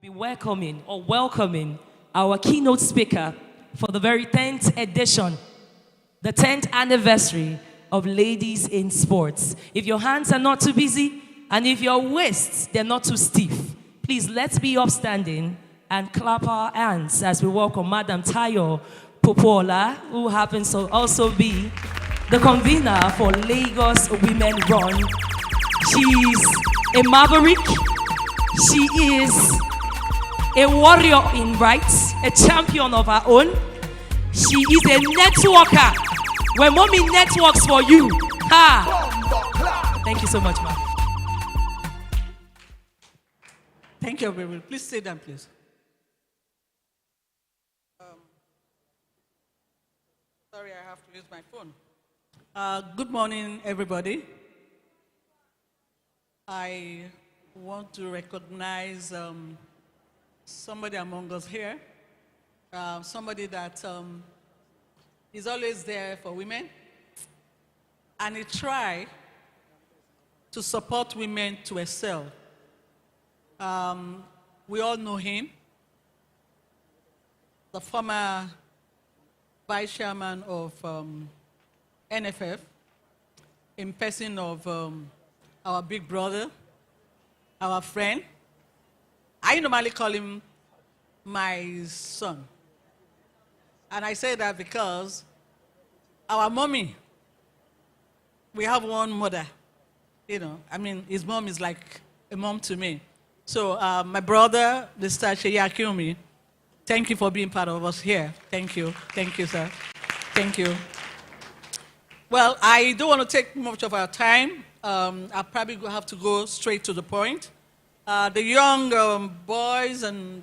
Be welcoming our keynote speaker for the very 10th edition, the 10th anniversary of Ladies in Sports. If your hands are not too busy and if your waists, they're not too stiff, please let's be upstanding and clap our hands as we welcome Madam Tayo Popola, who happens to also be the convener for Lagos Women Run. She's a maverick. She is a warrior in rights, a champion of her own. She is a networker. When mommy networks for you. Ha! Thank you so much, ma'am. Thank you, everyone. Please sit down, please. Sorry, I have to use my phone. Good morning, everybody. I want to recognize somebody among us here, somebody that is always there for women, and he tries to support women to excel. We all know him, the former vice chairman of NFF, in person of our big brother, our friend. I normally call him my son. And I say that because our mommy, we have one mother, his mom is like a mom to me. So my brother, Mr. Sheyi Akinomi, thank you for being part of us here. Thank you, sir. Thank you. Well, I don't want to take much of our time. I'll probably have to go straight to the point. The young boys and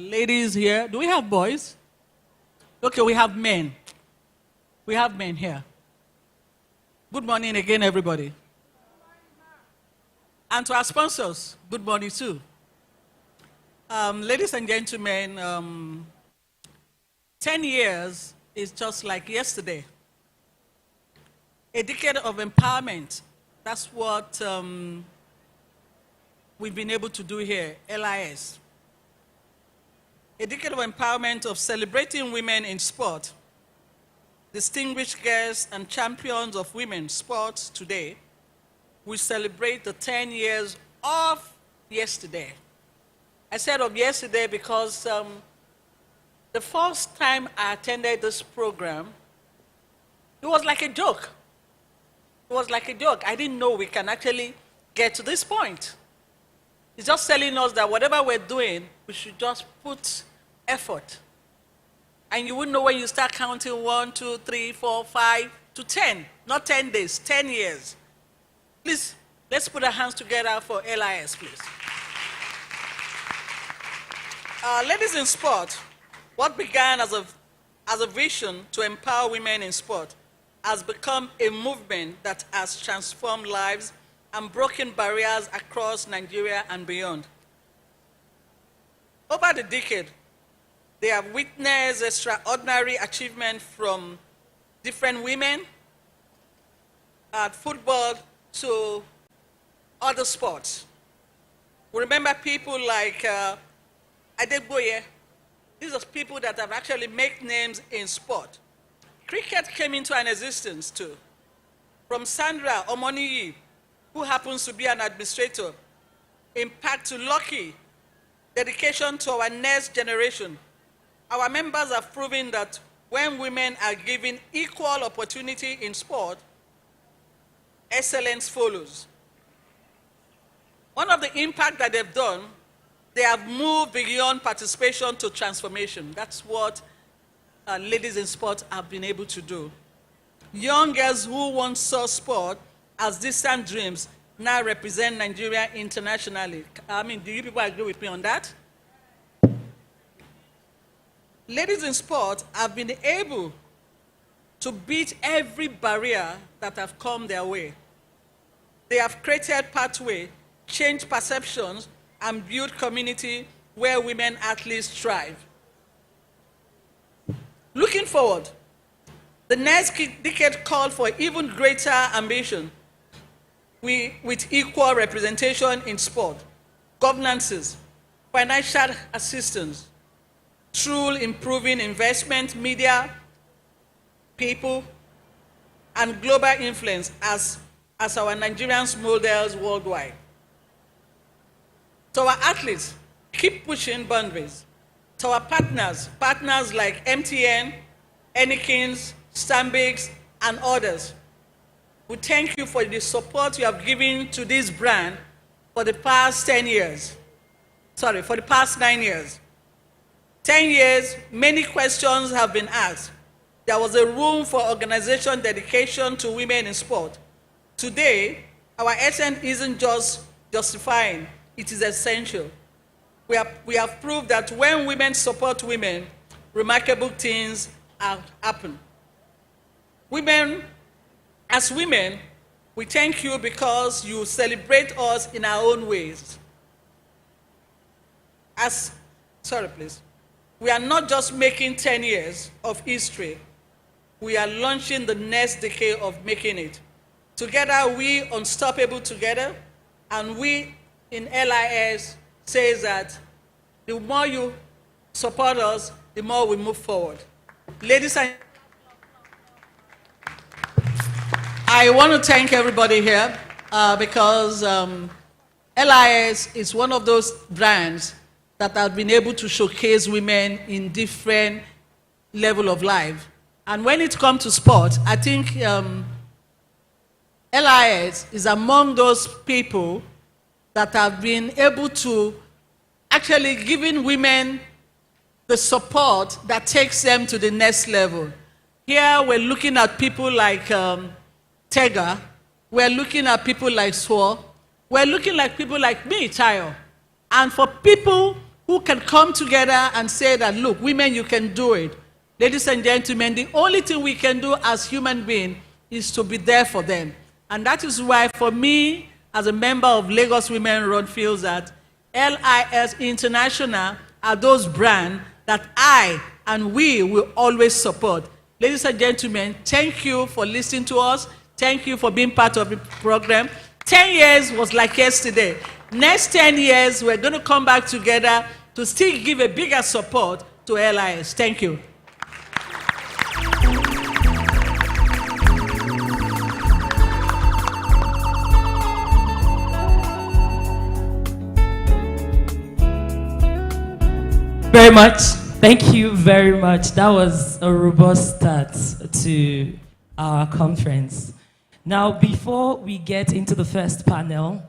ladies here, do we have boys? Okay, we have men. We have men here. Good morning again, everybody. And to our sponsors, good morning too. Ladies and gentlemen, 10 years is just like yesterday. A decade of empowerment, that's what we've been able to do here, LEDIES. A decade of empowerment of celebrating women in sport. Distinguished guests and champions of women's sports today, we celebrate the 10 years of yesterday. I said of yesterday because the first time I attended this program, it was like a joke. It was like a joke. I didn't know we can actually get to this point. It's just telling us that whatever we're doing, we should just put effort. And you wouldn't know when you start counting 1, 2, 3, 4, 5 to 10. Not 10 days, 10 years. Please, let's put our hands together for LIS, please. Ladies in sport, what began as a vision to empower women in sport has become a movement that has transformed lives and broken barriers across Nigeria and beyond. Over the decade, they have witnessed extraordinary achievement from different women, at football to other sports. We remember people like Adegboye. These are people that have actually made names in sport. Cricket came into an existence too. From Sandra Omoniyi, who happens to be an administrator, impact to Lucky, dedication to our next generation. Our members have proven that when women are given equal opportunity in sport, excellence follows. One of the impact that they've done, they have moved beyond participation to transformation. That's what ladies in sport have been able to do. Young girls who once saw sport as distant dreams now represent Nigeria internationally. Do you people agree with me on that? Ladies in sport have been able to beat every barrier that have come their way. They have created pathway, changed perceptions, and built community where women athletes thrive. Looking forward, the next decade called for even greater ambition with equal representation in sport, governances, financial assistance through improving investment, media, people, and global influence as our Nigerians models worldwide. To our athletes, keep pushing boundaries. To our partners like MTN, Enikins, Stanbics, and others, we thank you for the support you have given to this brand for the past 10 years. Sorry, for the past 9 years. 10 years, many questions have been asked. There was a room for organization dedication to women in sport. Today, our essence isn't just justifying, it is essential. We have proved that when women support women, remarkable things happen. As women, we thank you because you celebrate us in our own ways. We are not just making 10 years of history, we are launching the next decade of making it. Together, we unstoppable together, and we in LIS says that the more you support us, the more we move forward. Ladies and I want to thank everybody here because LIS is one of those brands that have been able to showcase women in different level of life. And when it comes to sport, I think LIS is among those people that have been able to actually giving women the support that takes them to the next level. Here we're looking at people like Tega, we're looking at people like Swore, we're looking at people like me, Tayo. And for people who can come together and say that, look, women, you can do it. Ladies and gentlemen, the only thing we can do as human beings is to be there for them. And that is why, for me, as a member of Lagos Women Run, feels that LIS International are those brands that I and we will always support. Ladies and gentlemen, thank you for listening to us. Thank you for being part of the program. 10 years was like yesterday. Next 10 years, we're going to come back together to still give a bigger support to LIS. Thank you. Very much. Thank you very much. That was a robust start to our conference. Now, before we get into the first panel,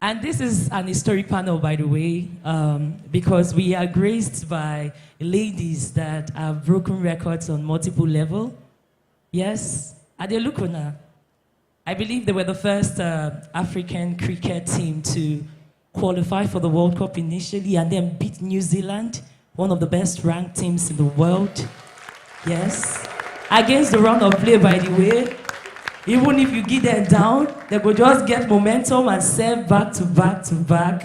and this is an historic panel, by the way, because we are graced by ladies that have broken records on multiple levels. Yes, Adelukuna. I believe they were the first African cricket team to qualify for the World Cup initially and then beat New Zealand, one of the best ranked teams in the world. Yes. Against the run of play, by the way, even if you get them down, they will just get momentum and serve back to back to back.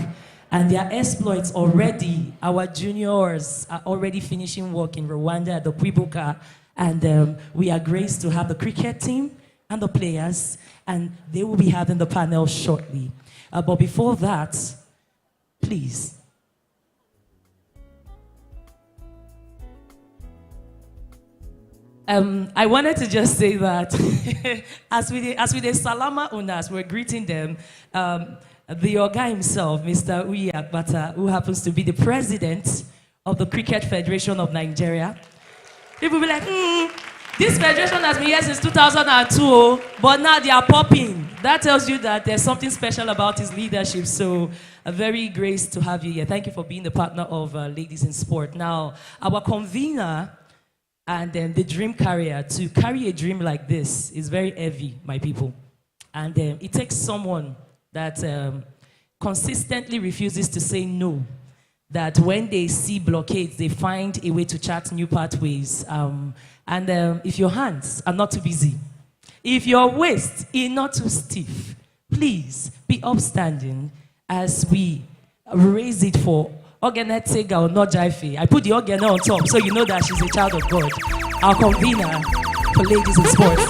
And their exploits already, our juniors are already finishing work in Rwanda at the Kwibuka. And we are graced to have the cricket team and the players, and they will be having the panel shortly. But before that, please. I wanted to just say that as we did Salama Unas, we're greeting them. The Oga himself, Mr. Uyi Akbata, who happens to be the president of the Cricket Federation of Nigeria. People will be like, this federation has been here since 2002, but now they are popping. That tells you that there's something special about his leadership. So, a very graced to have you here. Thank you for being the partner of Ladies in Sport. Now, our convener and then the dream carrier, to carry a dream like this is very heavy, my people. And it takes someone that consistently refuses to say no, that when they see blockades, they find a way to chart new pathways. If your hands are not too busy, if your waist is not too stiff, please be upstanding as we raise it for Ogene Tega or not Jaife. I put the Ogene on top so you know that she's a child of God. Our convener for Ladies in Sports.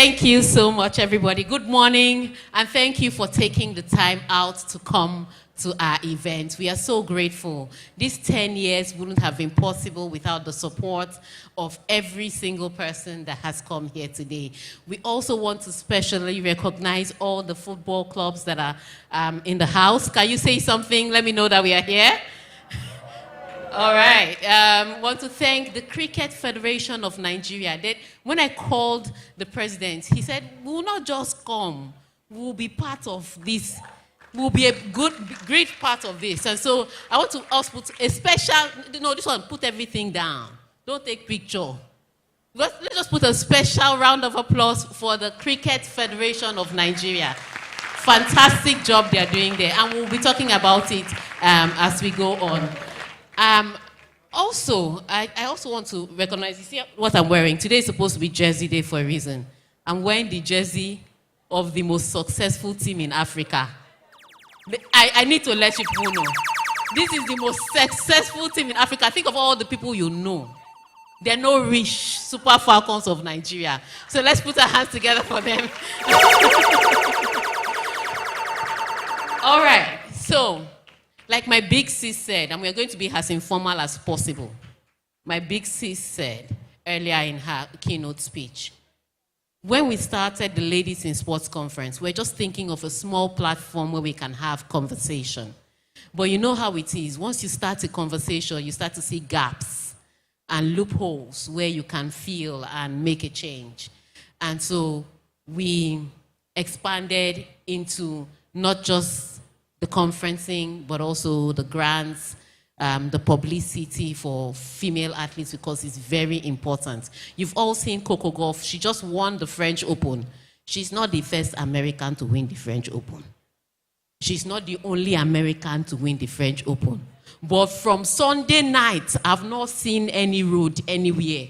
Thank you so much, everybody. Good morning, and thank you for taking the time out to come to our event. We are so grateful. These 10 years wouldn't have been possible without the support of every single person that has come here today. We also want to specially recognize all the football clubs that are in the house. Can you say something? Let me know that we are here. All right. Want to thank the Cricket Federation of Nigeria. When I called the president, he said, we will not just come, we will be part of this. We will be a great part of this. And so I want to also put a special, this one, put everything down. Don't take picture. Let's just put a special round of applause for the Cricket Federation of Nigeria. Fantastic job they're doing there. And we'll be talking about it as we go on. Also, I also want to recognize, you see what I'm wearing? Today is supposed to be Jersey Day for a reason. I'm wearing the jersey of the most successful team in Africa. I need to let you people know. This is the most successful team in Africa. Think of all the people you know. They're no rich Super Falcons of Nigeria. So let's put our hands together for them. All right, so, like my big sis said, and we're going to be as informal as possible. My big sis said earlier in her keynote speech, when we started the Ladies in Sports Conference, we're just thinking of a small platform where we can have conversation. But you know how it is. Once you start a conversation, you start to see gaps and loopholes where you can feel and make a change. And so we expanded into not just the conferencing, but also the grants, the publicity for female athletes, because it's very important. You've all seen Coco Gauff. She just won the French Open. She's not the first American to win the French Open. She's not the only American to win the French Open. But from Sunday night, I've not seen any road anywhere.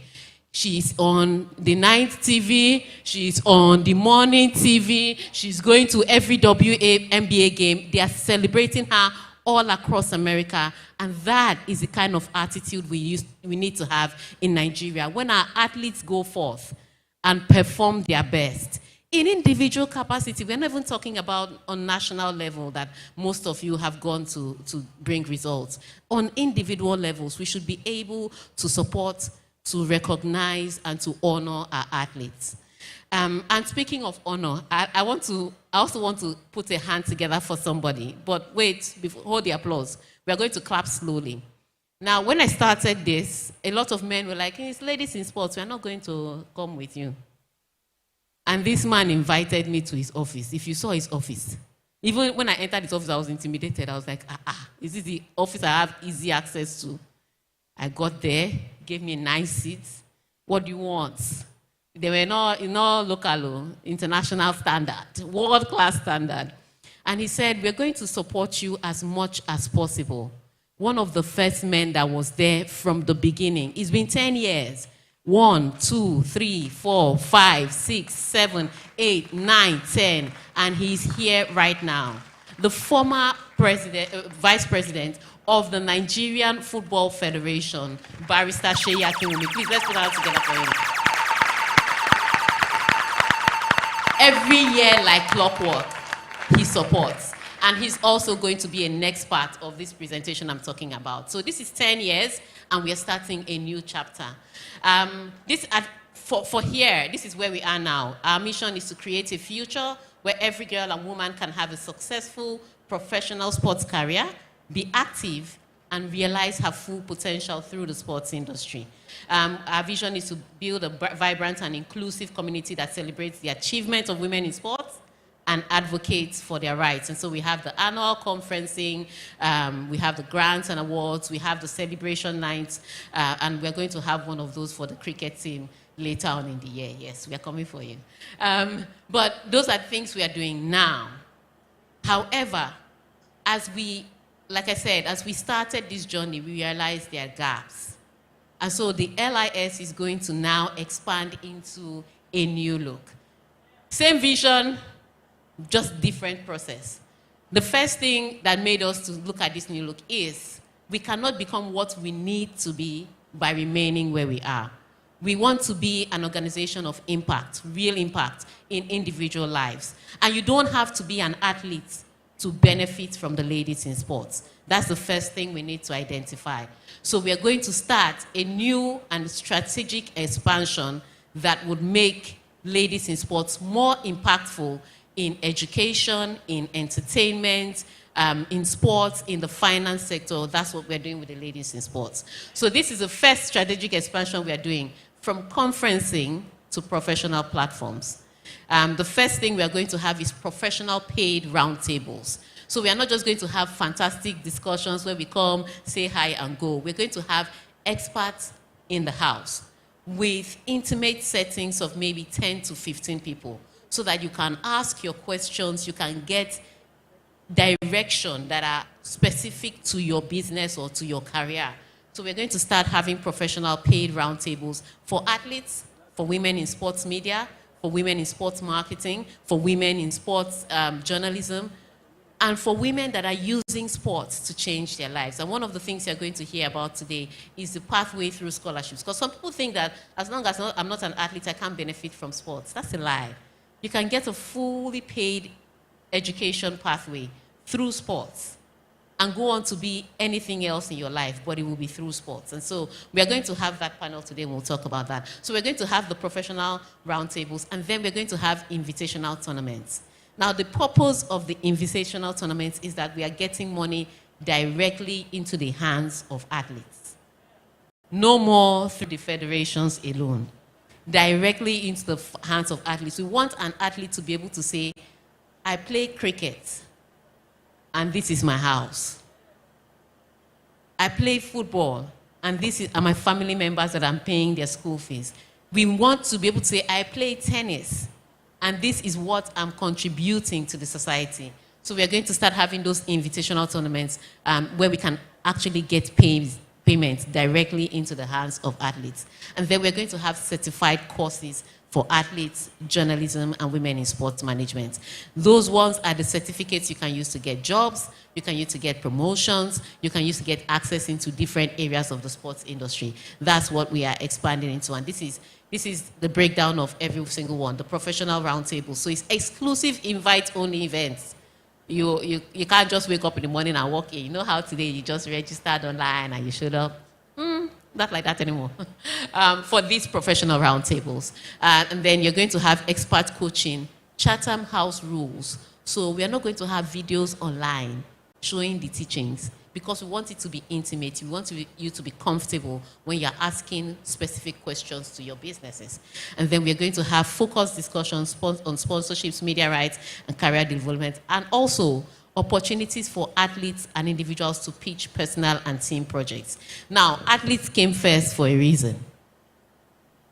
She's on the night TV, she's on the morning TV, she's going to every WNBA game. They are celebrating her all across America, and that is the kind of attitude we need to have in Nigeria. When our athletes go forth and perform their best, in individual capacity, we're not even talking about on national level that most of you have gone to bring results. On individual levels, we should be able to support, to recognize, and to honor our athletes. And speaking of honor, I also want to put a hand together for somebody. But wait, hold the applause. We are going to clap slowly. Now, when I started this, a lot of men were like, hey, it's Ladies in Sports, we are not going to come with you. And this man invited me to his office. If you saw his office, even when I entered his office, I was intimidated. I was like, is this the office I have easy access to? I got there, gave me a nice seat. What do you want? They were not local, international standard, world-class standard. And he said, we're going to support you as much as possible. One of the first men that was there from the beginning. It's been 10 years. 1, 2, 3, 4, 5, 6, 7, 8, 9, 10. And he's here right now. The former vice president of the Nigerian Football Federation, Barrister Seyi Akinwumi. Please, let's put our hands together for him. Every year, like clockwork, he supports. And he's also going to be a next part of this presentation I'm talking about. So this is 10 years, and we are starting a new chapter. For here, this is where we are now. Our mission is to create a future where every girl and woman can have a successful professional sports career, be active, and realize her full potential through the sports industry. Our vision is to build a vibrant and inclusive community that celebrates the achievement of women in sports and advocates for their rights. And so we have the annual conferencing, we have the grants and awards, we have the celebration nights, and we're going to have one of those for the cricket team later on in the year. Yes, we are coming for you. But those are things we are doing now. However, like I said, as we started this journey, we realized there are gaps. And so the LIS is going to now expand into a new look. Same vision, just different process. The first thing that made us to look at this new look is we cannot become what we need to be by remaining where we are. We want to be an organization of impact, real impact in individual lives. And you don't have to be an athlete to benefit from the Ladies in Sports. That's the first thing we need to identify. So we are going to start a new and strategic expansion that would make Ladies in Sports more impactful in education, in entertainment, in sports, in the finance sector. That's what we're doing with the Ladies in Sports. So this is the first strategic expansion we are doing, from conferencing to professional platforms. The first thing we are going to have is professional paid roundtables. So we are not just going to have fantastic discussions where we come, say hi and go. We're going to have experts in the house with intimate settings of maybe 10 to 15 people, so that you can ask your questions, you can get direction that are specific to your business or to your career. So we're going to start having professional paid roundtables for athletes, for women in sports media, for women in sports marketing, for women in sports journalism, and for women that are using sports to change their lives. And one of the things you're going to hear about today is the pathway through scholarships. Because some people think that as long as I'm not an athlete, I can't benefit from sports. That's a lie. You can get a fully paid education pathway through sports and go on to be anything else in your life, but it will be through sports. And so we are going to have that panel today, and we'll talk about that. So we're going to have the professional roundtables, and then we're going to have invitational tournaments. Now, the purpose of the invitational tournaments is that we are getting money directly into the hands of athletes. No more through the federations alone. Directly into the hands of athletes. We want an athlete to be able to say, I play cricket, and this is my house. I play football, and these are my family members that I'm paying their school fees. We want to be able to say, I play tennis, and this is what I'm contributing to the society. So we are going to start having those invitational tournaments where we can actually get payments directly into the hands of athletes. And then we're going to have certified courses for athletes, journalism, and women in sports management. Those ones are the certificates you can use to get jobs, you can use to get promotions, you can use to get access into different areas of the sports industry. That's what we are expanding into. And this is the breakdown of every single one, the professional roundtable. So it's exclusive invite-only events. You can't just wake up in the morning and walk in. You know how today you just registered online and you showed up? Not like that anymore. For these professional roundtables. And then you're going to have expert coaching, Chatham House rules. So we are not going to have videos online showing the teachings, because we want it to be intimate. We want you to be comfortable when you're asking specific questions to your businesses. And then we're going to have focused discussions on sponsorships, media rights, and career development, and also opportunities for athletes and individuals to pitch personal and team projects. Now, athletes came first for a reason,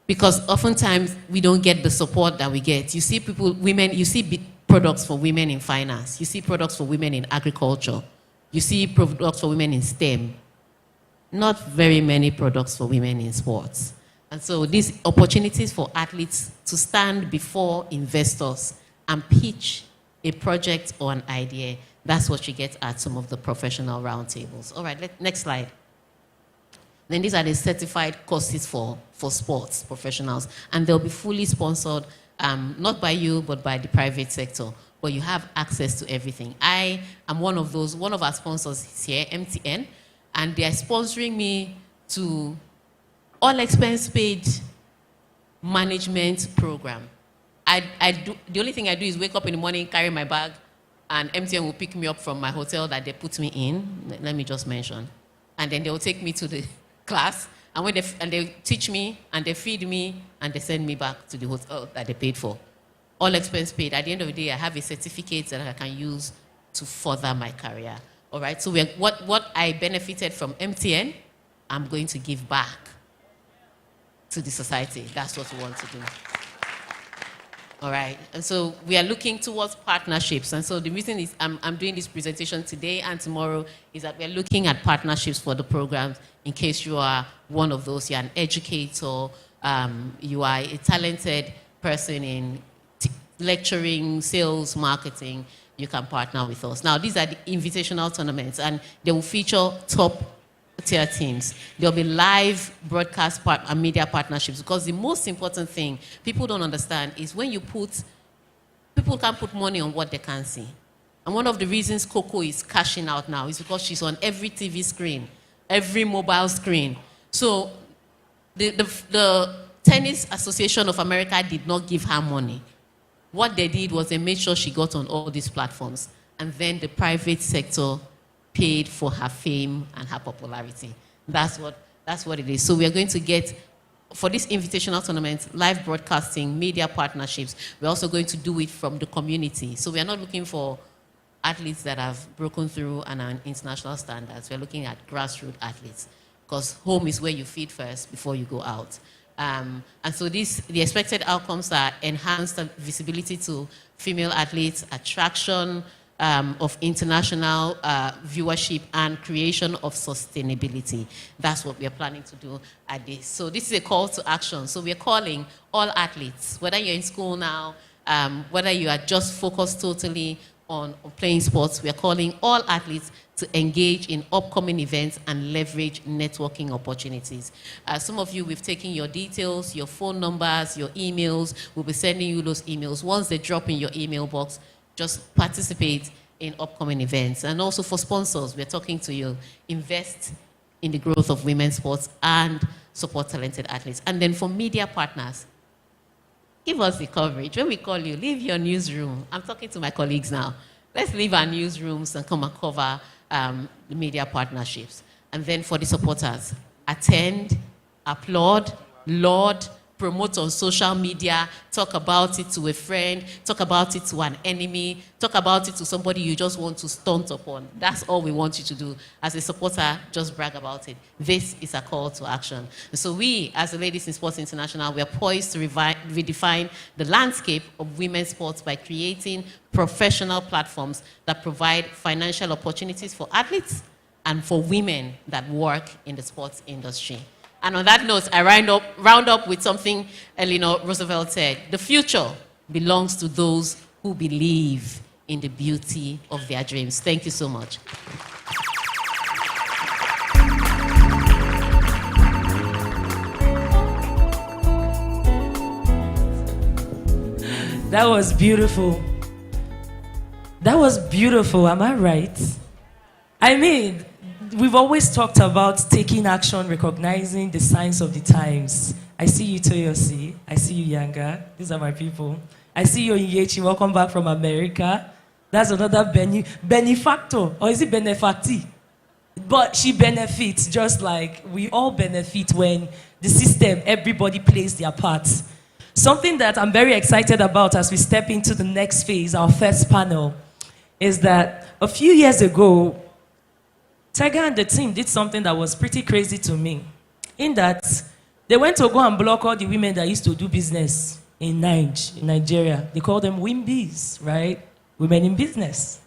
because oftentimes we don't get the support that we get. You see you see products for women in finance. You see products for women in agriculture. You see products for women in STEM. Not very many products for women in sports. And so these opportunities for athletes to stand before investors and pitch a project or an idea, that's what you get at some of the professional roundtables. All right, next slide. Then these are the certified courses for sports professionals. And they'll be fully sponsored, not by you, but by the private sector. But you have access to everything. I am one of our sponsors is here, MTN, and they are sponsoring me to all expense paid management program. The only thing I do is wake up in the morning, carry my bag, and MTN will pick me up from my hotel that they put me in. Let me just mention. And then they will take me to the class, and they teach me, and they feed me, and they send me back to the hotel that they paid for. All expense paid. At the end of the day, I have a certificate that I can use to further my career. All right, so what I benefited from MTN, I'm going to give back to the society. That's what we want to do. All right, and so we are looking towards partnerships. And so the reason is I'm doing this presentation today and tomorrow is that we're looking at partnerships for the programs. In case you are one of those, you're an educator, you are a talented person in lecturing, sales, marketing, you can partner with us. Now, these are the invitational tournaments, and they will feature top tier teams. There'll be live broadcast and media partnerships, because the most important thing people don't understand is when you people can't put money on what they can't see. And one of the reasons Coco is cashing out now is because she's on every TV screen, every mobile screen. So the Tennis Association of America did not give her money. What they did was they made sure she got on all these platforms. And then the private sector paid for her fame and her popularity. That's what it is. So we are going to get, for this invitational tournament, live broadcasting, media partnerships. We're also going to do it from the community. So we are not looking for athletes that have broken through and are international standards. We're looking at grassroots athletes, because home is where you feed first before you go out. And so the expected outcomes are enhanced visibility to female athletes, attraction of international viewership, and creation of sustainability. That's what we are planning to do at this. So this is a call to action. So we are calling all athletes, whether you're in school now, whether you are just focused totally on playing sports, we are calling all athletes to engage in upcoming events and leverage networking opportunities. Some of you, we've taken your details, your phone numbers, your emails. We'll be sending you those emails. Once they drop in your email box, just participate in upcoming events. And also for sponsors, we're talking to you. Invest in the growth of women's sports and support talented athletes. And then for media partners, give us the coverage. When we call you, leave your newsroom. I'm talking to my colleagues now. Let's leave our newsrooms and come and cover the media partnerships. And then for the supporters, attend, applaud, laud, promote on social media, talk about it to a friend, talk about it to an enemy, talk about it to somebody you just want to stunt upon. That's all we want you to do. As a supporter, just brag about it. This is a call to action. And so we, as the Ladies in Sports International, we are poised to redefine the landscape of women's sports by creating professional platforms that provide financial opportunities for athletes and for women that work in the sports industry. And on that note, I round up with something Eleanor Roosevelt said. The future belongs to those who believe in the beauty of their dreams. Thank you so much. That was beautiful. That was beautiful, am I right? I mean, we've always talked about taking action, recognizing the signs of the times. I see you, Toyosi. I see you, Yanga. These are my people. I see you, Yechi. Welcome back from America. That's another benefactor. Or is it benefacti? But she benefits just like we all benefit when the system, everybody plays their part. Something that I'm very excited about as we step into the next phase, our first panel, is that a few years ago, Tiger and the team did something that was pretty crazy to me, in that they went to go and block all the women that used to do business in Nigeria. They call them WIMBs, right? Women in business.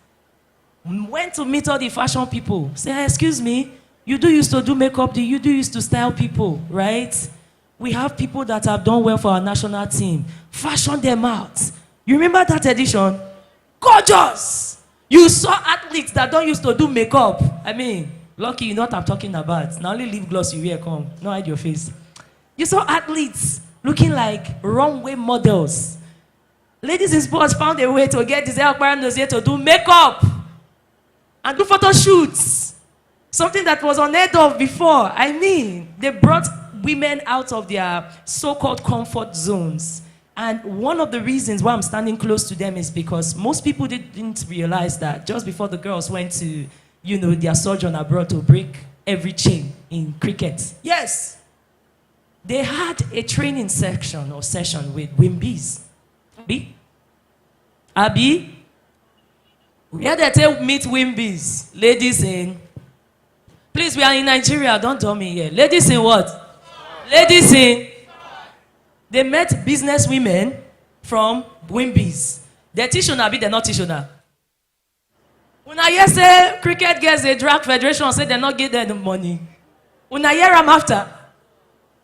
Went to meet all the fashion people. Say, hey, excuse me, you do used to do makeup, you do used to style people, right? We have people that have done well for our national team. Fashion them out. You remember that edition? Gorgeous! You saw athletes that don't used to do makeup. I mean, lucky you know what I'm talking about. Now only lip gloss you wear, come. No, hide your face. You saw athletes looking like runway models. Ladies in sports found a way to get this here to do makeup and do photo shoots. Something that was unheard of before. I mean, they brought women out of their so-called comfort zones. And one of the reasons why I'm standing close to them is because most people didn't realize that just before the girls went to, their sojourn abroad to break every chain in cricket. Yes, they had a training section or session with WIMBs. Abi? Where they tell meet WIMBs? Ladies in. Please, we are in Nigeria, don't tell me here. Ladies in what? Ladies in. They met business women from WIMBs. They're Tishona, they're not Tishona. When I hear say cricket girls, they drag federation say they're not getting them the money. When I hear them after,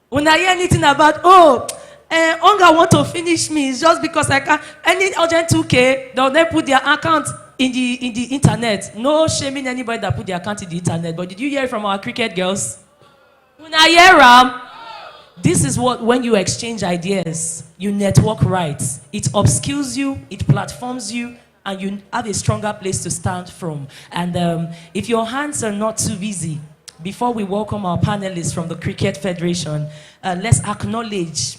when I hear anything about, Onga want to finish me, it's just because I can't, any urgent 2K, they'll then put their account in the internet. No shaming anybody that put their account in the internet. But did you hear it from our cricket girls? Una hear am? This is what, when you exchange ideas, you network right. It upskills you, it platforms you, and you have a stronger place to stand from. And if your hands are not too busy, before we welcome our panelists from the Cricket Federation, let's acknowledge,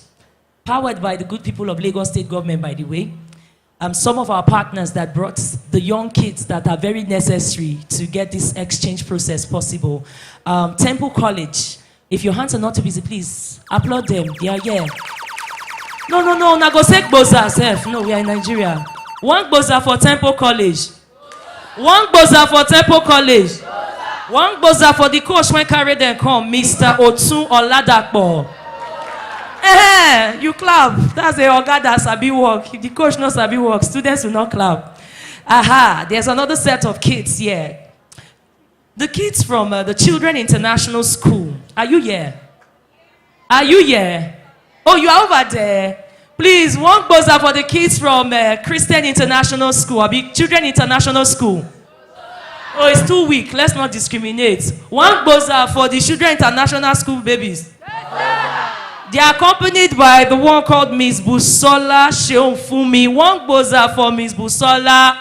powered by the good people of Lagos State Government, by the way, some of our partners that brought the young kids that are very necessary to get this exchange process possible. Temple College, if your hands are not too busy, please applaud them. They are here. No, na go say gboza sef. No, we are in Nigeria. One gboza for Temple College. One gboza for Temple College. One gboza for the coach when carry them come, Mr. Otun Oladapo. You clap. That's the oga that sabi work. If the coach knows sabi work, students will not clap. Aha, there's another set of kids here. The kids from the Children International School. Are you here? Are you here? Oh, you are over there. Please, one gboza for the kids from Christian International School. Abi Children International School. Oh, it's too weak. Let's not discriminate. One gboza for the Children International School babies. They are accompanied by the one called Miss Busola Sheonfumi. One gboza for Miss Busola.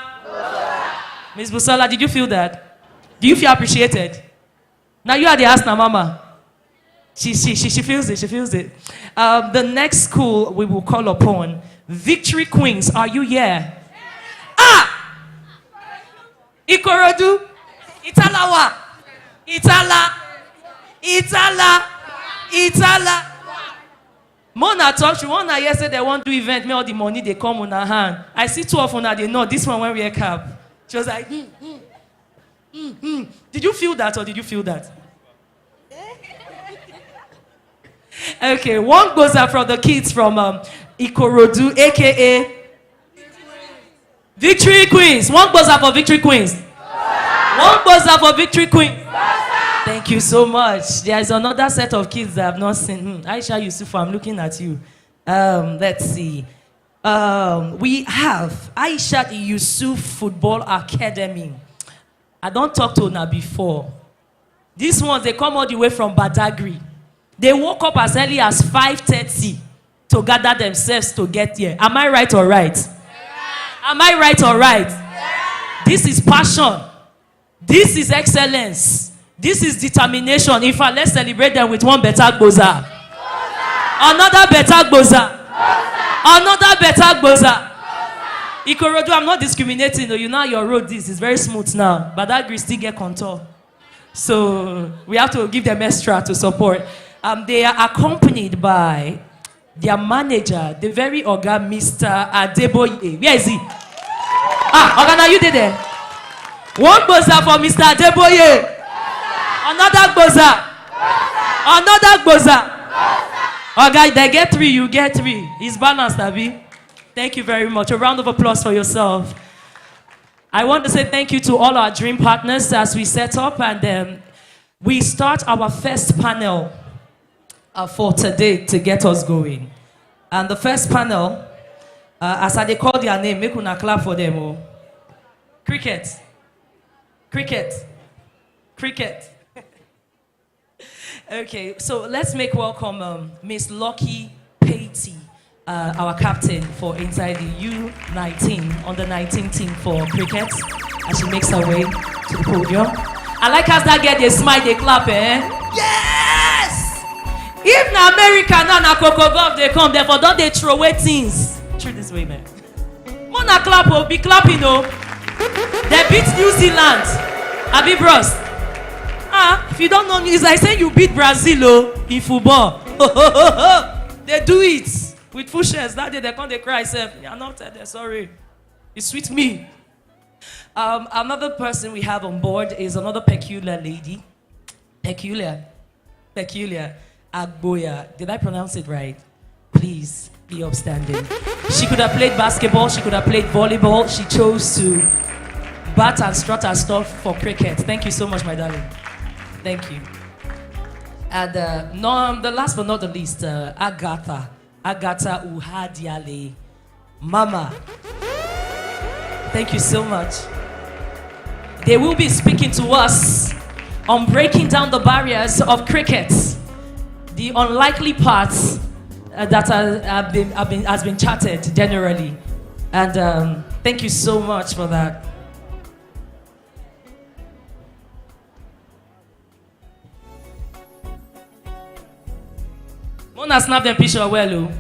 Miss Busola, did you feel that? Do you feel appreciated? Now you are the Asna Mama. She feels it. She feels it. The next school we will call upon, Victory Queens. Are you here? Ah! Ikorodu, Italawa, Itala. Mona talk, she wanna yesterday they want to do event, me all the money they come on her hand. I see two of them, they know this one when we wear cap. She was like, Did you feel that or did you feel that? Okay, one goes out from the kids from Ikorodu, aka Victory Queens. One goes out for Victory Queens. One goes out for Victory Queens. Thank you so much. There is another set of kids that I have not seen. Aisha Yusuf, I'm looking at you. Let's see. We have Aisha Yusuf Football Academy. I don't talk to Ona before. These ones, they come all the way from Badagry. They woke up as early as 5:30 to gather themselves to get here. Am I right or right? Yeah. Am I right or right? Yeah. This is passion. This is excellence. This is determination. In fact, let's celebrate them with one better gboza. Another better gboza. Another better gboza. Ikorodu, I'm not discriminating though. You know your road this is very smooth now. But that grid still get contour. So we have to give them extra to support. They are accompanied by their manager, the very Oga, Mr. Adeboye. Where is he? Oga, now you did there. One gboza for Mr. Adeboye. Another gboza. Another gboza. Oga, they get three, you get three. It's balanced, Abi. Thank you very much. A round of applause for yourself. I want to say thank you to all our dream partners as we set up and we start our first panel for today to get us going. And the first panel, as they call their name, make una clap for them. Oh. Cricket. Cricket. Cricket. Okay, so let's make welcome Miss Lucky Patey, our captain for inside the U19, under 19 team for cricket, as she makes her way to the podium. I like as that get they smile, they clap, eh? Yes! If na America now na Coco Golf they come, therefore don't they throw away things. Through this way, man. Mona clap, oh, be clapping, oh. They beat New Zealand. Abi bros. If you don't know, it's like saying you beat Brazil, oh, in football. They do it with full shares. That day they come, they cry, say, I'm not there, sorry. It's with me. Another person we have on board is another peculiar lady. Peculiar Agboya. Did I pronounce it right? Please be upstanding. She could have played basketball. She could have played volleyball. She chose to bat and strut her stuff for cricket. Thank you so much, my darling. Thank you. And the last but not the least, Agatha Uhadiale. Mama. Thank you so much. They will be speaking to us on breaking down the barriers of cricket, the unlikely parts that has been chatted generally. And thank you so much for that. Mona snap them picture well, oh.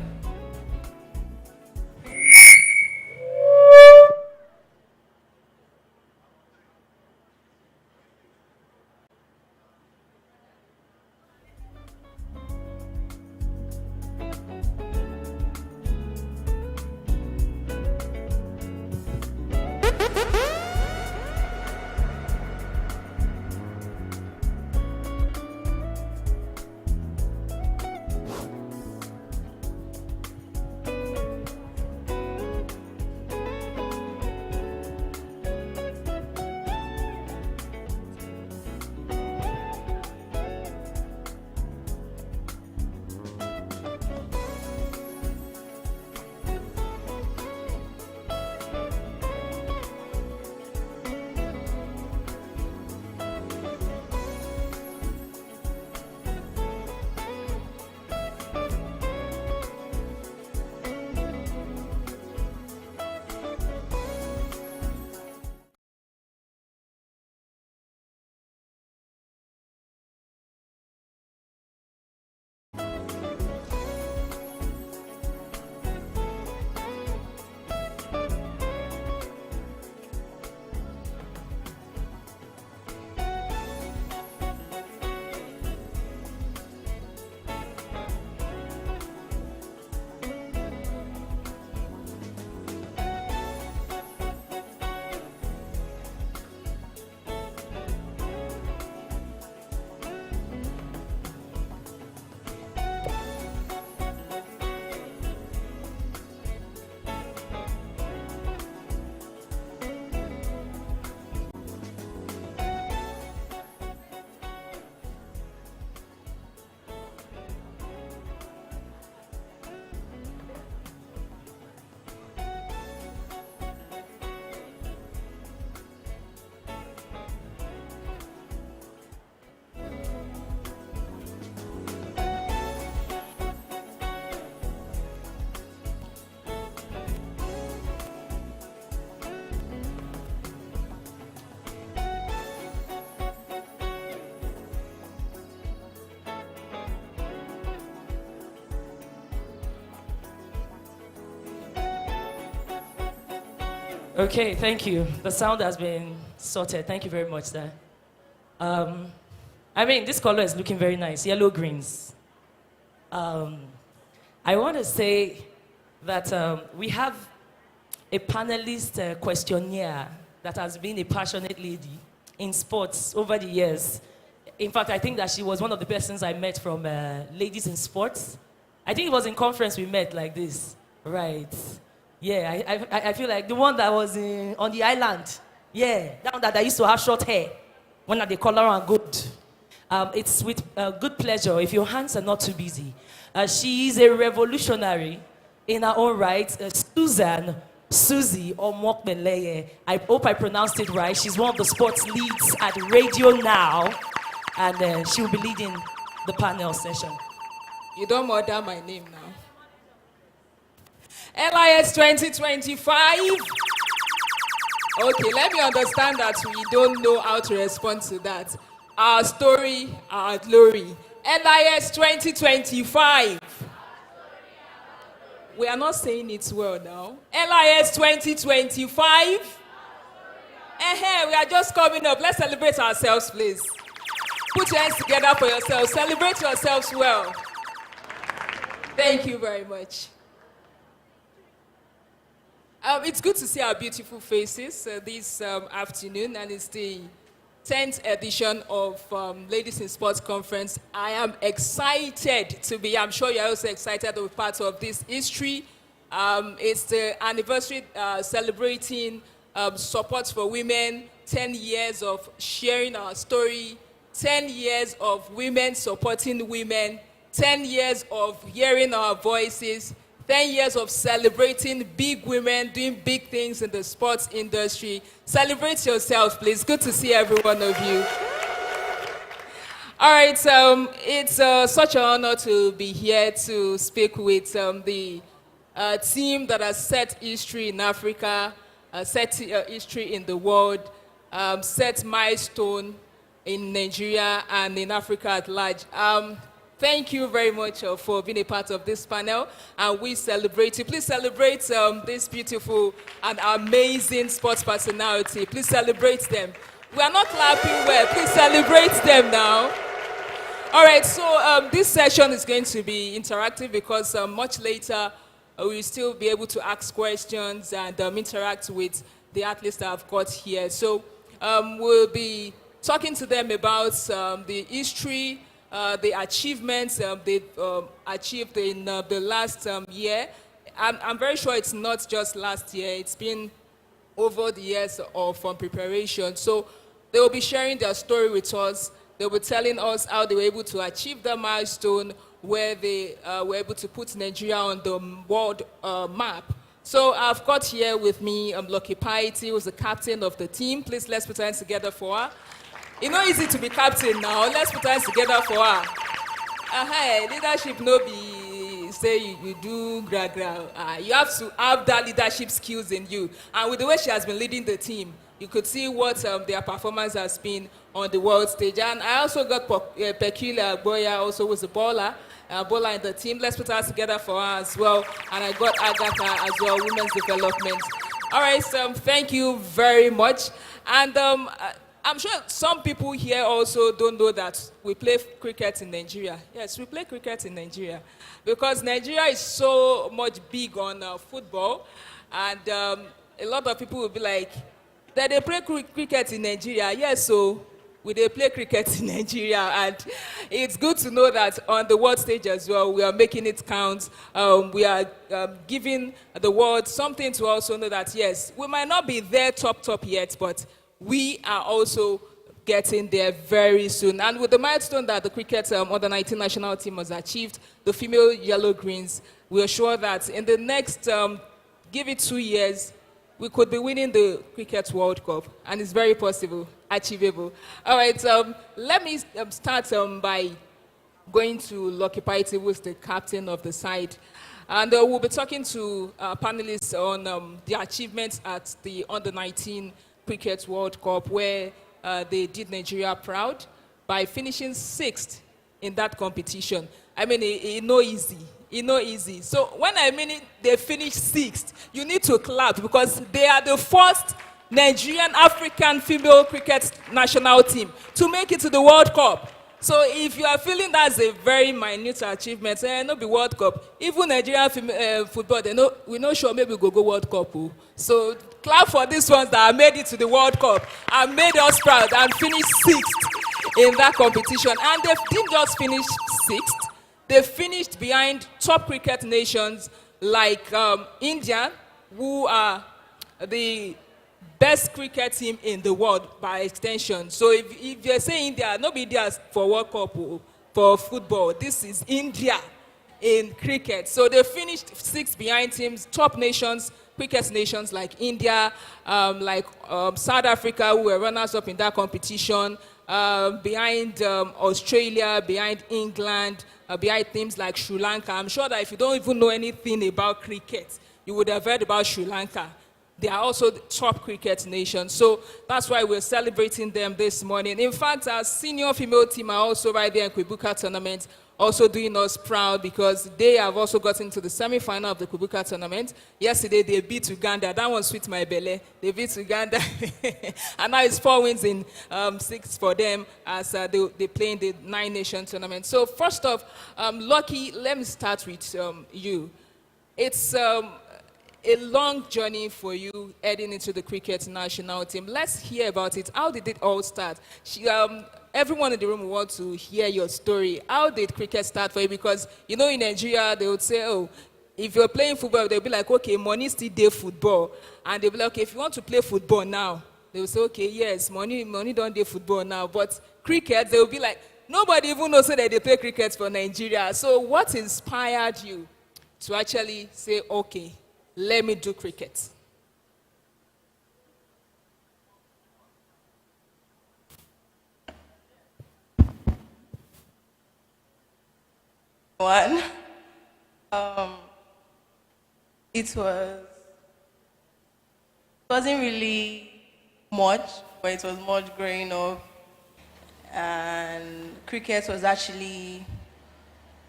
Okay, thank you. The sound has been sorted. Thank you very much, sir. I mean, this color is looking very nice, yellow greens. I want to say that we have a panelist questionnaire that has been a passionate lady in sports over the years. In fact, I think that she was one of the persons I met from Ladies in Sports. I think it was in conference we met like this, right? Yeah, I feel like the one that was on the island. Yeah, that one that I used to have short hair. One that they color and good. It's with good pleasure, if your hands are not too busy. She is a revolutionary in her own right. Susie Omokbeleye. I hope I pronounced it right. She's one of the sports leads at Radio Now. And she will be leading the panel session. You don't murder my name now. LIS 2025. Okay, let me understand that we don't know how to respond to that. Our story, our glory. LIS 2025. We are not saying it well now. LIS 2025. We are just coming up. Let's celebrate ourselves, please. Put your hands together for yourselves. Celebrate yourselves well. Thank you very much. It's good to see our beautiful faces this afternoon, and it's the 10th edition of Ladies in Sports Conference. I am excited to be, I'm sure you're also excited to be part of this history. It's the anniversary celebrating support for women, 10 years of sharing our story, 10 years of women supporting women, 10 years of hearing our voices, 10 years of celebrating big women, doing big things in the sports industry. Celebrate yourself, please. Good to see every one of you. All right, it's such an honor to be here to speak with the team that has set history in Africa, set history in the world, set milestone in Nigeria and in Africa at large. Thank you very much for being a part of this panel, and we celebrate you. Please celebrate this beautiful and amazing sports personality. Please celebrate them. We are not clapping well. Please celebrate them now. All right, so this session is going to be interactive because much later we'll still be able to ask questions and interact with the athletes that I've got here. So we'll be talking to them about the history, the achievements they've achieved in the last year. I'm very sure it's not just last year. It's been over the years of preparation. So they will be sharing their story with us. They were telling us how they were able to achieve the milestone where they were able to put Nigeria on the world map. So I've got here with me Lucky Piety, who's the captain of the team. Please, let's put hands together for her. It's not easy to be captain now. Let's put hands together for her. Leadership no be say you do gra. You have to have that leadership skills in you. And with the way she has been leading the team, you could see what their performance has been on the world stage. And I also got Peculiar Boya, also was a bowler in the team. Let's put us together for her as well. And I got Agatha as well, women's development. All right, so thank you very much. And I'm sure some people here also don't know that we play cricket in Nigeria. Yes, we play cricket in Nigeria because Nigeria is so much big on football. And a lot of people will be like, that they play cricket in Nigeria. Yes, so they play cricket in Nigeria, and it's good to know that on the world stage as well, we are making it count. We are giving the world something to also know that, yes, we might not be there top yet, but we are also getting there very soon. And with the milestone that the cricket under 19 national team has achieved, the female yellow greens, we are sure that in the next, give it 2 years, we could be winning the Cricket World Cup, and it's very possible, achievable. All right, let me start by going to Lucky Piety, who is the captain of the side. And we'll be talking to panelists on the achievements at the Under-19 Cricket World Cup, where they did Nigeria proud by finishing 6th in that competition. I mean, it's no easy. It's not easy. So when I mean they finished 6th, you need to clap because they are the first Nigerian African female cricket national team to make it to the World Cup. So if you are feeling that's a very minute achievement, not be World Cup. Even Nigerian football, we're not sure maybe we'll go World Cup. So clap for these ones that have made it to the World Cup and made us proud and finished 6th in that competition. And they didn't just finish 6th. They finished behind top cricket nations like India, who are the best cricket team in the world by extension. So if you're saying India, not India for World Cup, for football, this is India in cricket. So they finished 6th behind teams, top nations, cricket nations like India, like South Africa, who were runners-up in that competition, behind Australia, behind England, behind teams like Sri Lanka. I'm sure that if you don't even know anything about cricket, you would have heard about Sri Lanka. They are also the top cricket nation. So that's why we're celebrating them this morning. In fact, our senior female team are also right there in Kwibuka tournament, also doing us proud because they have also gotten to the semi-final of the Kwibuka tournament. Yesterday, they beat Uganda. That one sweet my belly. They beat Uganda. And now it's 4 wins in 6 for them as they play in the 9-nation tournament. So first off, Lucky, let me start with you. It's a long journey for you heading into the cricket national team. Let's hear about it. How did it all start? Everyone in the room wants to hear your story. How did cricket start for you? Because, you know, in Nigeria, they would say, oh, if you're playing football, they'll be like, okay, money still day football. And they'll be like, okay, if you want to play football now, they will say, okay, yes, money don't day football now. But cricket, they will be like, nobody even knows that they play cricket for Nigeria. So what inspired you to actually say, okay, let me do cricket? One, um, it wasn't really much, but it was much growing up. And cricket was actually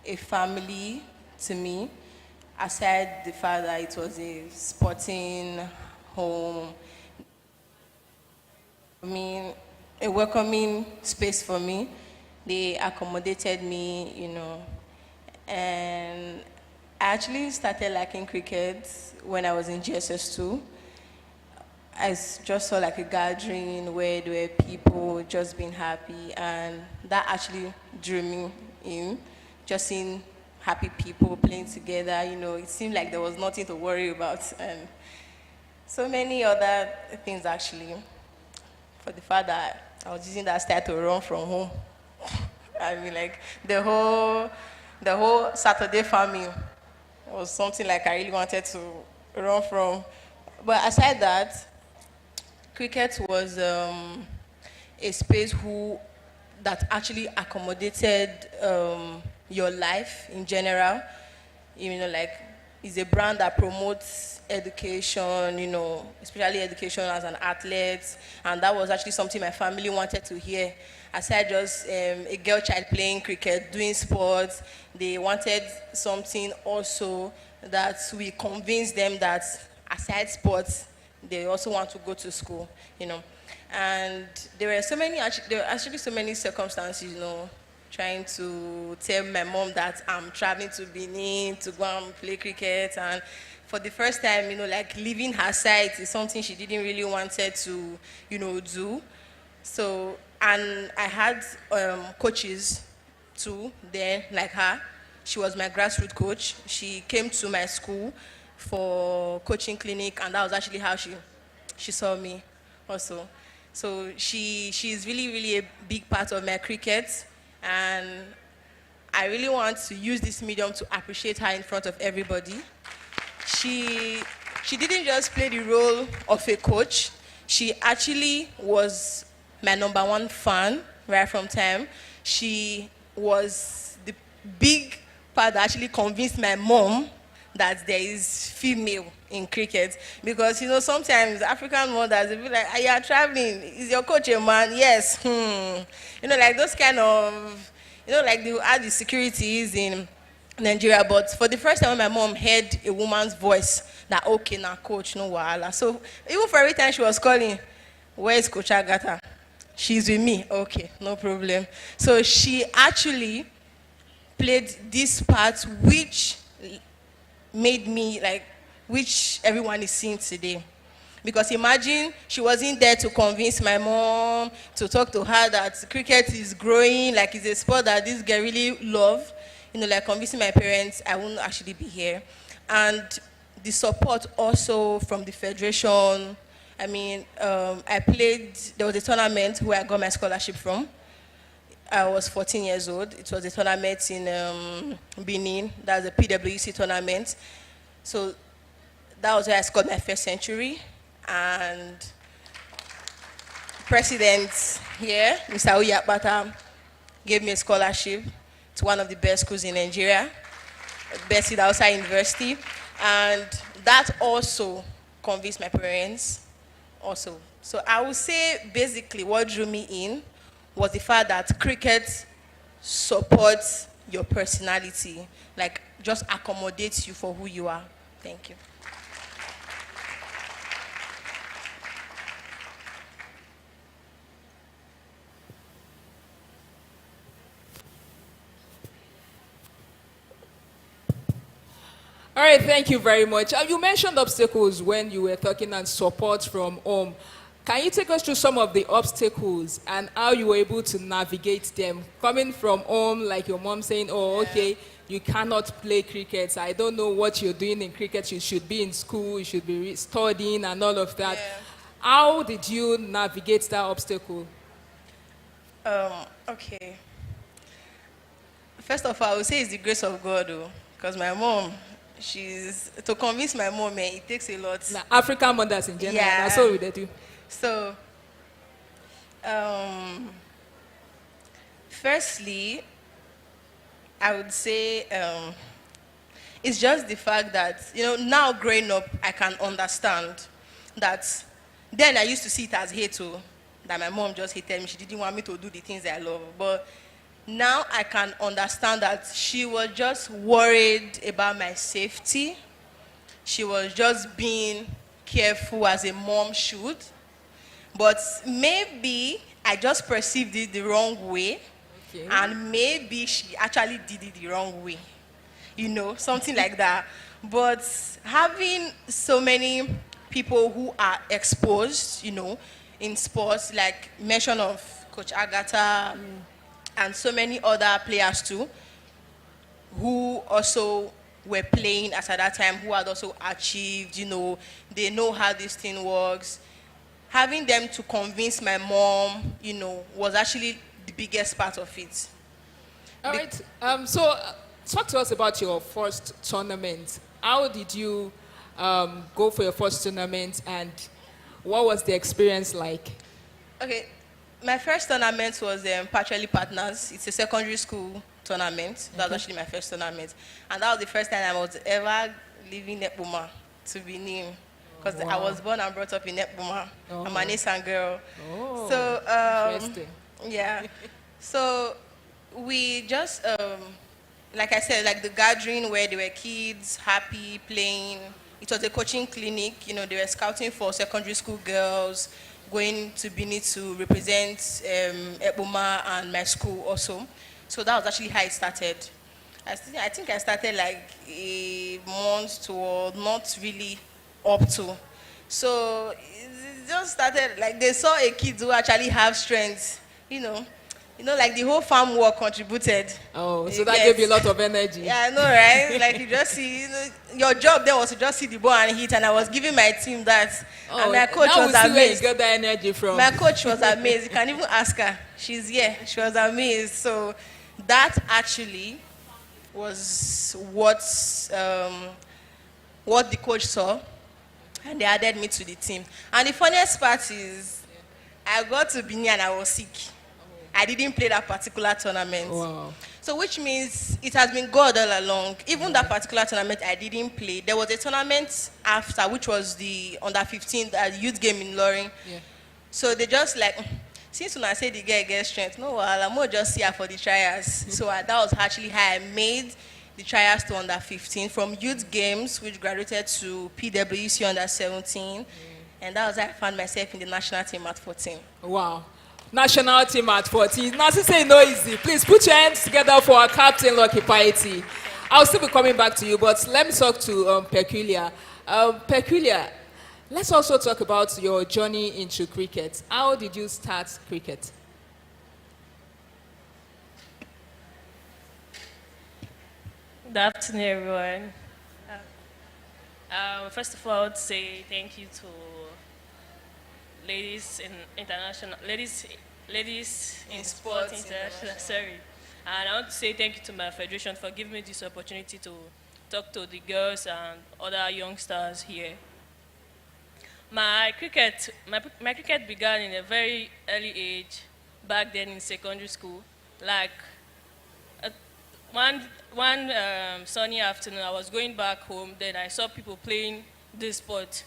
a family to me. Aside the fact that it was a sporting home, I mean, a welcoming space for me. They accommodated me, and I actually started liking cricket when I was in GSS2. Just saw like a gathering where there were people just being happy, and that actually drew me in. Just seeing happy people playing together, it seemed like there was nothing to worry about, and so many other things actually. For the fact that I was using that style to run from home. I mean, like the whole Saturday farming was something like I really wanted to run from. But aside that, cricket was a space that actually accommodated your life in general. Like it's a brand that promotes education, especially education as an athlete, and that was actually something my family wanted to hear. Aside just a girl child playing cricket, doing sports, they wanted something also that we convinced them that aside sports, they also want to go to school. And there were actually so many circumstances, trying to tell my mom that I'm traveling to Benin to go and play cricket. And for the first time, like leaving her side is something she didn't really wanted to, do. So, and I had coaches too there, like her. She was my grassroots coach. She came to my school for coaching clinic, and that was actually how she saw me also. So she's really, really a big part of my cricket, and I really want to use this medium to appreciate her in front of everybody. She didn't just play the role of a coach. She actually was my number one fan right from time. She was the big part that actually convinced my mom that there is female in cricket, because sometimes African mothers will be like, "Are you traveling? Is your coach a man?" Yes. Like those kind of, like they will add the securities in Nigeria. But for the first time when my mom heard a woman's voice, that okay, now coach, no wahala. So even for every time she was calling, "Where is Coach Agatha?" "She's with me." "Okay, no problem." So she actually played this part which made me like, which everyone is seeing today. Because imagine she wasn't there to convince my mom, to talk to her that cricket is growing, like it's a sport that this girl really love, like convincing my parents, I wouldn't actually be here. And the support also from the federation. I mean, there was a tournament where I got my scholarship from. I was 14 years old. It was a tournament in Benin. That was a PWC tournament. So that was where I scored my first century. And president here, Mr. Uyakbata, gave me a scholarship to one of the best schools in Nigeria, Best Hausa University. And that also convinced my parents also. So I would say basically what drew me in was the fact that cricket supports your personality, like just accommodates you for who you are. Thank you. All right, thank you very much. You mentioned obstacles when you were talking and support from home. Can you take us through some of the obstacles and how you were able to navigate them? Coming from home, like your mom saying, "Oh, okay, you cannot play cricket. I don't know what you're doing in cricket. You should be in school, you should be studying and all of that." Yeah. How did you navigate that obstacle? Okay. First of all, I would say it's the grace of God, though, because my mom, she's to convince my mom, it takes a lot. Now, African mothers in general, Yeah. that's what they do. So, um, firstly, I would say it's just the fact that, now growing up, I can understand that then I used to see it as hate too, that my mom just hated me. She didn't want me to do the things I love. But now I can understand that she was just worried about my safety. She was just being careful as a mom should. But maybe I just perceived it the wrong way. Okay. And maybe she actually did it the wrong way. Something like that. But having so many people who are exposed, in sports, like mention of Coach Agatha and so many other players too, who also were playing at that time, who had also achieved, they know how this thing works. Having them to convince my mom, was actually the biggest part of it. All right. So, talk to us about your first tournament. How did you go for your first tournament, and what was the experience like? Okay, my first tournament was Partially Partners. It's a secondary school tournament. That was actually my first tournament. And that was the first time I was ever leaving Nepbuma to Benin. Because I was born and brought up in Nepbuma. I'm an Esan girl. Oh, So, interesting. yeah. So, we just, like I said, like the gathering where there were kids, happy, playing. It was a coaching clinic. They were scouting for secondary school girls, going to Benin to represent Eboma and my school also. So that was actually how it started. I think I started like a month to not really up to. So it just started like they saw a kid who actually have strength, like the whole farm work contributed. Oh, so that gave you a lot of energy. Yeah, I know, right? Like you just see, your job there was to just see the ball and hit, and I was giving my team that. Oh, and my coach now was we see where you amazed. get that energy from. My coach was amazed. You can even ask her. She's here. She was amazed. So that actually was what the coach saw, and they added me to the team. And the funniest part is, I got to Benin and I was sick. I didn't play that particular tournament. Wow. So which means it has been God all along. Even that particular tournament I didn't play. There was a tournament after, which was the under 15 youth game in Loring. Yeah. So they just like, since when I say the girl gets strength, no, I'm more just here for the trials. So that was actually how I made the trials to under 15 from youth games, which graduated to PWC under 17. And that was how I found myself in the national team at 14. Wow. National team at 14. Now, since say no easy, please put your hands together for our captain, Lucky Piety. I'll still be coming back to you, but let me talk to Peculiar. Peculiar, let's also talk about your journey into cricket. How did you start cricket? Good afternoon, everyone. First of all, I would say thank you to ladies in sports international. Sorry, and I want to say thank you to my federation for giving me this opportunity to talk to the girls and other youngsters here. My cricket began in a very early age, back then in secondary school. Like one sunny afternoon, I was going back home. Then I saw people playing this sport.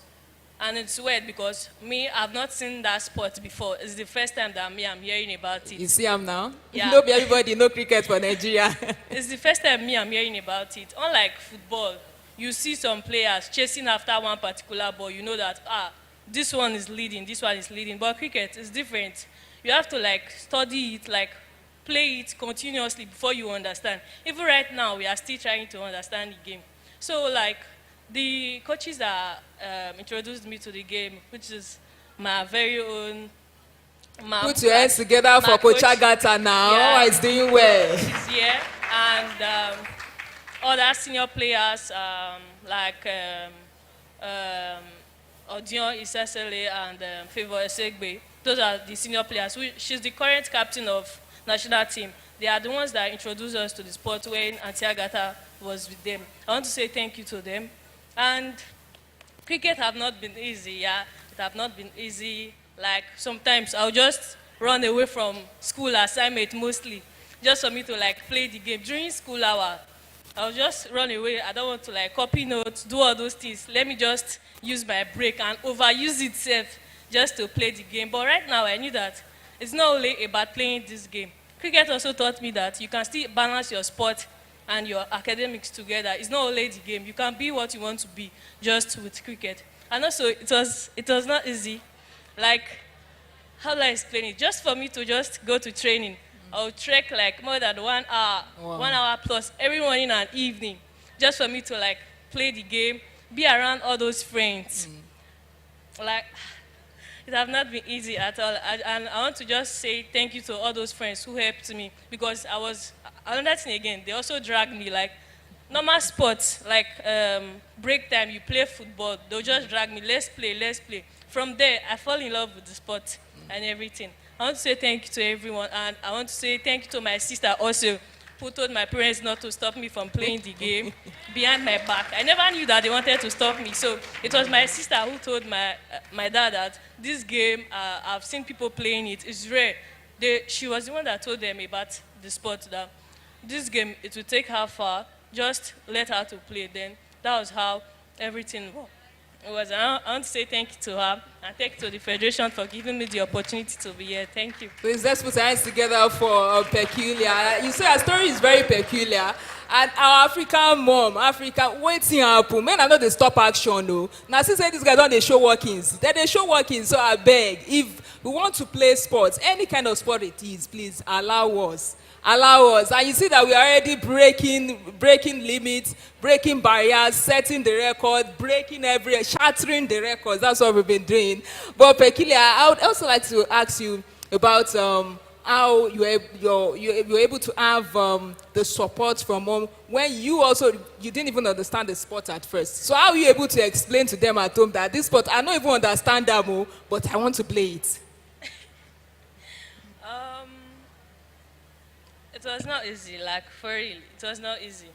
And it's weird because I've not seen that sport before. It's the first time that I'm hearing about it. You see him now? Yeah. Nobody, everybody know cricket for Nigeria. It's the first time I'm hearing about it. Unlike football, you see some players chasing after one particular ball. You know that, this one is leading, this one is leading. But cricket is different. You have to study it, play it continuously before you understand. Even right now, we are still trying to understand the game. So the coaches that introduced me to the game, which is my very own. Put your hands together for Coach Agatha now. Yeah. Oh, it's doing well. She's here, and other senior players Odion Isesele and Favor Esegbe. Those are the senior players. She's the current captain of national team. They are the ones that introduced us to the sport when Auntie Agatha was with them. I want to say thank you to them. And cricket have not been easy, yeah. It have not been easy. Like sometimes I'll just run away from school assignment mostly, just for me to like play the game. During school hour, I'll just run away. I don't want to like copy notes, do all those things. Let me just use my break and overuse itself just to play the game. But right now I knew that it's not only about playing this game. Cricket also taught me that you can still balance your sport and your academics together. It's not only the game. You can be what you want to be just with cricket. And also, it was not easy. Like, how do I explain it? Just for me to just go to training, I'll trek like more than 1 hour, wow. 1 hour plus every morning and evening, just for me to like play the game, be around all those friends. Like, it have not been easy at all. And I want to just say thank you to all those friends who helped me, because another thing again, they also dragged me like normal sports, like break time, you play football, they'll just drag me, let's play, let's play. From there, I fall in love with the sport and everything. I want to say thank you to everyone, and I want to say thank you to my sister also, who told my parents not to stop me from playing the game behind my back. I never knew that they wanted to stop me. So it was my sister who told my dad that this game, I've seen people playing it, it's rare. She was the one that told them about the sport, that this game, it will take her far, just let her to play. Then that was how everything was. I want to say thank you to her, and thank you to the Federation for giving me the opportunity to be here. Thank you. Please, let's put our hands together for Peculiar. You see, our story is very peculiar. And our African mom, waiting happen. Men are not the stop action, no. Now, since these guys don't they show workings, they show workings. So I beg, if we want to play sports, any kind of sport it is, please allow us. Allow us. And you see that we are already breaking limits, breaking barriers, setting the record, shattering the records. That's what we've been doing. But Peculiar, I would also like to ask you about how you were able to have the support from home when you didn't even understand the sport at first. So how are you able to explain to them at home that this sport, I don't even understand them, but I want to play it? It was not easy, like for real, it was not easy.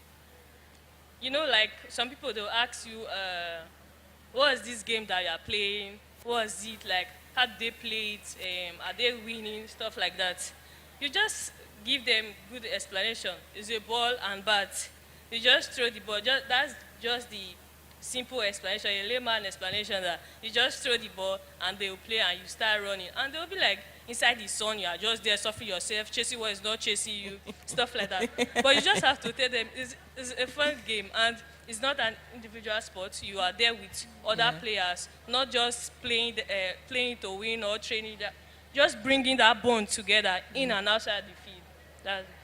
You know, like some people, they'll ask you, what is this game that you are playing? What is it, like, how do they play it? Are they winning? Stuff like that. You just give them good explanation. It's a ball and bat. You just throw the ball. That's just the simple explanation, a layman explanation, that you just throw the ball and they'll play and you start running. And they'll be like, inside the sun, you are just there suffering yourself, chasing what is not chasing you, stuff like that. But you just have to tell them it's a fun game, and it's not an individual sport. You are there with other players, not just playing to win or training. Just bringing that bond together in and outside the field. That's it.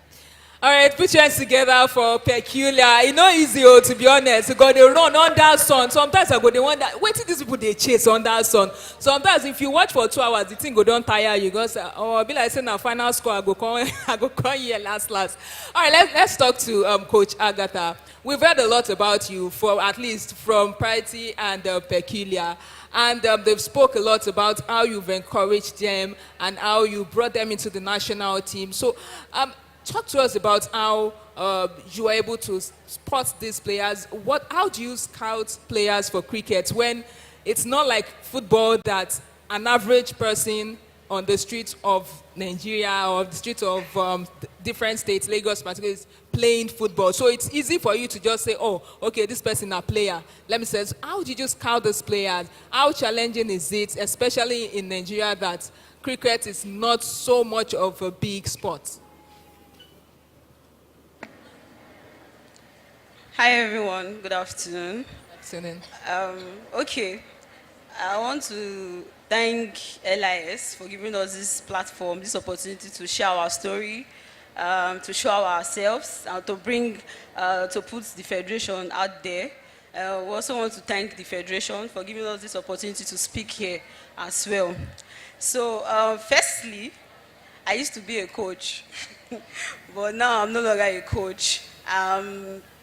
All right, put your hands together for Peculiar. It's not easy, to be honest. You got to run under sun. Sometimes I go, they wonder, wait till these people they chase under sun. Sometimes if you watch for 2 hours, the thing go don't tire you. Go say, oh, I'll be like saying a final score. I go come here last. All right, let's talk to Coach Agatha. We've heard a lot about you, at least from Priority and Peculiar. And they've spoke a lot about how you've encouraged them and how you brought them into the national team. So, talk to us about how you are able to spot these players. How do you scout players for cricket when it's not like football that an average person on the streets of Nigeria or the streets of different states, Lagos particularly, is playing football? So it's easy for you to just say, oh, okay, this person is a player. Let me say, how do you just scout these players? How challenging is it, especially in Nigeria, that cricket is not so much of a big sport? Hi everyone, good afternoon. Okay, I want to thank LEDIES for giving us this platform, this opportunity to share our story, to show ourselves, and to put the Federation out there. We also want to thank the Federation for giving us this opportunity to speak here as well. So, firstly, I used to be a coach, but now I'm no longer a coach.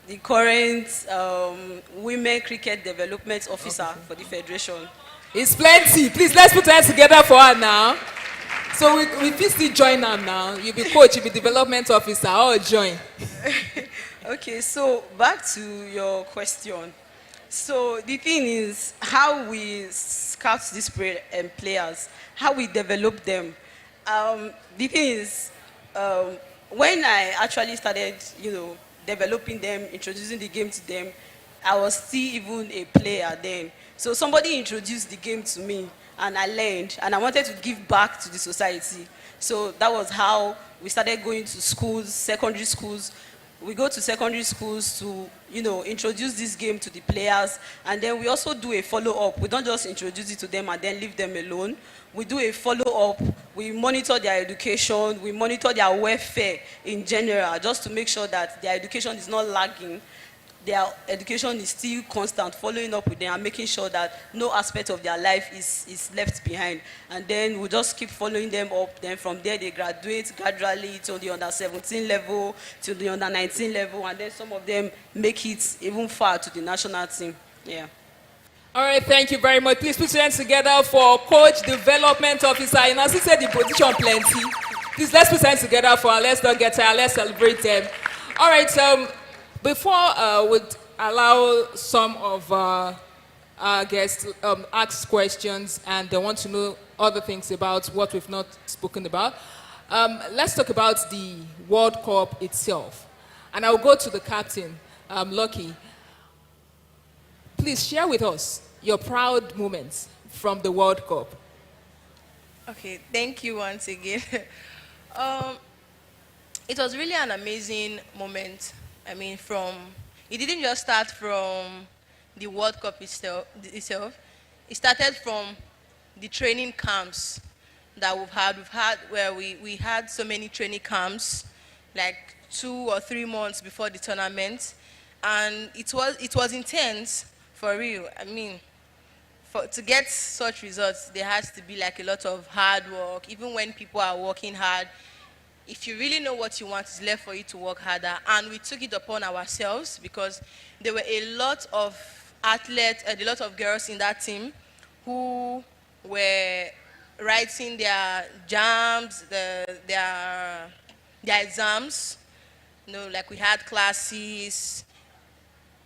The current Women Cricket Development Officer for the Federation. It's plenty. Please, let's put hands together for her now. So we fit still join am now. You be coach, you be development officer, all join. Okay, so back to your question. So the thing is how we scout these players, how we develop them. The thing is, when I actually started, developing them, introducing the game to them, I was still even a player then. So somebody introduced the game to me, and I learned, and I wanted to give back to the society. So that was how we started going to schools, secondary schools. We go to secondary schools to, introduce this game to the players, and then we also do a follow-up. We don't just introduce it to them and then leave them alone. We do a follow-up. We monitor their education. We monitor their welfare in general, just to make sure that their education is not lagging. Their education is still constant, following up with them and making sure that no aspect of their life is left behind. And then we just keep following them up. Then from there, they graduate gradually to the under 17 level, to the under 19 level, and then some of them make it even far to the national team. Yeah. All right, thank you very much. Please put your hands together for Coach Development Officer. And as he said, the position plenty. Please, let's put hands together for, let's not get tired, let's celebrate them. All right, before we allow some of our guests ask questions and they want to know other things about what we've not spoken about, let's talk about the World Cup itself. And I'll go to the captain, Lucky. Please share with us your proud moments from the World Cup. Okay, thank you once again. It was really an amazing moment. I mean, it didn't just start from the World Cup itself. It started from the training camps that we've had. Where we had so many training camps, like 2 or 3 months before the tournament. And it was intense, for real. I mean, to get such results, there has to be like a lot of hard work. Even when people are working hard, if you really know what you want, it's left for you to work harder. And we took it upon ourselves because there were a lot of athletes, a lot of girls in that team who were writing their jams, their exams. Like we had classes,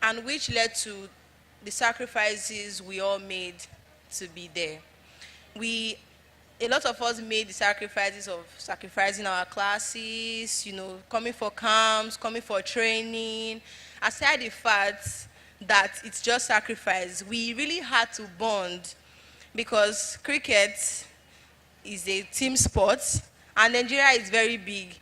and which led to the sacrifices we all made to be there. A lot of us made the sacrifices of sacrificing our classes, coming for camps, coming for training. Aside the fact that it's just sacrifice, we really had to bond because cricket is a team sport and Nigeria is very big.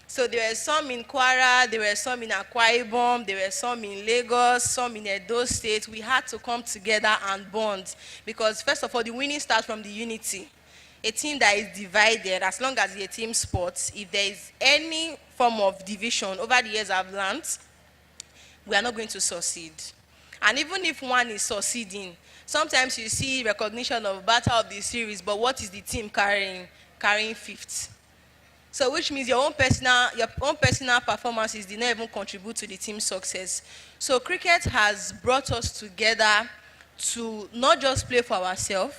So there were some in Kwara, there were some in Akwa Ibom, there were some in Lagos, some in Edo State. We had to come together and bond because first of all, the winning starts from the unity. A team that is divided, as long as it's a team sport, if there is any form of division, over the years I've learned, we are not going to succeed. And even if one is succeeding, sometimes you see recognition of battle of the series, but what is the team carrying? Carrying fifth. So which means your own personal performances did not even contribute to the team's success. So cricket has brought us together to not just play for ourselves,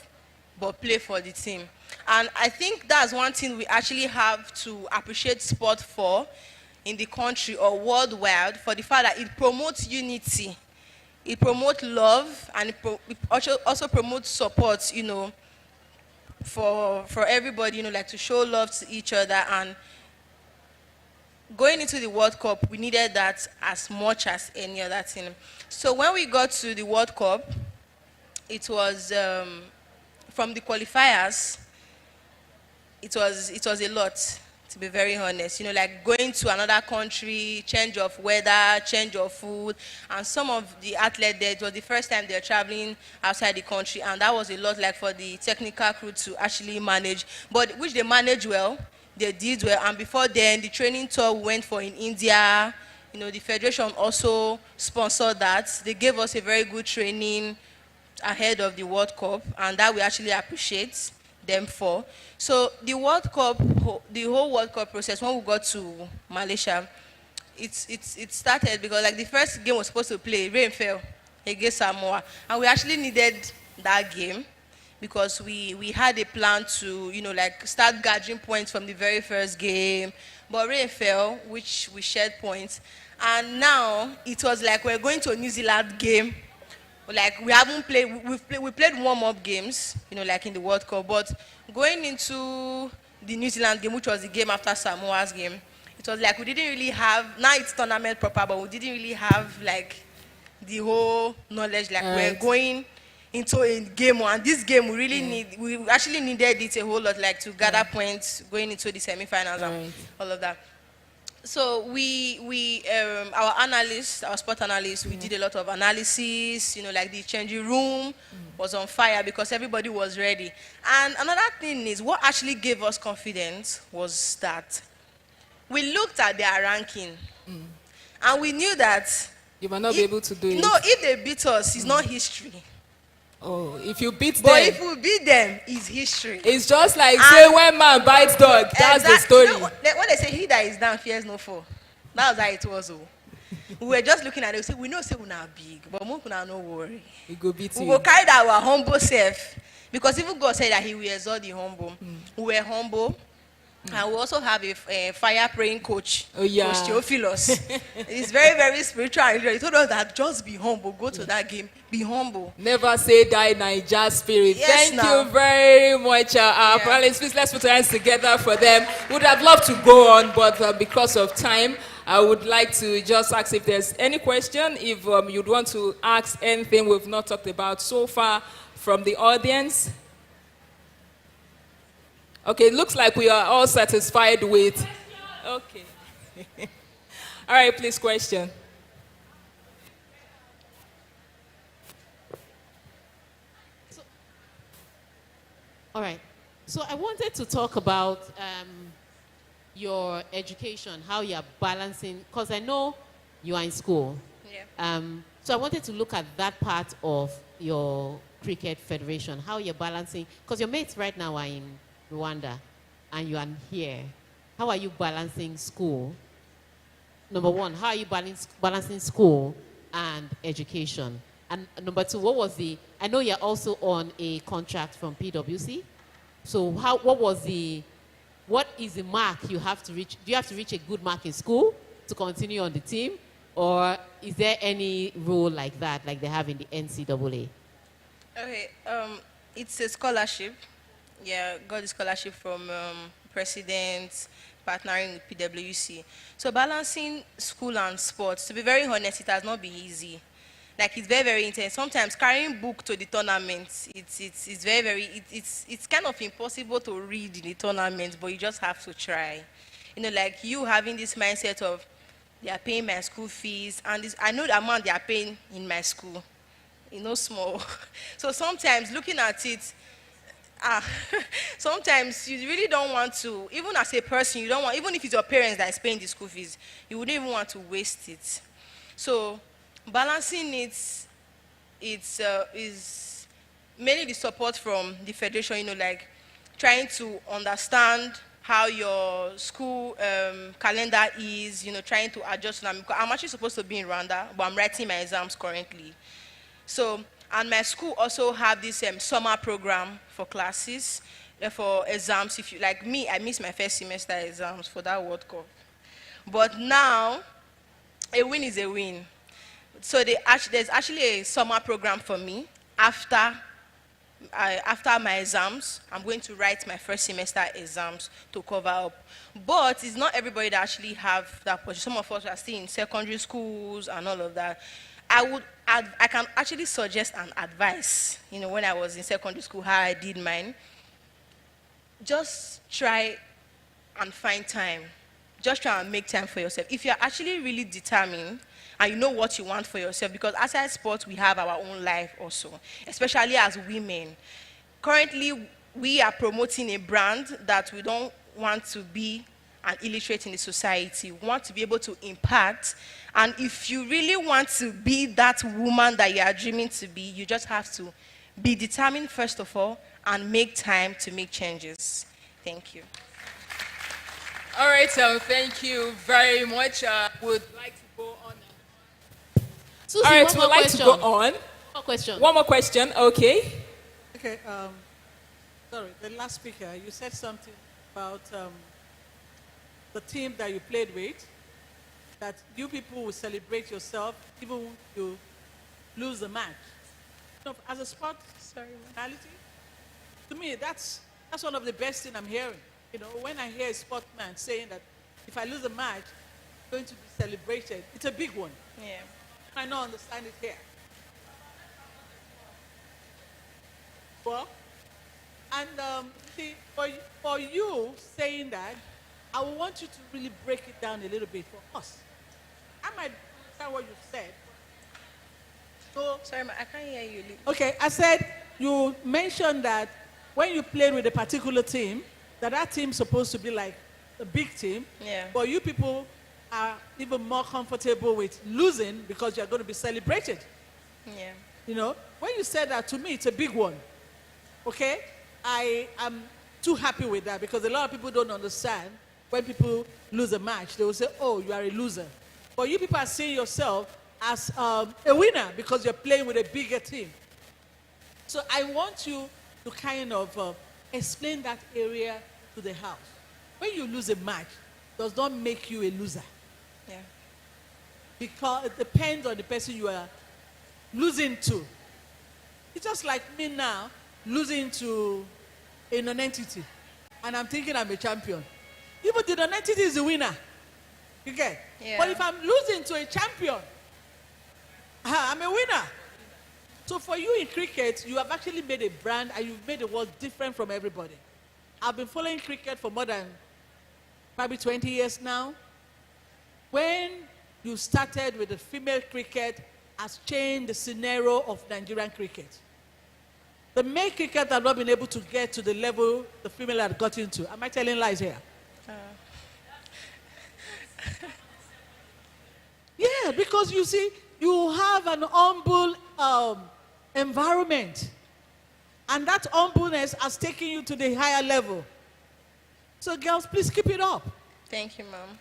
but play for the team. And I think that's one thing we actually have to appreciate sport for in the country or worldwide, for the fact that it promotes unity, it promotes love, and it also promotes support, for everybody, like to show love to each other. And going into the World Cup, we needed that as much as any other thing. So when we got to the World Cup, it was from the qualifiers, it was a lot, to be very honest. Like going to another country, change of weather, change of food, and some of the athletes there, it was the first time they're traveling outside the country, and that was a lot, like for the technical crew to actually manage, but which they managed well, they did well. And before then, the training tour we went for in India, the federation also sponsored that. They gave us a very good training ahead of the World Cup, and that we actually appreciate them for. So the World Cup, the whole World Cup process, when we got to Malaysia, it started because like the first game was supposed to play, rain fell against Samoa, and we actually needed that game because we had a plan to, like start gathering points from the very first game. But rain fell, which we shared points. And now it was like we're going to a New Zealand game. Like we haven't played, we played warm-up games, like in the World Cup. But going into the New Zealand game, which was the game after Samoa's game, it was like we didn't really have, now it's tournament proper, but we didn't really have like the whole knowledge. Like we're going into a game, and this game we actually needed it a whole lot, like to gather points going into the semi-finals and all of that. So our analysts, our sport analysts, we did a lot of analysis, like the changing room was on fire because everybody was ready. And another thing is, what actually gave us confidence was that we looked at their ranking and we knew that you might not be able to do it. No, if they beat us, it's not history. Oh, if you beat But them. if we beat them, it's history. It's just like say when man bites dog. That's the story. When they say he that is down fears no fall. That was how it was. We were just looking at it. We say we know say we are big, but we are no worry. We go beat We you. will carry that our humble self, because even God said that He will exalt the humble. We were humble. And we also have a fire praying coach, Coach Theophilus. He's very, very spiritual. He told us that just be humble. Go to that game. Be humble. Never say die Naija spirit. Yes, Thank you very much. Our panelists, please let's put our hands together for them. Would have loved to go on, but because of time, I would like to just ask if there's any question, if you'd want to ask anything we've not talked about so far from the audience. Okay, it looks like we are all satisfied with. Okay. All right, please, question. All right. So I wanted to talk about your education, how you're balancing, because I know you are in school. Yeah. So I wanted to look at that part of your cricket federation, how you're balancing, because your mates right now are in Rwanda and you are here. How are you balancing school? Number one, how are you balancing school and education? And number two, I know you're also on a contract from PwC. So what is the mark you have to reach? Do you have to reach a good mark in school to continue on the team? Or is there any rule like that, like they have in the NCAA? Okay, it's a scholarship. Yeah, got the scholarship from President, partnering with PwC. So balancing school and sports, to be very honest, it has not been easy. Like it's very, very intense. Sometimes carrying book to the tournament, it's very, very, it's kind of impossible to read in the tournament, but you just have to try. Like you having this mindset of, they are paying my school fees, and I know the amount they are paying in my school, small. So sometimes looking at it, sometimes you really don't want to, even as a person, you don't want, even if it's your parents that is paying the school fees, you wouldn't even want to waste it. So balancing it, is mainly the support from the federation, like trying to understand how your school calendar is, trying to adjust to them. Because I'm actually supposed to be in Rwanda, but I'm writing my exams currently. So, and my school also have this summer program for classes, for exams. If you, like me, I missed my first semester exams for that World Cup. But now, a win is a win. So there's actually a summer program for me after my exams. I'm going to write my first semester exams to cover up. But it's not everybody that actually have that position. Some of us are still in secondary schools and all of that. I can actually suggest an advice, when I was in secondary school, how I did mine. Just try and find time. Just try and make time for yourself. If you're actually really determined and you know what you want for yourself, because outside sports, we have our own life also, especially as women. Currently, we are promoting a brand that we don't want to be an illiterate in the society. We want to be able to impact. And if you really want to be that woman that you are dreaming to be, you just have to be determined, first of all, and make time to make changes. Thank you. All right, thank you very much. Would like to go on. Susie, All right, we'd like to go on. One more question. One more question, okay. Okay, sorry, the last speaker, you said something about the team that you played with, that you people will celebrate yourself even when you lose the match. So as a sport personality, to me, that's one of the best things I'm hearing. You know, when I hear a sportsman saying that if I lose a match, it's going to be celebrated, it's a big one. Yeah. I don't understand it here. Well, and see, for you saying that, I want you to really break it down a little bit for us. I might understand what you said. So, Sorry, I can't hear you. okay, I said you mentioned that when you played with a particular team, that team's supposed to be like a big team. Yeah. But you people are even more comfortable with losing because you're going to be celebrated. Yeah. You know, when you said that, to me, it's a big one. Okay? I am too happy with that because a lot of people don't understand when people lose a match. They will say, oh, you are a loser. But you people are seeing yourself as a winner because you're playing with a bigger team. So I want you to kind of explain that area to the house. When you lose a match, it does not make you a loser. Yeah. Because it depends on the person you are losing to. It's just like me now, losing to a non-entity. And I'm thinking I'm a champion. Even the non-entity is the winner. You get? Yeah. But if I'm losing to a champion, I'm a winner. So for you in cricket, you have actually made a brand and you've made the world different from everybody. I've been following cricket for more than probably 20 years now. When you started with the female cricket, has changed the scenario of Nigerian cricket. The male cricket have not been able to get to the level the female had gotten to. Am I telling lies here? Yeah, because you see, you have an humble environment. And that humbleness has taken you to the higher level. So girls, please keep it up. Thank you, Mom.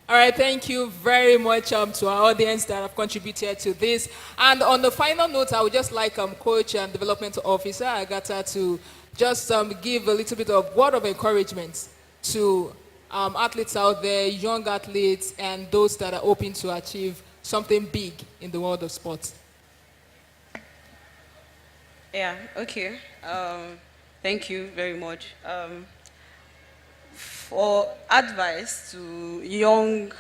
All right, thank you very much to our audience that have contributed to this. And on the final note, I would just like Coach and Development Officer Agatha to just give a little bit of word of encouragement to athletes out there, young athletes, and those that are hoping to achieve something big in the world of sports. Yeah, okay. Thank you very much. For advice to young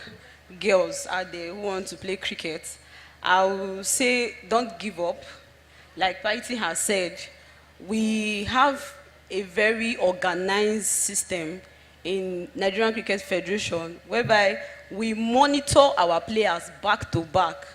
girls out there who want to play cricket, I will say don't give up. Like Paiti has said, we have a very organized system in Nigerian Cricket Federation whereby we monitor our players back to back.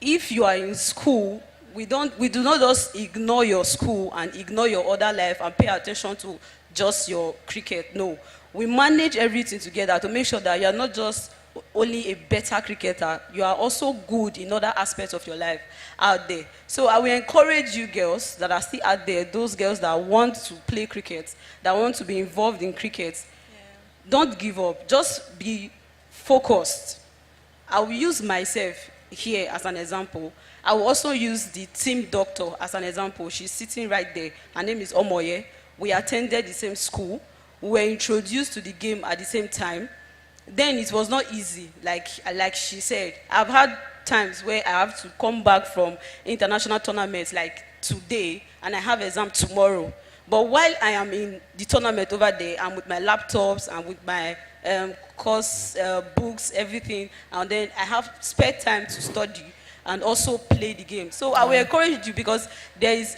If you are in school, we do not just ignore your school and ignore your other life and pay attention to just your cricket. No, we manage everything together to make sure that you are not just only a better cricketer, you are also good in other aspects of your life out there. So I will encourage you girls that are still out there, those girls that want to play cricket, that want to be involved in cricket, don't give up, just be focused. I will use myself here as an example. I will also use the team doctor as an example. She's sitting right there. Her name is Omoye. We attended the same school. We were introduced to the game at the same time. Then it was not easy, like she said. I've had times where I have to come back from international tournaments like today, and I have exam tomorrow. But while I am in the tournament over there, I'm with my laptops and with my course books, everything, and then I have spare time to study and also play the game. So I will encourage you because there is,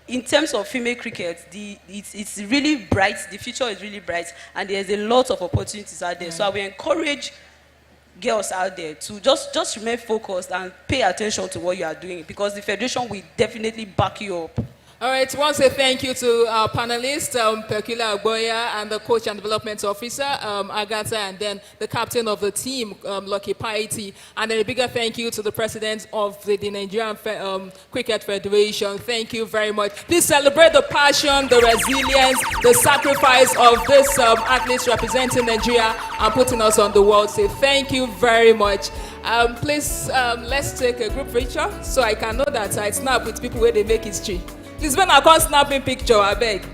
in terms of female cricket, it's really bright, the future is really bright, and there's a lot of opportunities out there. So I will encourage girls out there to just remain focused and pay attention to what you are doing because the federation will definitely back you up. All right, want to say thank you to our panelists, Perkula Agboya, and the coach and development officer, Agatha, and then the captain of the team, Lucky Piety. And then a bigger thank you to the president of the Nigerian Cricket Federation. Thank you very much. Please celebrate the passion, the resilience, the sacrifice of this athletes representing Nigeria and putting us on the world stage. Thank you very much. Please, let's take a group picture so I can know that I snap with people where they make history. Please, when I can't snap in picture, I beg.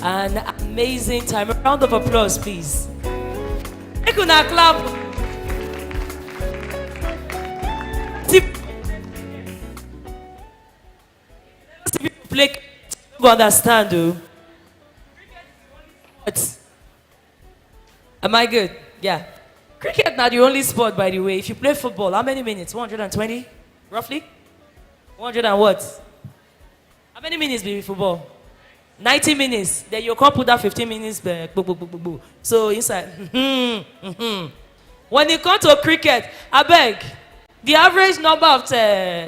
An amazing time. A round of applause, please. Make una clap. Play, you understand, though. Am I good? Yeah. Cricket not the only sport, by the way. If you play football, how many minutes? 120, roughly. 100 and what? How many minutes be football? 90 minutes, then you can't put that 15 minutes back. So inside. When it comes to cricket, I beg, the average number of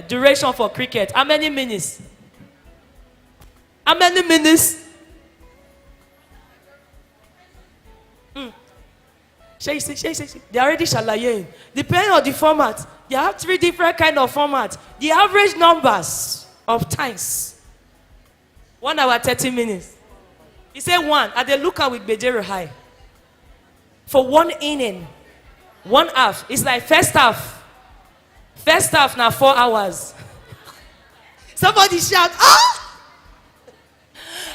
duration for cricket, how many minutes? How many minutes? They already shalaye. Depending on the format, they have 3 different kind of formats. The average numbers of times. 1 hour, 30 minutes. He said 1, and they look at with Bejero High. For 1 inning, 1 half. It's like first half. First half now 4 hours. Somebody shout, ah!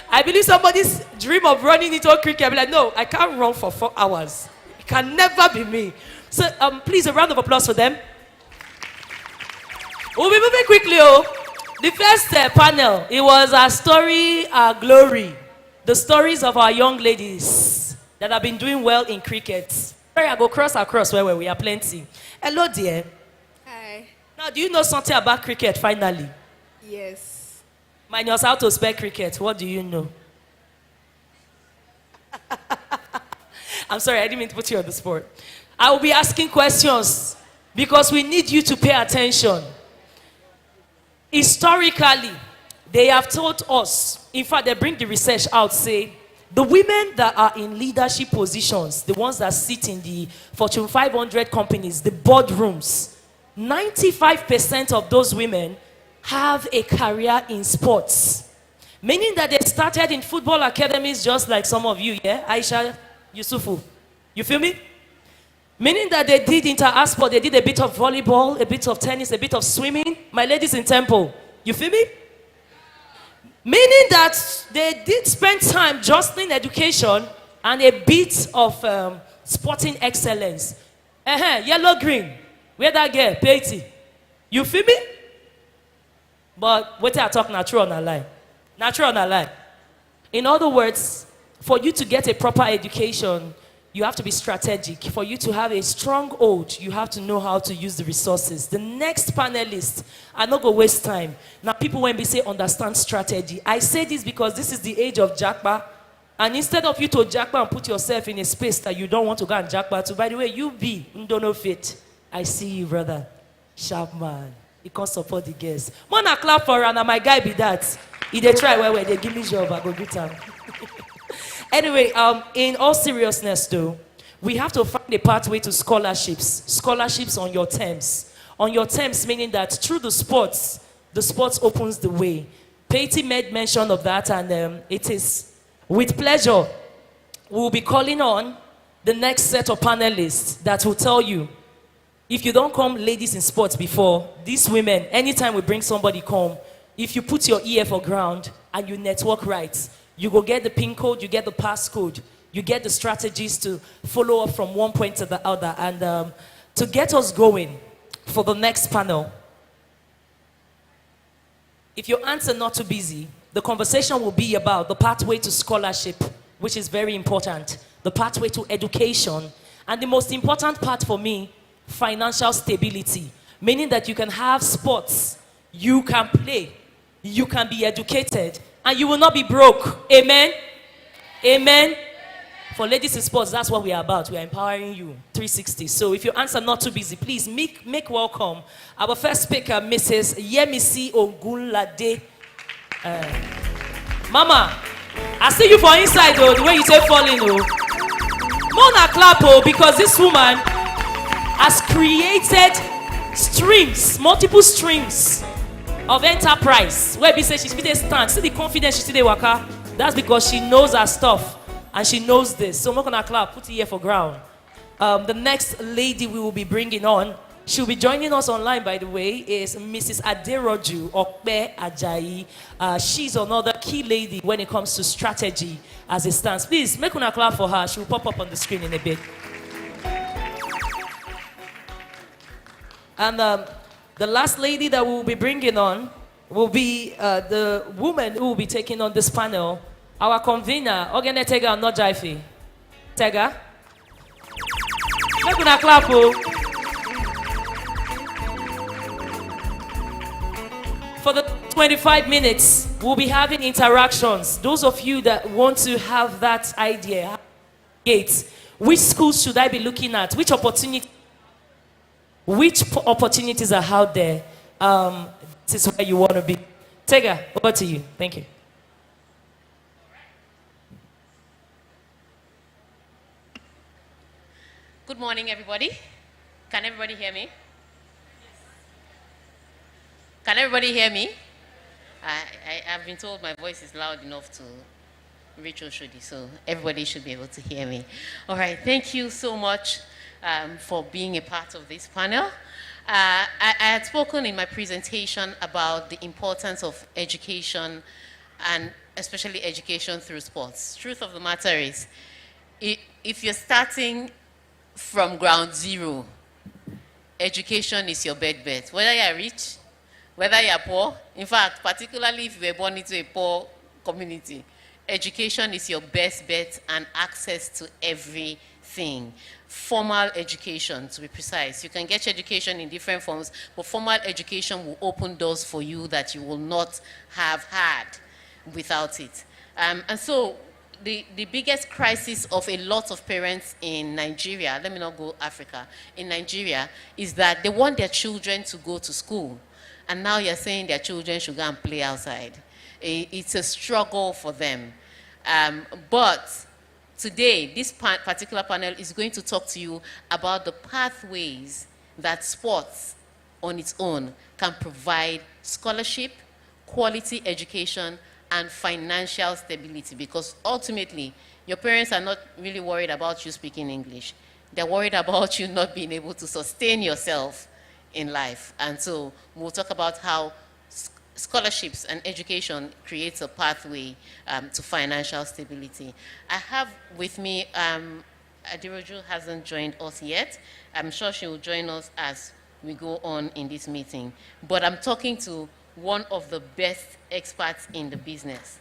I believe somebody's dream of running into cricket. I'll be like, no, I can't run for 4 hours. It can never be me. So please, a round of applause for them. We'll be moving quickly, oh. The first panel, it was our story, our glory. The stories of our young ladies that have been doing well in cricket. Sorry, I go across where we are plenty. Hello, dear. Hi. Now, do you know something about cricket, finally? Yes. Minus how to spell cricket, what do you know? I'm sorry, I didn't mean to put you on the spot. I will be asking questions because we need you to pay attention. Historically, they have told us, in fact, they bring the research out, say, the women that are in leadership positions, the ones that sit in the Fortune 500 companies, the boardrooms, 95% of those women have a career in sports. Meaning that they started in football academies just like some of you, yeah? Aisha, Yusufu. You feel me? Meaning that they did inter-art sport, they did a bit of volleyball, a bit of tennis, a bit of swimming. My ladies in Temple, you feel me? Meaning that they did spend time jostling education and a bit of sporting excellence. Yellow, green. Where that girl? Petty. You feel me? But what I talk natural or lie? Natural or lie? In other words, for you to get a proper education, you have to be strategic. For you to have a stronghold, you have to know how to use the resources. The next panelist, I'm not going to waste time. Now, people when we say understand strategy, I say this because this is the age of jackpot. And instead of you to jackpot and put yourself in a space that you don't want to go and jackpot to, by the way, you be, don't know fit. I see you, brother. Sharp man. He can't support the guests. Man, I clap for her, and my guy be that. If they try, where they give me job, I go greet him. Anyway, in all seriousness though, we have to find a pathway to scholarships. Scholarships on your terms. On your terms, meaning that through the sports opens the way. Patty made mention of that, and it is with pleasure we'll be calling on the next set of panelists that will tell you, if you don't come ladies in sports before, these women, anytime we bring somebody come, if you put your ear for ground and you network right, you go get the pin code, you get the passcode, you get the strategies to follow up from one point to the other. And to get us going for the next panel, if your hands are not too busy, the conversation will be about the pathway to scholarship, which is very important, the pathway to education, and the most important part for me, financial stability, meaning that you can have sports, you can play, you can be educated, and you will not be broke. Amen? Amen? For ladies in sports, that's what we are about. We are empowering you 360. So if your hands are not too busy, please make welcome our first speaker, Mrs. Yemisi Ogunlade. Mama, I see you for inside though, the way you say falling though. Mona clap oh, because this woman has created streams, multiple streams of enterprise. Where we say she's fit stand, see the confidence she see the waka. That's because she knows her stuff and she knows this. So Mona clap, put it here for ground. The next lady we will be bringing on, she'll be joining us online, by the way, is Mrs. Aderoju Okpe Ajayi. She's another key lady when it comes to strategy as it stands. Please, make una clap for her. She'll pop up on the screen in a bit. And the last lady that we'll be bringing on will be the woman who will be taking on this panel, our convener, Ogene Tega not Jaife. Tega. Make una clap oh. For the 25 minutes, we'll be having interactions. Those of you that want to have that idea, gates, which schools should I be looking at? Which opportunities are out there? This is where you want to be. Tega, over to you. Thank you. Good morning, everybody. Can everybody hear me? Can everybody hear me? I've been told my voice is loud enough to reach Oshodi, so everybody should be able to hear me. All right, thank you so much for being a part of this panel. I had spoken in my presentation about the importance of education, and especially education through sports. Truth of the matter is, if you're starting from ground zero, education is your best bet. Whether you're rich, whether you're poor, in fact, particularly if you were born into a poor community, education is your best bet and access to everything. Formal education, to be precise. You can get education in different forms, but formal education will open doors for you that you will not have had without it. And so the biggest crisis of a lot of parents in Nigeria, let me not go Africa, in Nigeria, is that they want their children to go to school. And now you're saying their children should go and play outside. It's a struggle for them. But today, this particular panel is going to talk to you about the pathways that sports on its own can provide scholarship, quality education, and financial stability. Because ultimately, your parents are not really worried about you speaking English. They're worried about you not being able to sustain yourself in life. And so we'll talk about how scholarships and education creates a pathway to financial stability. I have with me, Adiroju hasn't joined us yet. I'm sure she will join us as we go on in this meeting. But I'm talking to one of the best experts in the business.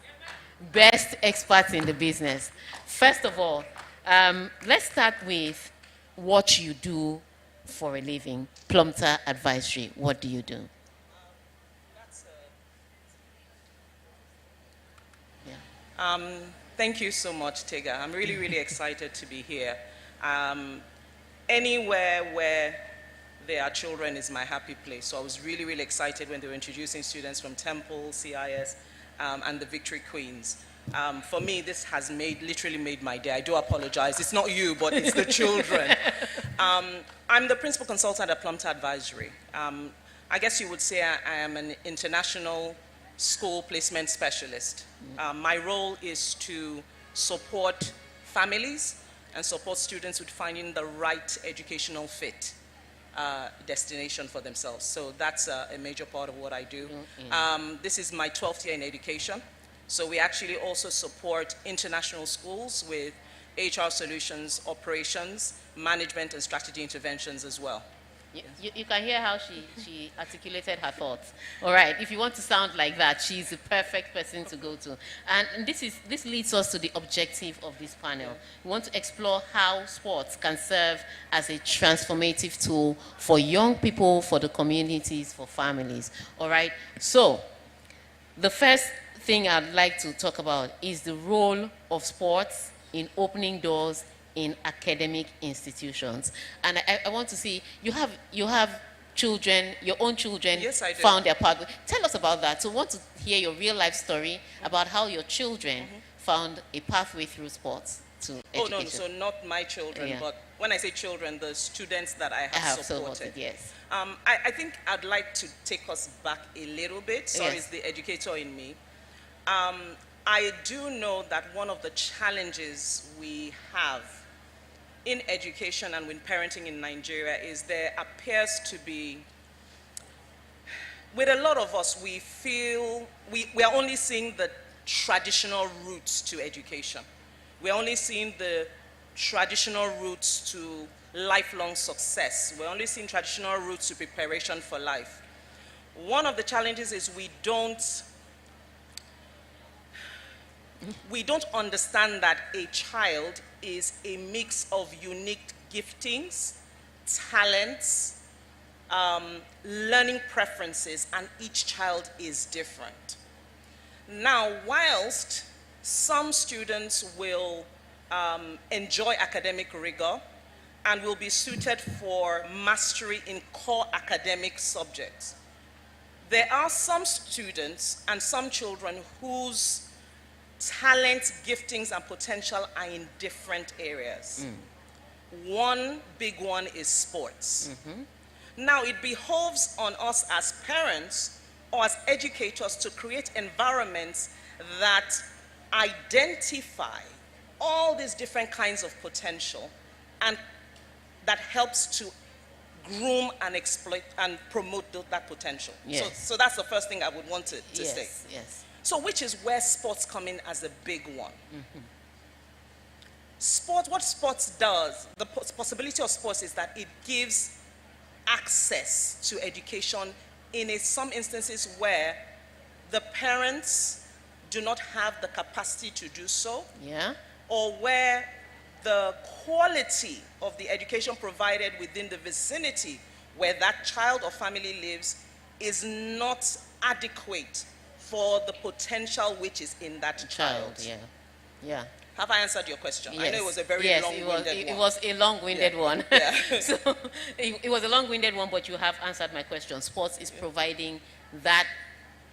Best experts in the business. First of all, let's start with what you do for a living. Plumter Advisory, what do you do? Thank you so much, Tega. I'm really, really excited to be here. Anywhere where there are children is my happy place. So I was really, really excited when they were introducing students from Temple, CIS, and the Victory Queens. For me, this has literally made my day. I do apologize. It's not you, but it's the children. I'm the principal consultant at Plumter Advisory. I guess you would say I am an international school placement specialist. My role is to support families and support students with finding the right educational fit destination for themselves. So that's a major part of what I do. This is my 12th year in education. So we actually also support international schools with HR solutions, operations, management, and strategy interventions as well. You can hear how she articulated her thoughts. All right, if you want to sound like that, she's the perfect person to go to. And this leads us to the objective of this panel. We want to explore how sports can serve as a transformative tool for young people, for the communities, for families. All right, so the first thing I'd like to talk about is the role of sports in opening doors in academic institutions. And I want to see, you have children, your own children. Yes, I do. Found their pathway. Tell us about that. So I want to hear your real life story about how your children found a pathway through sports to education. Oh, no, so not my children, but when I say children, the students that I have supported. Yes. I think I'd like to take us back a little bit. Sorry, Yes. it's the educator in me. I do know that one of the challenges we have in education and with parenting in Nigeria is there appears to be, with a lot of us, we feel we are only seeing the traditional routes to education. We're only seeing the traditional routes to lifelong success. We're only seeing traditional routes to preparation for life. One of the challenges is we don't understand that a child is a mix of unique giftings, talents, learning preferences, and each child is different. Now, whilst some students will enjoy academic rigor and will be suited for mastery in core academic subjects, there are some students and some children whose talents, giftings, and potential are in different areas. One big one is sports. Now, it behoves on us as parents or as educators to create environments that identify all these different kinds of potential and that helps to groom and exploit and promote that potential. Yes. So that's the first thing I would want to say. Yes. So which is where sports come in as a big one. What sports does, the possibility of sports is that it gives access to education in some instances where the parents do not have the capacity to do so, or where the quality of the education provided within the vicinity where that child or family lives is not adequate for the potential which is in that child. Yeah. Have I answered your question? Yes. I know it was a very long-winded one. It was a long-winded one. So it was a long-winded one, but you have answered my question. Sports is providing that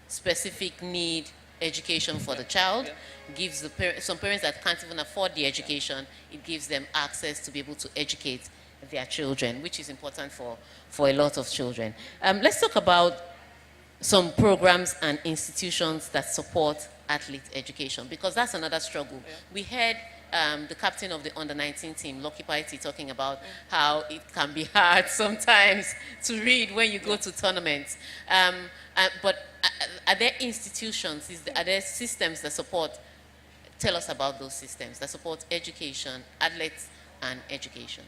specific need education for the child, gives some parents that can't even afford the education, it gives them access to be able to educate their children, which is important for a lot of children. Let's talk about some programs and institutions that support athlete education, because that's another struggle. We heard the captain of the under-19 team, Lucky Piety, talking about how it can be hard sometimes to read when you go to tournaments. But are there institutions, are there systems that support, tell us about those systems that support education, athletes and education?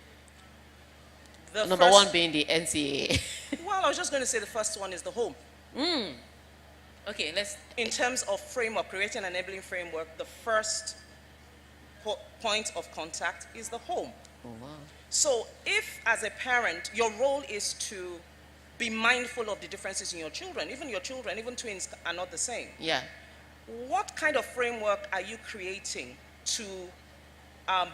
Number one being the NCAA. Well, I was just going to say the first one is the home. Okay, let's... In terms of framework, creating an enabling framework, the first point of contact is the home. Oh, wow. So if, as a parent, your role is to be mindful of the differences in your children, even twins are not the same. Yeah. What kind of framework are you creating to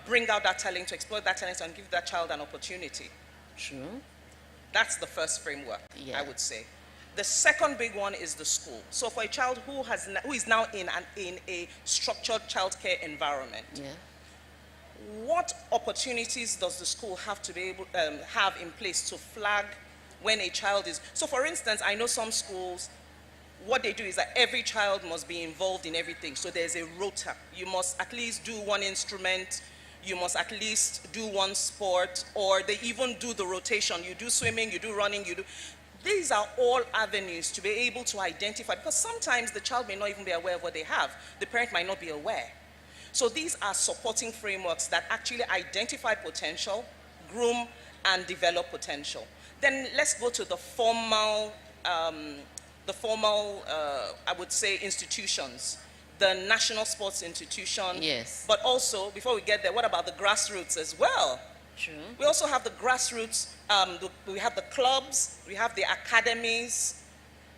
bring out that talent, to exploit that talent, and give that child an opportunity? True. That's the first framework, I would say. The second big one is the school. So for a child who is now in a structured childcare environment, what opportunities does the school have to be able have in place to flag when a child is? So, for instance, I know some schools, what they do is that every child must be involved in everything. So there's a rota. You must at least do one instrument. You must at least do one sport, or they even do the rotation. You do swimming, you do running, you do. These are all avenues to be able to identify, because sometimes the child may not even be aware of what they have. The parent might not be aware. So these are supporting frameworks that actually identify potential, groom, and develop potential. Then let's go to the formal, I would say, institutions. The National Sports Institution. Yes. But also, before we get there, what about the grassroots as well? True. We also have the grassroots, we have the clubs, we have the academies.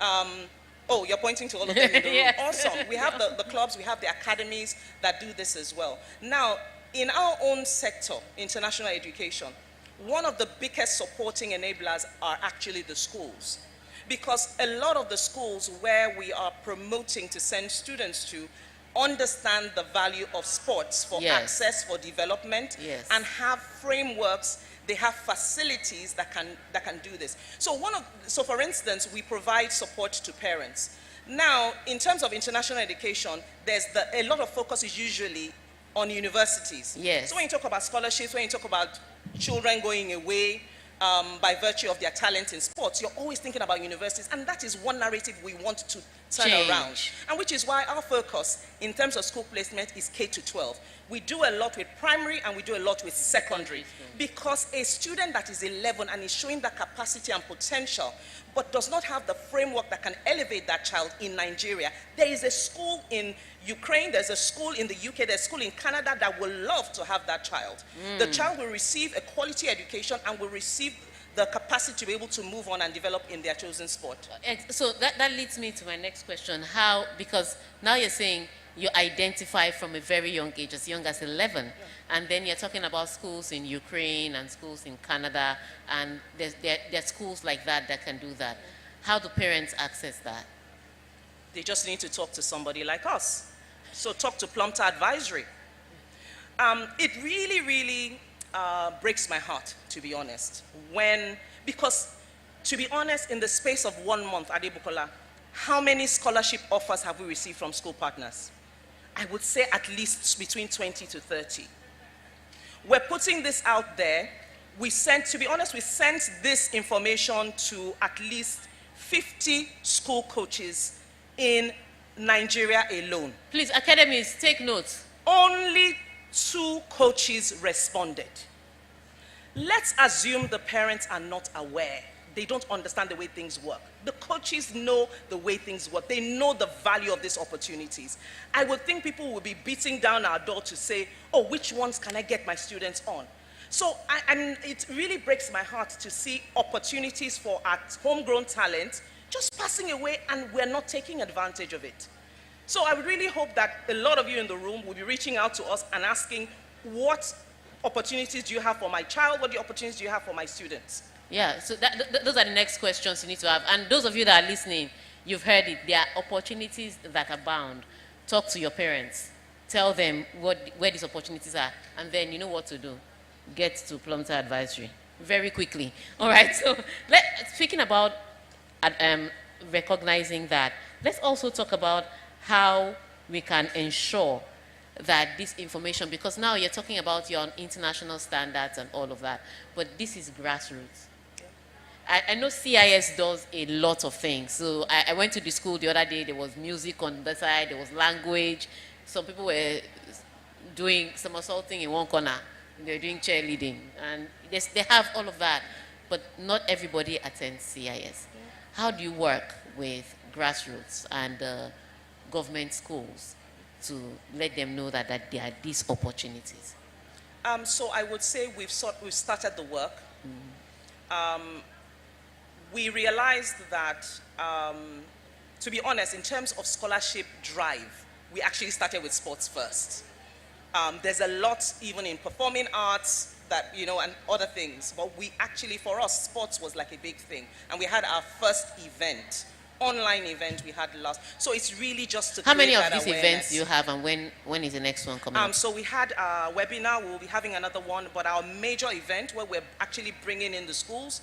Oh, you're pointing to all of them in the room. Yes. Awesome. We have the clubs, we have the academies that do this as well. Now, in our own sector, international education, one of the biggest supporting enablers are actually the schools. Because a lot of the schools where we are promoting to send students to understand the value of sports for Yes. access, for development, Yes. and have frameworks, they have facilities that can do this. So for instance, we provide support to parents. Now, in terms of international education, a lot of focus is usually on universities. Yes. So when you talk about scholarships, when you talk about children going away, by virtue of their talent in sports, you're always thinking about universities, and that is one narrative we want to turn Change. around. And which is why our focus in terms of school placement is K to 12. We do a lot with primary and we do a lot with secondary, because a student that is 11 and is showing that capacity and potential, but does not have the framework that can elevate that child in Nigeria. There is a school in Ukraine, there's a school in the UK, there's a school in Canada that will love to have that child. The child will receive a quality education and will receive the capacity to be able to move on and develop in their chosen sport. So that leads me to my next question. How, because now you're saying you identify from a very young age, as young as 11, and then you're talking about schools in Ukraine and schools in Canada, and there are schools like that that can do that. How do parents access that? They just need to talk to somebody like us. So talk to Plumter Advisory. It really, really breaks my heart, to be honest. Because, to be honest, in the space of 1 month, Adebukola, how many scholarship offers have we received from school partners? I would say at least between 20 to 30. We're putting this out there. To be honest, we sent this information to at least 50 school coaches in Nigeria alone. Please, academies, take notes. Only 2 coaches responded. Let's assume the parents are not aware. They don't understand the way things work. The coaches know the way things work. They know the value of these opportunities. I would think people will be beating down our door to say, oh, which ones can I get my students on? So, and it really breaks my heart to see opportunities for our homegrown talent just passing away, and we're not taking advantage of it. So I would really hope that a lot of you in the room will be reaching out to us and asking, what opportunities do you have for my child? What opportunities do you have for my students? Yeah, so those are the next questions you need to have. And those of you that are listening, you've heard it. There are opportunities that abound. Talk to your parents. Tell them where these opportunities are. And then you know what to do. Get to Plumter Advisory very quickly. All right, so speaking about recognizing that, let's also talk about how we can ensure that this information, because now you're talking about your international standards and all of that, but this is grassroots. I know CIS does a lot of things. So I went to the school the other day, there was music on the side, there was language. Some people were doing somersaulting in one corner, they were doing cheerleading, and they have all of that, but not everybody attends CIS. How do you work with grassroots and government schools to let them know that there are these opportunities? So I would say we've started the work. We realized that, to be honest, in terms of scholarship drive, we actually started with sports first. There's a lot even in performing arts that, and other things, but we actually, for us, sports was like a big thing. And we had our first event online event we had last. So it's really just to How many create of that these awareness. events do you have, and when is the next one coming up? So we had a webinar, we'll be having another one, but our major event where we're actually bringing in the schools,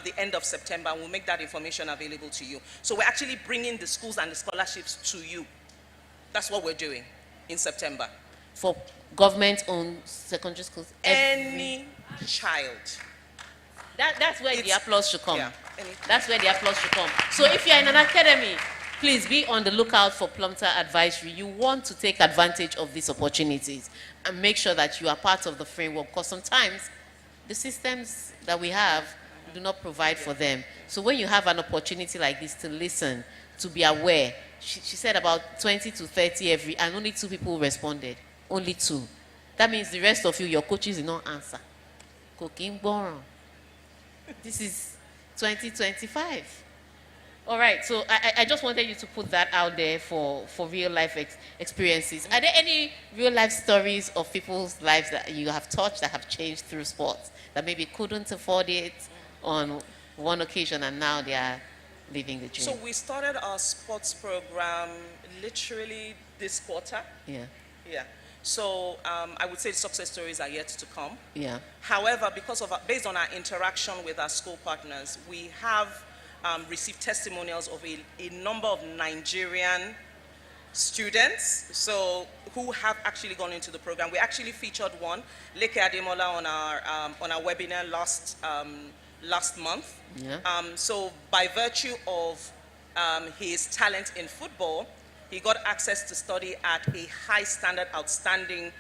the end of September, and we'll make that information available to you. So we're actually bringing the schools and the scholarships to you. That's what we're doing in September. For government-owned secondary schools? Any child. That's where the applause should come. Yeah, That's where the applause should come. So if you're in an academy, please be on the lookout for Plumter Advisory. You want to take advantage of these opportunities and make sure that you are part of the framework, because sometimes the systems that we have do not provide for them. So when you have an opportunity like this to listen, to be aware, she said about 20 to 30 and only 2 people responded. Only 2. That means the rest of you, your coaches did not answer. Cooking boron. This is 2025. All right, so I just wanted you to put that out there for real life experiences. Are there any real life stories of people's lives that you have touched that have changed through sports, that maybe couldn't afford it on one occasion and now they are living the dream? So we started our sports program literally this quarter. Yeah. Yeah. So I would say the success stories are yet to come. Yeah. However, based on our interaction with our school partners, we have received testimonials of a number of Nigerian students who have actually gone into the program. We actually featured one, Leke Ademola, on our webinar last month. Yeah. So by virtue of his talent in football, he got access to study at a high standard, outstanding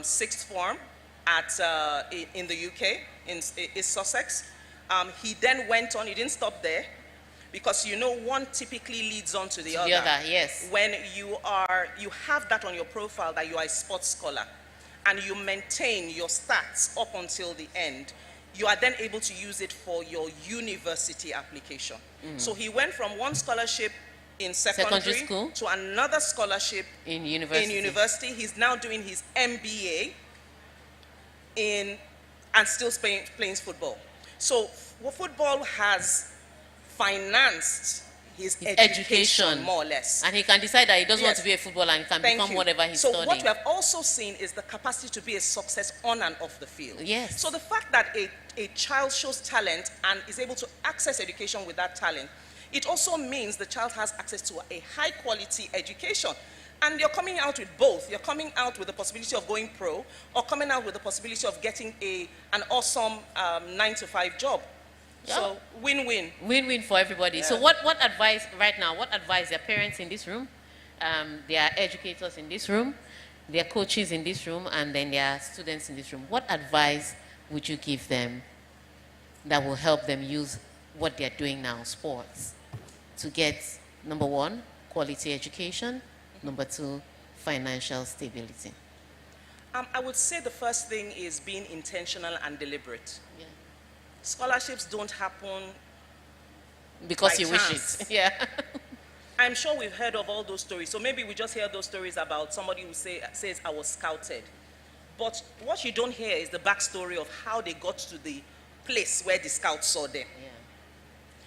sixth form in the UK, in Sussex. He then went on, he didn't stop there, because one typically leads on to the other. Yes. When you have that on your profile that you are a sports scholar, and you maintain your stats up until the end, you are then able to use it for your university application. So he went from one scholarship in secondary school to another scholarship in university. He's now doing his MBA and still playing football. So football has financed his education more or less. And he can decide that he doesn't want to be a footballer and can become whatever he's studying. So what we have also seen is the capacity to be a success on and off the field. Yes. So the fact that a child shows talent and is able to access education with that talent, it also means the child has access to a high quality education. And you're coming out with both. You're coming out with the possibility of going pro, or coming out with the possibility of getting an awesome 9-to-5 job. Yeah. So win-win. Win-win for everybody. Yeah. So what advice right now, what advice their parents in this room, their educators in this room, their coaches in this room, and then their students in this room, what advice would you give them that will help them use what they're doing now, sports, to get, number 1, quality education, number 2, financial stability? I would say the first thing is being intentional and deliberate. Yeah. Scholarships don't happen because you wish it. Yeah. I'm sure we've heard of all those stories. So maybe we just hear those stories about somebody who says, I was scouted. But what you don't hear is the backstory of how they got to the place where the scouts saw them. Yeah.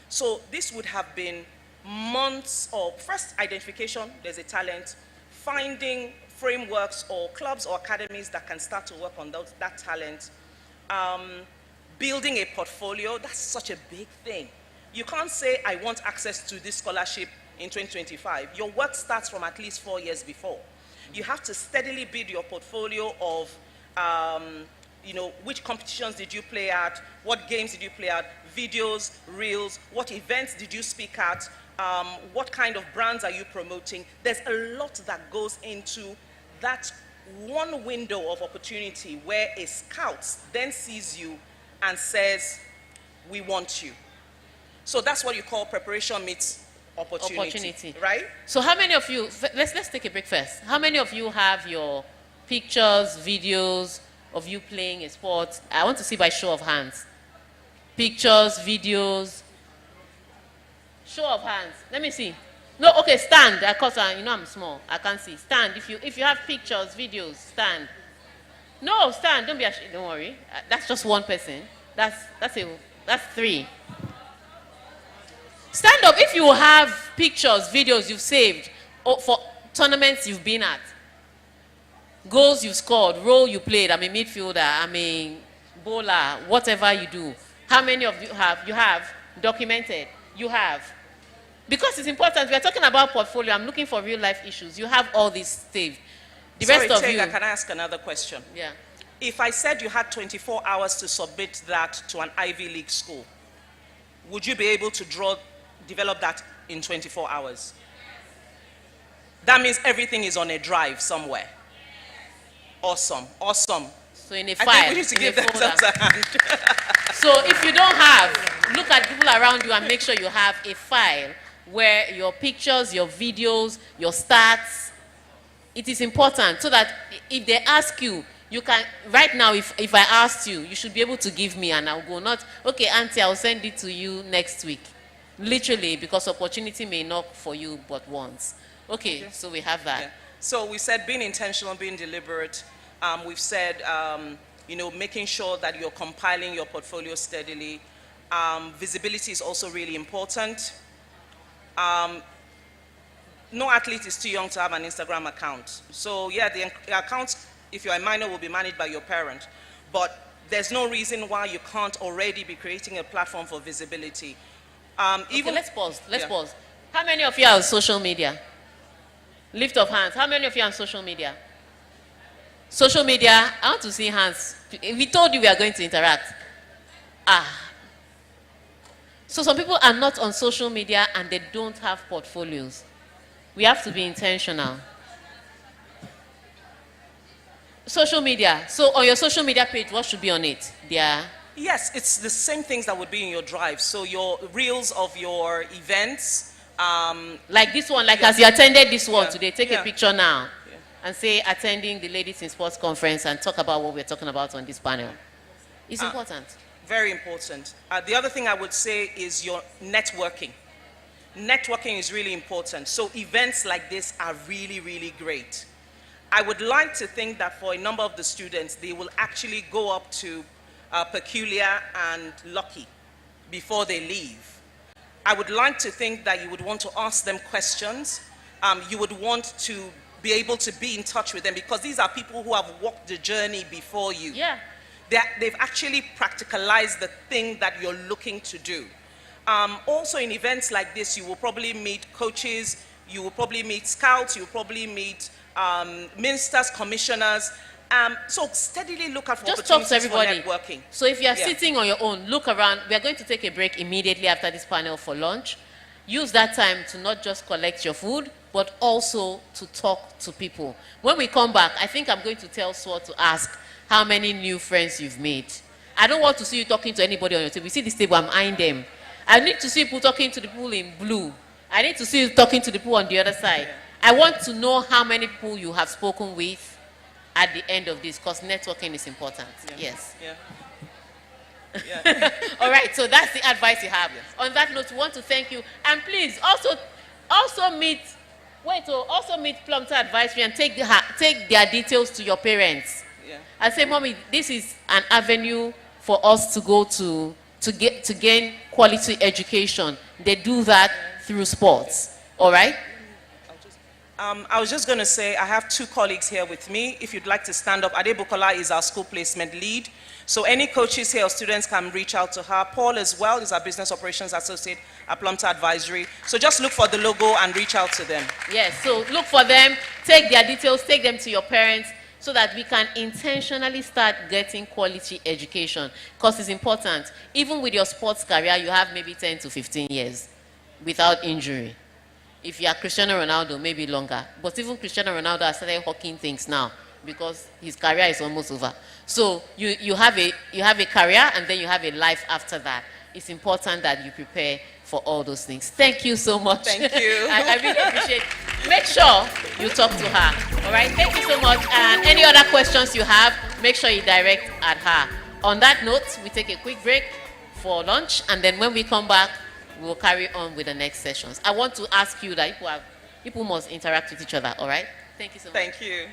So this would have been months of first identification, there's a talent, finding frameworks or clubs or academies that can start to work on that talent, building a portfolio. That's such a big thing. You can't say, I want access to this scholarship in 2025. Your work starts from at least 4 years before. You have to steadily build your portfolio of, which competitions did you play at, what games did you play at, videos, reels, what events did you speak at, what kind of brands are you promoting. There's a lot that goes into that one window of opportunity where a scout then sees you and says, we want you. So that's what you call preparation meets opportunity. Right? So how many of you, let's take a break first. How many of you have your pictures, videos of you playing a sport? I want to see by show of hands. Pictures, videos. Show of hands. Let me see. No, okay, stand. Because I'm small. I can't see. Stand. If you have pictures, videos, stand. No, stand. Don't be ashamed. Don't worry. That's just one person. That's 3. Stand up if you have pictures, videos you've saved for tournaments you've been at. Goals you scored, role you played. I'm a midfielder, I'm a bowler, whatever you do. How many of you have? You have documented. You have. Because it's important. We are talking about portfolio. I'm looking for real life issues. You have all these saved. The Sorry, rest of Tega, you. can I ask another question? Yeah. If I said you had 24 hours to submit that to an Ivy League school, would you be able to develop that in 24 hours? That means everything is on a drive somewhere. Awesome, awesome. So in a I file, think we need to in a give themselves folder. a hand. So if you don't have, look at people around you and make sure you have a file where your pictures, your videos, your stats, it is important so that if they ask you, you can, right now, if I asked you, you should be able to give me and I'll go, not, okay, auntie, I'll send it to you next week. Literally, because opportunity may knock for you but once. Okay, so we have that. Yeah. So we said being intentional, being deliberate. We've said, you know, making sure that you're compiling your portfolio steadily. Visibility is also really important. No athlete is too young to have an Instagram account. So yeah, the account, if you're a minor, will be managed by your parent. But there's no reason why you can't already be creating a platform for visibility. Okay, let's pause. Let's pause. How many of you are on social media? Lift of hands. How many of you are on social media? Social media, I want to see hands. We told you we are going to interact. So some people are not on social media and they don't have portfolios. We have to be intentional. Social media. So on your social media page, what should be on it? Yes, it's the same things that would be in your drive. So your reels of your events. Like this one, like as you attended this one today, take a Yeah. picture now and say attending the Ladies in Sports conference and talk about what we're talking about on this panel. It's important. Very important. The other thing I would say is your networking. Networking is really important. So events like this are really, really great. I would like to think that for a number of the students, they will actually go up to Peculiar and Lucky before they leave. I would like to think that you would want to ask them questions. You would want to be able to be in touch with them because these are people who have walked the journey before you. Yeah. They've actually practicalized the thing that you're looking to do. Also in events like this, you will probably meet coaches, you will probably meet scouts, you will probably meet ministers, commissioners. So steadily look out for Just talk opportunities to everybody. for networking. So if you are sitting on your own, look around. We are going to take a break immediately after this panel for lunch. Use that time to not just collect your food, but also to talk to people. When we come back, I think I'm going to tell Sword to ask how many new friends you've made. I don't want to see you talking to anybody on your table. You see this table, I'm eyeing them. I need to see people talking to the people in blue. I need to see you talking to the people on the other side. I want to know how many people you have spoken with at the end of this, because networking is important. Yes. All right, so that's the advice you have. On that note, we want to thank you. And please, also meet Plumter Advisory and take their details to your parents. And say, Mommy, this is an avenue for us to go to gain quality education. They do that through sports. All right? I was just going to say, I have two colleagues here with me. If you'd like to stand up, Ade Bukola is our school placement lead. So any coaches here or students can reach out to her. Paul as well is our business operations associate at Plumter Advisory. So just look for the logo and reach out to them. Yes, so look for them, take their details, take them to your parents so that we can intentionally start getting quality education. Because it's important. Even with your sports career, you have maybe 10 to 15 years without injury. If you are Cristiano Ronaldo, maybe longer. But even Cristiano Ronaldo has started hawking things now because his career is almost over. So you have a career and then you have a life after that. It's important that you prepare for all those things. Thank you so much. Thank you. I really appreciate it. Make sure you talk to her. All right? Thank you so much. And any other questions you have, make sure you direct at her. On that note, we take a quick break for lunch. And then when we come back, we'll carry on with the next sessions. I want to ask you that people must interact with each other, all right? Thank you so much. Thank you.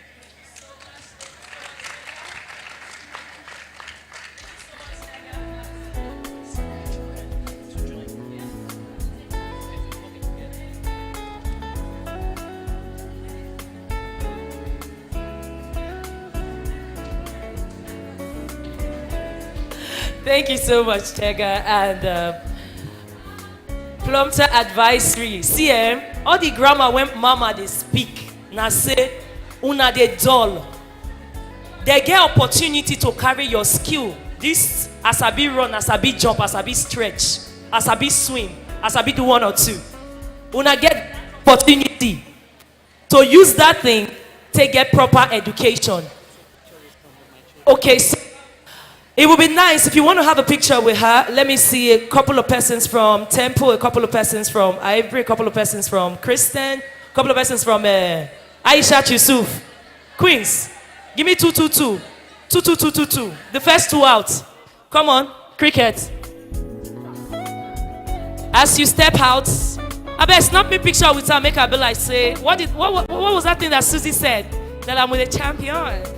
Thank you so much, Tega. And Plumpter Advisory. See, all the grammar when mama they speak, na say, una de dull. They get opportunity to carry your skill. This, as I be run, as I be jump, as I be stretch, as I be swim, as I be do 1 or 2. Una get opportunity to use that thing to get proper education. Okay, so it would be nice if you want to have a picture with her. Let me see a couple of persons from Temple, a couple of persons from Ivory, a couple of persons from Kristen, a couple of persons from Aisha Yusuf. Queens, give me 222. 22222. The first 2 out. Come on, cricket. As you step out, I bet snap me picture with her, make her be like, say, what was that thing that Susie said? That I'm with a champion.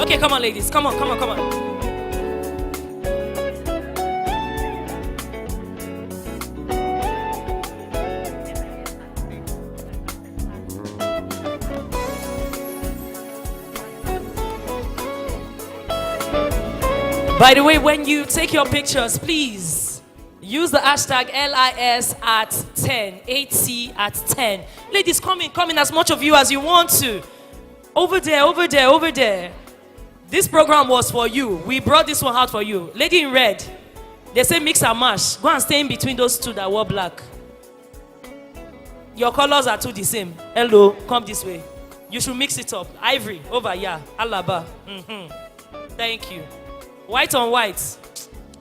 Okay, come on, ladies. Come on. By the way, when you take your pictures, please use the hashtag LIS at 10, 8C at 10. Ladies, come in as much of you as you want to. Over there. This program was for you. We brought this one out for you. Lady in red, they say mix and mash. Go and stay in between those two that were black. Your colors are two the same. Hello, come this way. You should mix it up. Ivory, over here. Alaba. Thank you. White on white.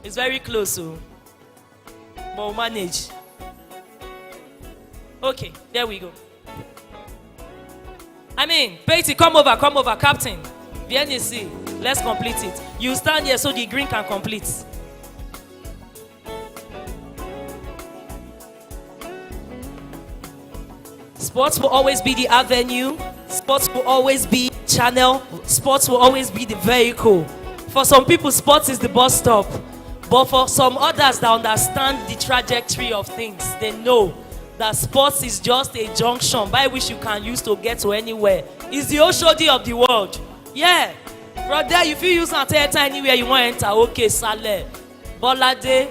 It's very close, so. But we'll manage. Okay, there we go. I mean, Patty, come over, Captain. VNC, let's complete it. You stand here so the green can complete. Sports will always be the avenue. Sports will always be channel. Sports will always be the vehicle. For some people, sports is the bus stop. But for some others that understand the trajectory of things, they know that sports is just a junction by which you can use to get to anywhere. It's the Oshodi of the world. Yeah. From there, if you use and enter anywhere you want to enter, okay, Saleh, Bolade,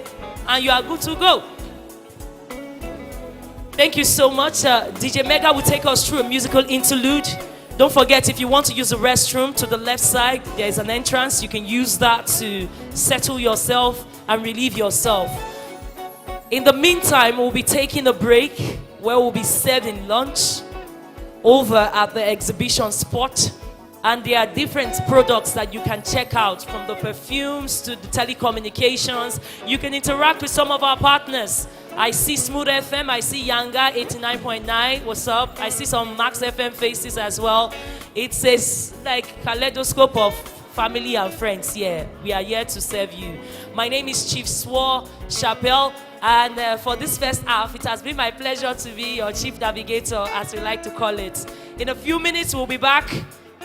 and you are good to go. Thank you so much. DJ Mega will take us through a musical interlude. Don't forget, if you want to use the restroom, to the left side, there is an entrance. You can use that to settle yourself and relieve yourself. In the meantime, we'll be taking a break where we'll be serving lunch over at the exhibition spot. And there are different products that you can check out, from the perfumes to the telecommunications. You can interact with some of our partners. I see Smooth FM, I see Yanga 89.9. What's up? I see some Max FM faces as well. It's a like kaleidoscope of family and friends here. We are here to serve you. My name is Chief Swore Chappelle, and for this first half, it has been my pleasure to be your chief navigator, as we like to call it. In a few minutes, we'll be back,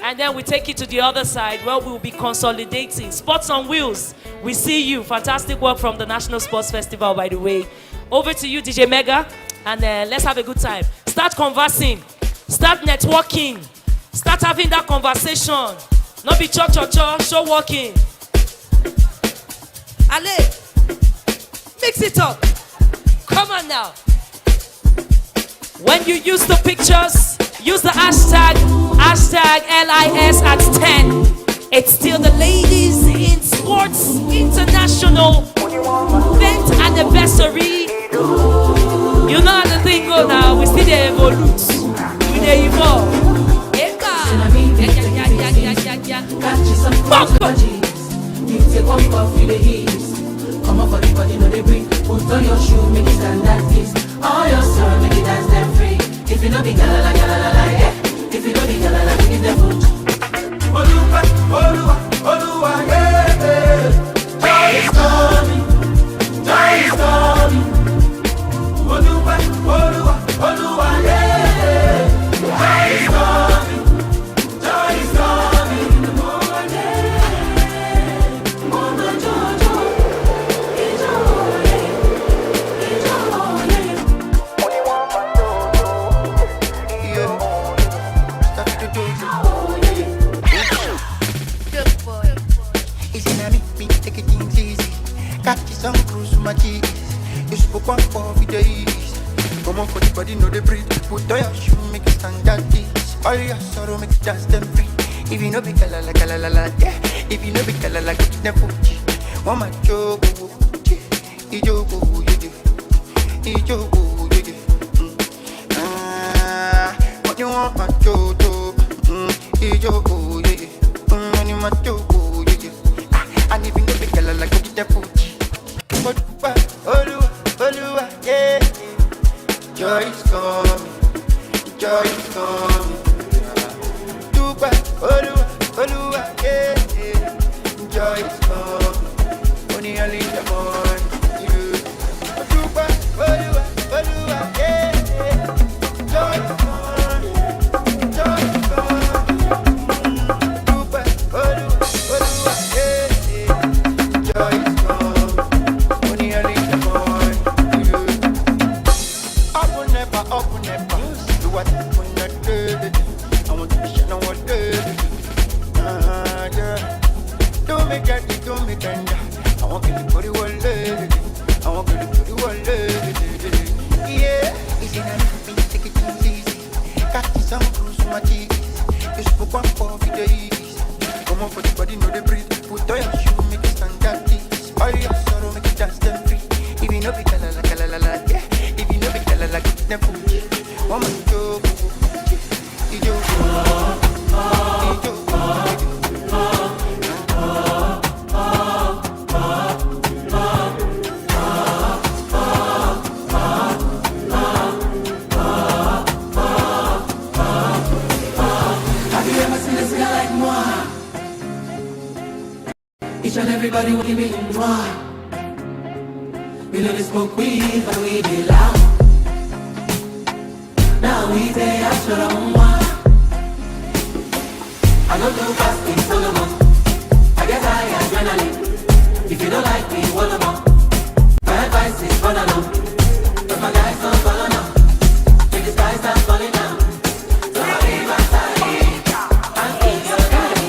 and then we take it to the other side where we'll be consolidating. Sports on Wheels. We see you. Fantastic work from the National Sports Festival, by the way. Over to you, DJ Mega, and let's have a good time. Start conversing, start networking, start having that conversation. Not be show walking. Ale, mix it up. Come on now. When you use the pictures, use the hashtag LIS at 10. It's still the Ladies in Sports International 10th anniversary. You know how the thing go now. We still dey evolve. We dey evolve. Catch some budgies. You take one puff, you the heels. Come on for the body, no they bring. Put on your shoe, make it stand that kiss. All your soul, make it dance them free. If you know be galala, yeah. If you know be galala, make it them food. Oluwa, Oluwa, Oluwa, yeah. Joy is coming, joy is coming. Oluwa, Oluwa, Oluwa, yeah. Joy is coming, joy is coming in the morning. Mono Jojo, cheese. You spoke one for days. Come on for the body, no they breathe. Put on your shoe, make it stand at this. All your sorrow, make it dance them free. If you know be kalala, yeah. If you know be kalala, get them Fuji. One my joke, ijogo, ijogo, what you want, my jojo? Ijogo, money, my jogo, and if you know be kalala, get them Fuji. Oluwa, yeah. Joy is coming, joy is coming. Dubai, Oluwa, yeah. Joy is coming, only early in the morning. Dubai, Oluwa, yeah. Joy is coming, joy is coming. Dubai, Oluwa, yeah. Joy is coming, only early in the morning. Up never. Do what you wanna do. I want to be shining what good. Yeah. Do me dirty, do me tender. I want to be pretty well lady. I want to be pretty well lady. Yeah, easy now, take it easy. Got some cruise my cheese. You spoke one for days. Come on for the body, no they breathe. Put on your shoe, make it stand at this. All your sorrow, make it dance them free. If you know be kalala, yeah. If you know be kalala, get them Fuji. One man joke, Have you ever seen a singer like moi? Each and everybody will give me moi. We know they smoke weed, but we be loud. Now we say I should have moi. I don't do fasting, Solomon. I get high adrenaline. If you don't like me, what am I? My advice is run along. But my guys don't follow now. Make the sky start falling down. So I leave my side and keep your daddy.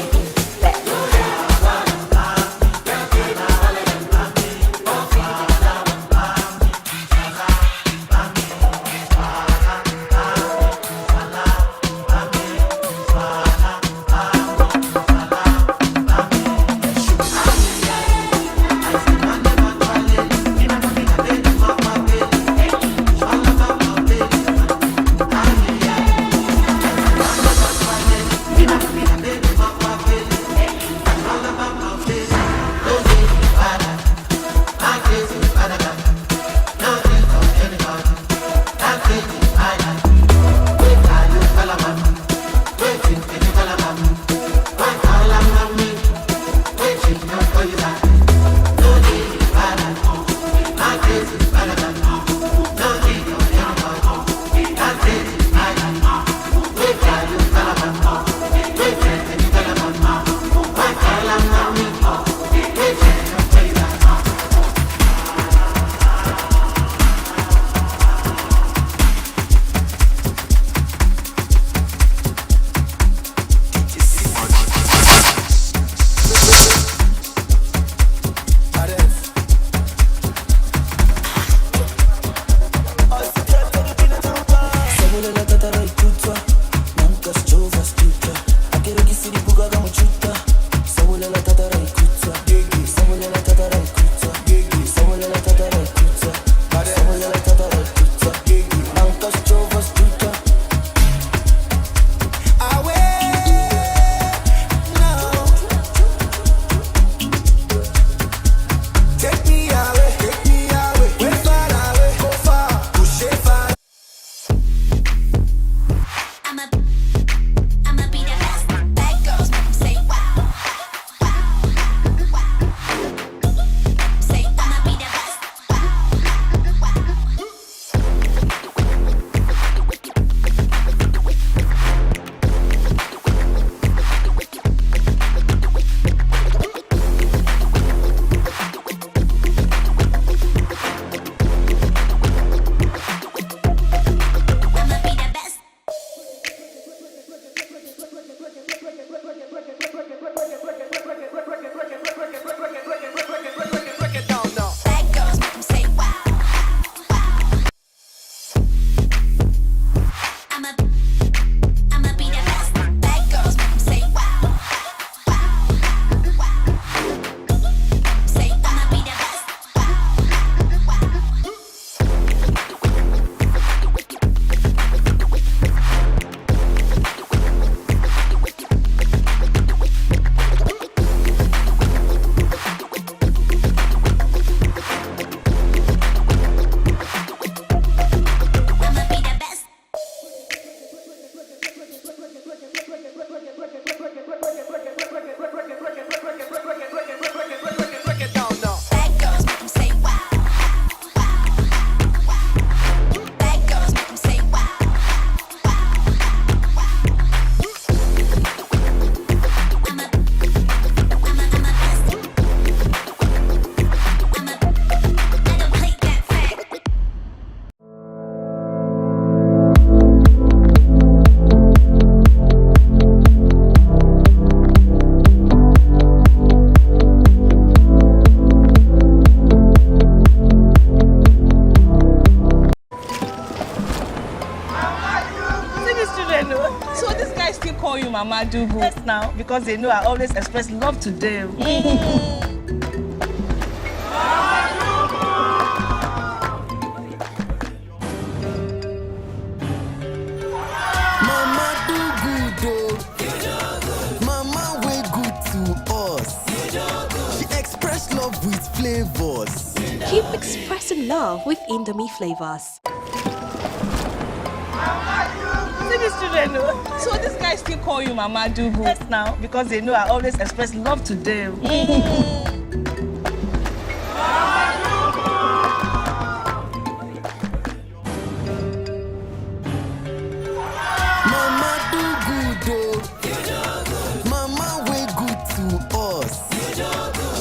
Mama do good now because they know I always express love to them. Mama do good, oh. Mama way good to us. She express love with flavors. Keep expressing love with Indomie flavors. See these children, no? So these guys still call you Mama do good now because they know I always express love to them. Mama do good, oh. Mama way good to us.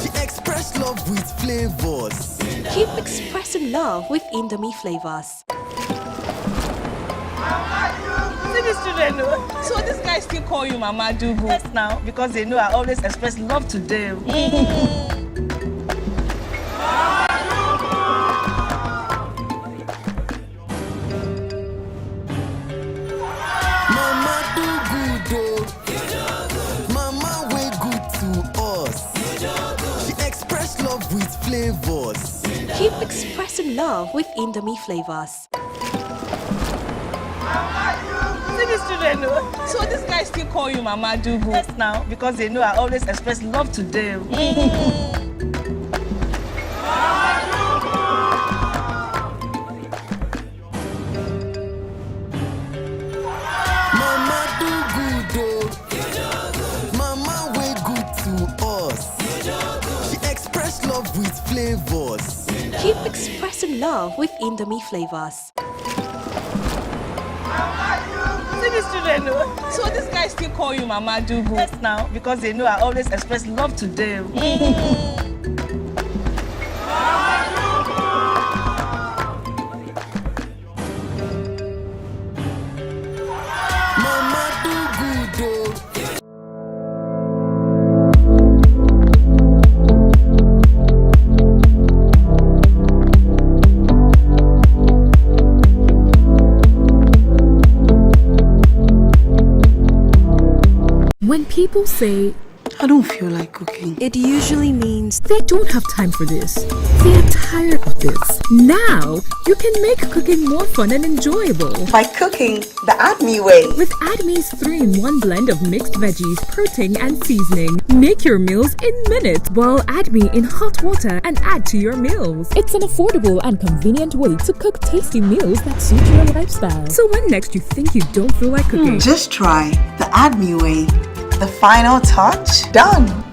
She express love with flavors. Keep expressing love with Indomie flavors. See these children, no? So these guys still call you Mama do good now because they know I always express love to them. Mama do good, oh. Mama way good to us. She express love with flavors. Keep expressing love with Indomie flavors. See these children, no? So these guys still call you Mama do good now because they know I always express love to them. Mama do good, oh. Mama way good to us. She express love with flavors. Keep expressing love with Indomie flavors. See these children, no? So these guys still call you Mama do good now because they know I always express love to them. Mama do good, oh. When people say, I don't feel like cooking, it usually means they don't have time for this. They are tired of this. Now, you can make cooking more fun and enjoyable by cooking the ADME way. With ADME's 3-in-1 blend of mixed veggies, protein, and seasoning. Make your meals in minutes. Boil ADME in hot water and add to your meals. It's an affordable and convenient way to cook tasty meals that suit your lifestyle. So when next you think you don't feel like cooking, just try the ADME way. The final touch, done.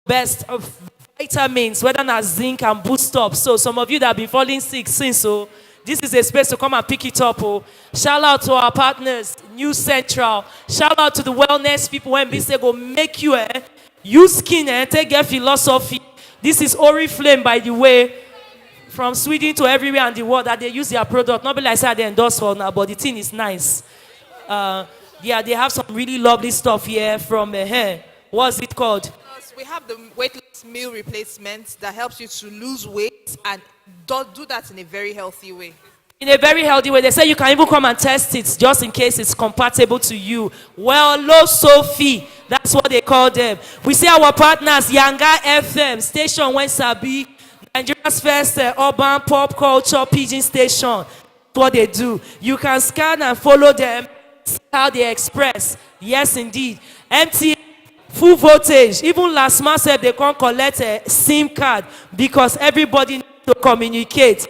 Best of vitamins, whether not zinc and boost up. So some of you that have been falling sick since, so this is a space to come and pick it up. Oh. Shout out to our partners, New Central. Shout out to the wellness people when we say go make you use skin and take your philosophy. This is Oriflame, by the way, from Sweden to everywhere in the world that they use their product. Not be like I they endorse for now, but the thing is nice. Yeah, they have some really lovely stuff here from hair. What's it called? We have the weightless meal replacement that helps you to lose weight and do that in a very healthy way. In a very healthy way. They say you can even come and test it just in case it's compatible to you. Well, Low Sophie, that's what they call them. We see our partners, Yanga FM, station when Sabi, Nigeria's first urban pop culture pigeon station. What they do. You can scan and follow them, see how they express. Yes, indeed. MTN. Full voltage. Even last month they can't collect a SIM card because everybody needs to communicate.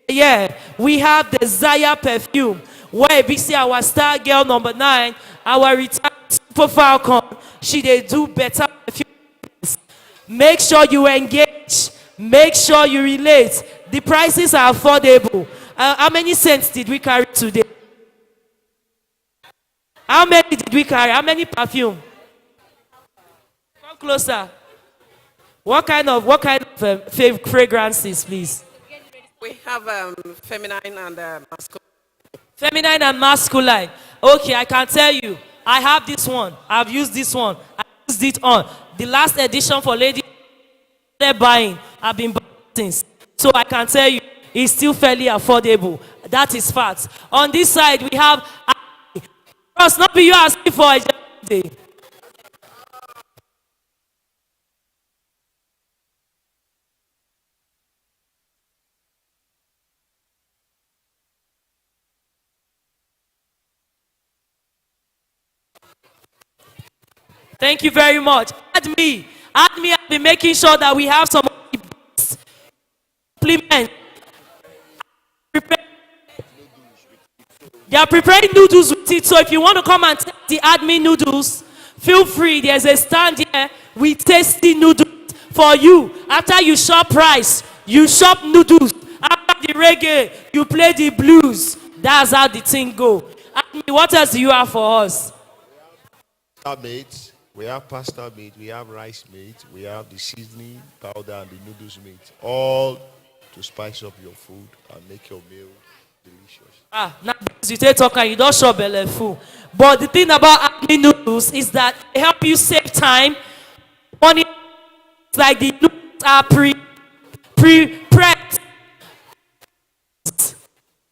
Yeah, we have the Zaya perfume where we see our star girl number 9, our retired Super Falcon. She they do better perfume. Make sure you engage. Make sure you relate. The prices are affordable. How many cents did we carry today? How many did we carry? How many perfume? Come closer. What kind of fragrances, please? We have feminine and masculine. Feminine and masculine. Okay, I can tell you. I have this one. I've used this one. I used it on. The last edition for ladies they're buying. I've been buying since. So I can tell you, it's still fairly affordable. That is fact. On this side, we have Ross, not be you asking for a day. Thank you very much. Add me. I've been making sure that we have some supplements. They are preparing noodles with it. So if you want to come and take the admin noodles, feel free. There's a stand here with tasty noodles for you. After you shop rice, you shop noodles. After the reggae, you play the blues. That's how the thing go. Admin, what else do you have for us? Meat. We have pasta meat, we have rice meat, we have the seasoning powder and the noodles meat, all to spice up your food and make your meal delicious. Now because you take talk and you don't show belly full. But the thing about admin noodles is that they help you save time. Money, like the noodles are pre-prepped.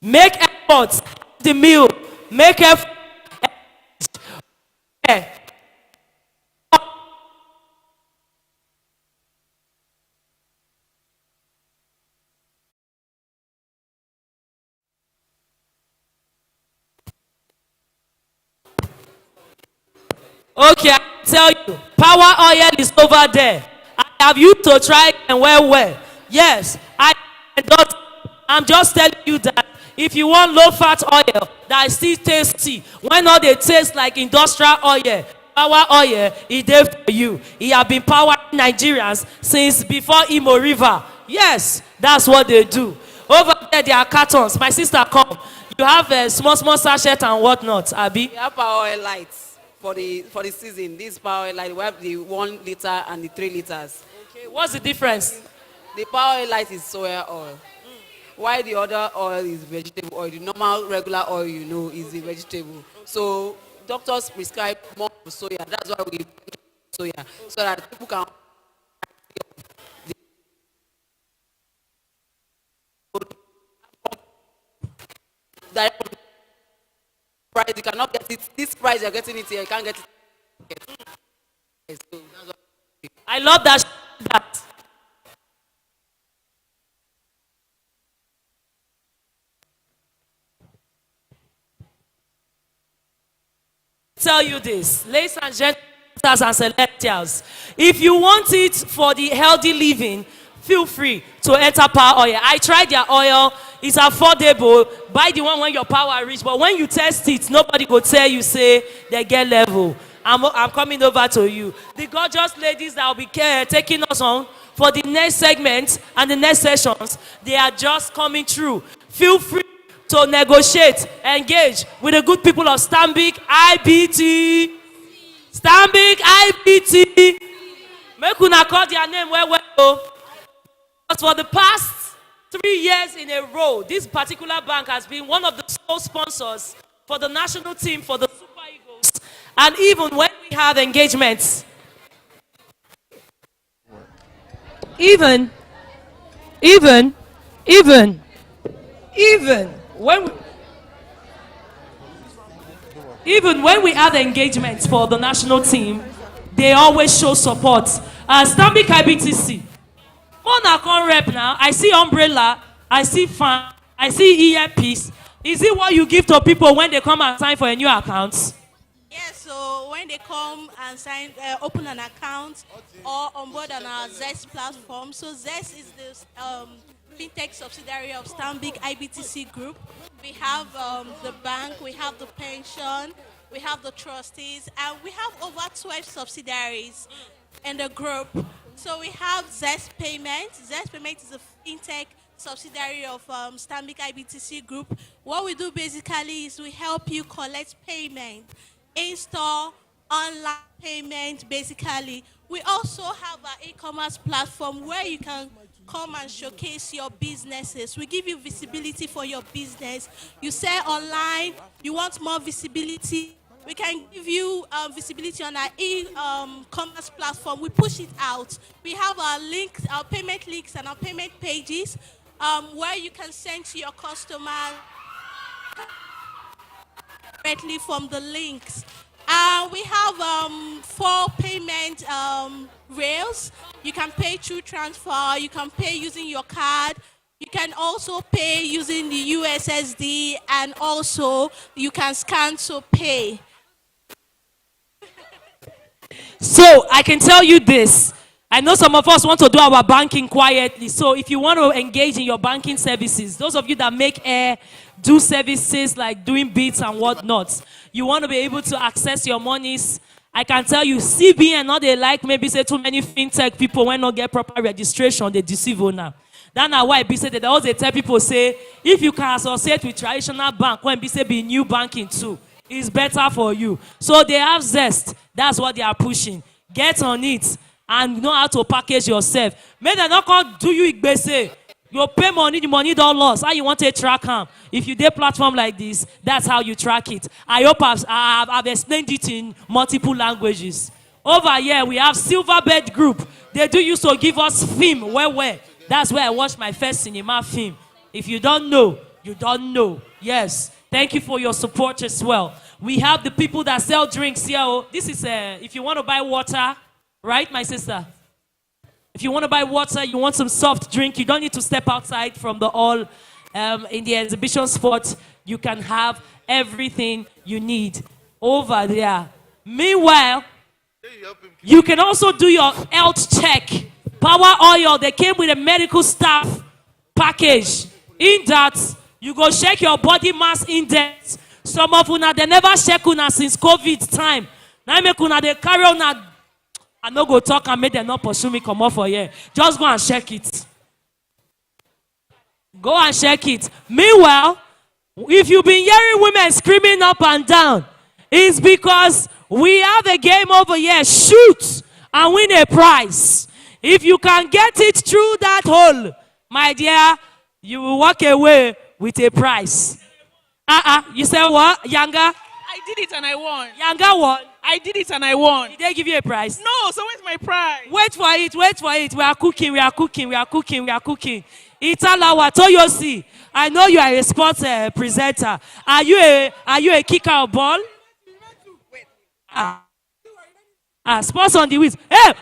Make efforts. The meal. Make effort. Okay, I tell you, power oil is over there. I have you to try and well. Yes, I'm just telling you that if you want low fat oil that is still tasty, why not they taste like industrial oil? Power oil is there for you. It has been powering Nigerians since before Imo River. Yes, that's what they do. Over there are cartons. My sister, come. You have a small sachet and whatnot, Abby. We have power oil lights for the season. This power oil light, we have the 1 liter and the 3 liters. Okay, what's the difference? The power oil light is soya oil. While the other oil is vegetable oil, the normal regular oil is the vegetable. So doctors prescribe more of soya. That's why we soya, so that people can price. You cannot get it. This price you're getting it here, you can't get it. So that's what I love that. Tell you this, ladies and gentlemen and celestials, if you want it for the healthy living, feel free to enter Power Oil. I tried their oil. It's affordable. Buy the one when your power reach. But when you test it, nobody will tell you, say, they get level. I'm coming over to you. The gorgeous ladies that will be taking us on for the next segment and the next sessions, they are just coming through. Feel free to negotiate, engage with the good people of Stanbic IBT. Stanbic IBT. Make una call their name well. For the past 3 years in a row, this particular bank has been one of the sole sponsors for the national team, for the Super Eagles. And even when we have engagements, even when we have engagements for the national team, they always show support. Stanbic IBTC. Mona con rep now. I see umbrella. I see fan. I see earpiece. Is it what you give to people when they come and sign for a new account? Yes, so when they come and open an account or onboard on our Zest platform. So Zest is the fintech subsidiary of Stanbic IBTC Group. We have the bank, we have the pension, we have the trustees, and we have over 12 subsidiaries in the group. So we have Zest Payment. Zest Payment is a fintech subsidiary of Stanbic IBTC Group. What we do basically is we help you collect payment. in-store, online payment, basically. We also have our e-commerce platform where you can come and showcase your businesses. We give you visibility for your business. You sell online, you want more visibility, we can give you visibility on our e-commerce platform. We push it out. We have our links, our payment links and our payment pages where you can send to your customers directly from the links. We have 4 payment rails. You can pay through transfer, you can pay using your card, you can also pay using the USSD, and also you can scan to pay. So I can tell you this. I know some of us want to do our banking quietly. So if you want to engage in your banking services, those of you that make air, do services like doing beats and whatnot, you want to be able to access your monies. I can tell you, CBN, not they like maybe say too many fintech people when not get proper registration, they deceive now. That's why be say they always tell people say, if you can associate with traditional bank, when be say be new banking too, it's better for you. So they have zest. That's what they are pushing. Get on it and know how to package yourself. May they not come do you igbese. You pay money, the money don't loss. How you want to track them? If you do a platform like this, that's how you track it. I hope I've explained it in multiple languages. Over here, we have Silverbird Group. They do used to give us film. Where? That's where I watched my first cinema film. If you don't know, you don't know. Yes. Thank you for your support as well. We have the people that sell drinks here. Oh, this is if you want to buy water, right, my sister? If you want to buy water, you want some soft drink, you don't need to step outside from the hall. In the exhibition spot, you can have everything you need over there. Meanwhile, you can also do your health check. Power Oil, they came with a medical staff package. In that, you go check your body mass index. Some of una they never check una since COVID time. Now make una they carry una. I no go talk and make them not pursue me come off for here. Just go and check it. Go and check it. Meanwhile, if you've been hearing women screaming up and down, it's because we have a game over here. Shoot and win a prize. If you can get it through that hole, my dear, you will walk away with a prize. You said what? Yanga? I did it and I won. Yanga won? I did it and I won. Did they give you a prize? No, so where's my prize? Wait for it. We are cooking. Italawa Toyosi, I know you are a sports presenter. Are you a kicker of ball? Sports on the wheels. Hey!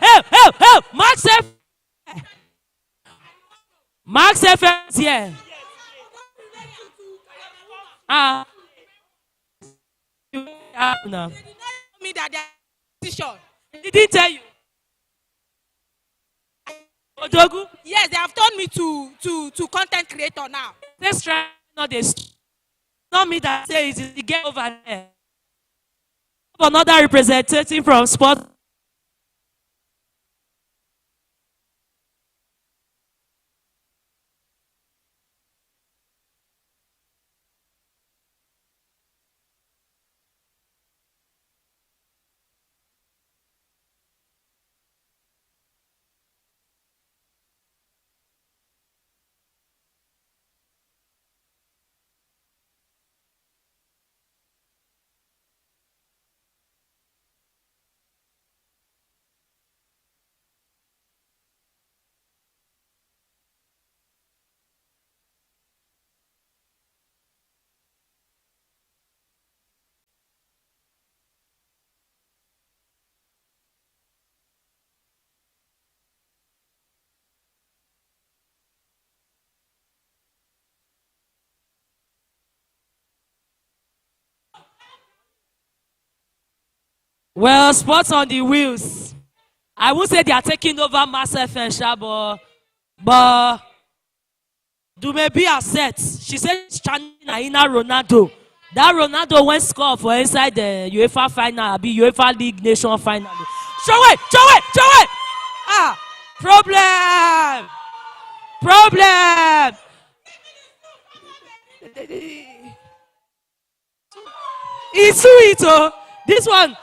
Max F is here. No. Me that decision. Did he tell you? Odogu? Yes, they have turned me to content creator now. Let's try not this. Not me that says it. Get over there. Another representative from sports. Well, sports on the wheels. I would say they are taking over Mass FM, but Dumebi has set. She said she's chanting Aina Ronaldo. That Ronaldo went score for inside the UEFA final, be UEFA League Nation final. Show it! Problem! It's sweet, oh. This one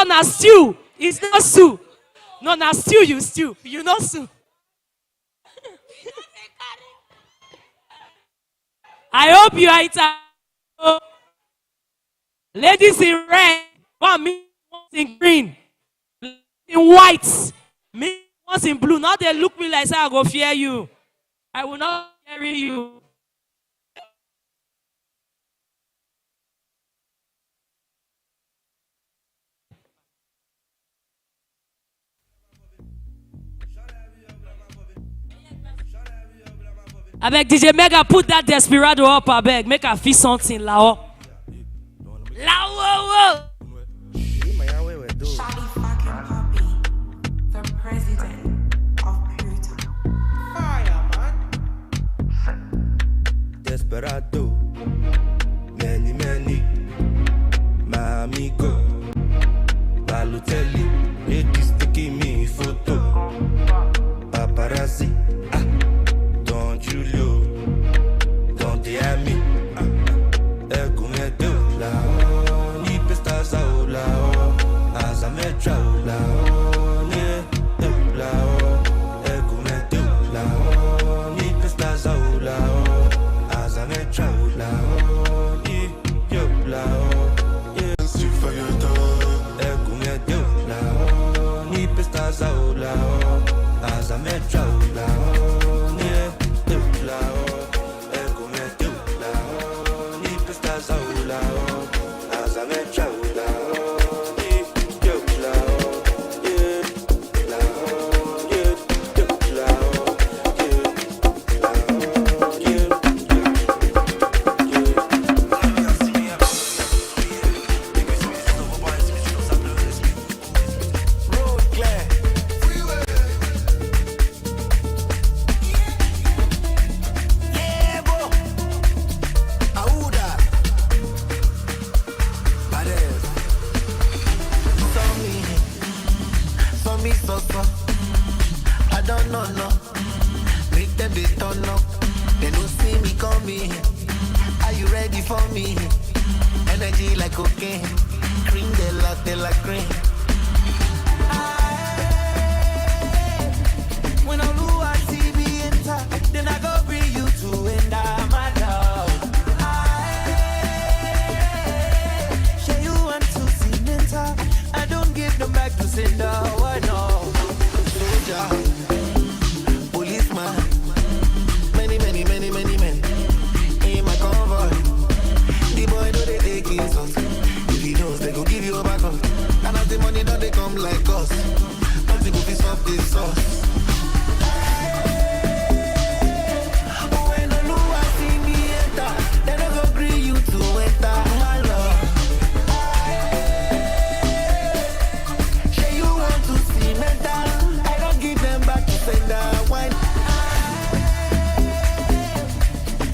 na stew. It's not stew. No, na stew you stew. You not stew. I hope you are it. Ladies in red, one me wants in green, in white, me wants in blue. Now they look me like say I go fear you. I will not fear you. I beg DJ Mega, put that Desperado up, I beg. Make her feel something, Lao. Lao, Shawty fucking puppy, the president of Puerto. Fire, man. Desperado, many, my amigo, Balotelli, ladies taking me photo, paparazzi, Don Julio, Don Diami, Ecumedo, lao, ni pestas ao lao, azametra lao, ne, lao, Ecumedo, lao, ni pestas ao lao, azametra lao, ni, yo, lao, yes, you for your dog, Ecumedo, lao, ni pestas ao lao, azametra lao, ne, lao, Ecumedo, lao, ni pestas ao lao, azametra lao, ni, yo, lao, yeah, lao, yeah, yo, lao, yeah, road clear. Yeah, bo. Auda. Badass. Saw me, so. I don't know, no. Make them they turn up. They don't see me coming. Are you ready for me? Energy like cocaine. Cream de la cream. When I lose, I see me enter. Then I go bring you to end my love. Share you want to see mental. I don't give them back to sender. Why no? Soldier, policeman, many men in my convoy. The boy know they take his us. If he knows they go give you a back up. And as the money don't they come like us. Nothing will be soft this sauce. When I know I see me enter, they don't go agree you to enter my love. Say you want to see mental, I don't give them back to sender.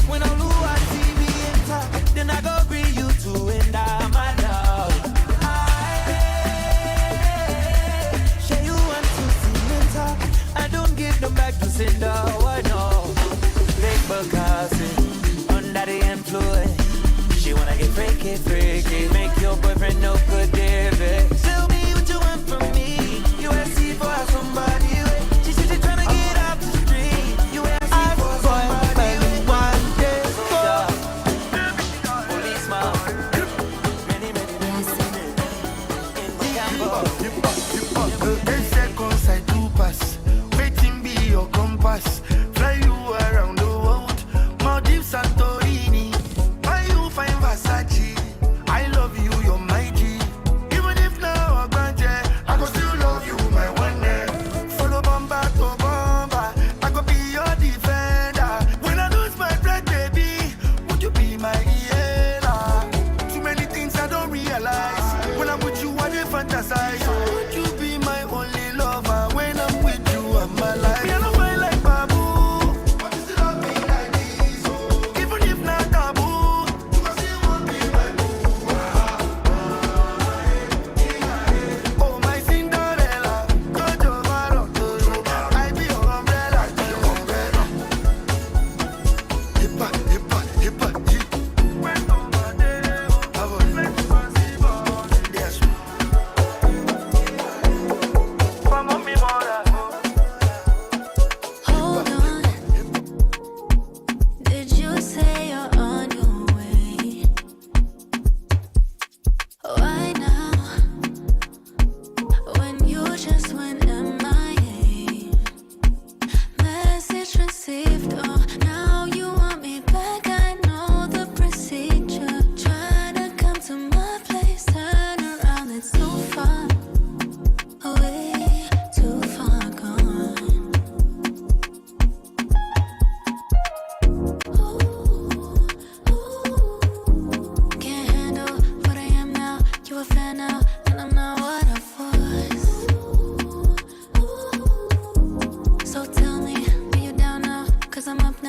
When I know I see me enter, then I go agree you to enter my love. Say you want to see mental, I don't give them back to sender. Why no? Big Bukasi, under the influence. She wanna get freaky, make your boyfriend no good, David. Tell me what you want from me. You ask for somebody. She said she tryna get off the street. You ask for somebody. One day, policeman, many in the campo. 10 seconds I do pass. Waiting be your compass. Fly you around the world. Maldives, Santorini. Why you find Versace? I love you, you're my G.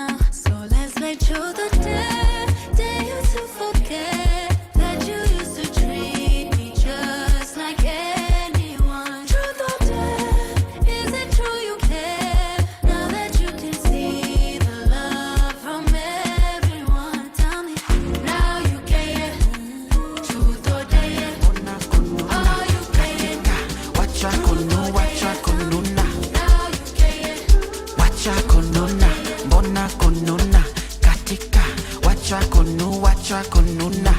now. So let's make sure the day you to forget that you used to treat me just like anyone. Truth or dare, is it true you care? Now that you can see the love from everyone, tell me now you care. Truth or dare, are you paying? Wacha konuna, Now you care. wacha konuna, mbona konuna, katika, wacha konuna.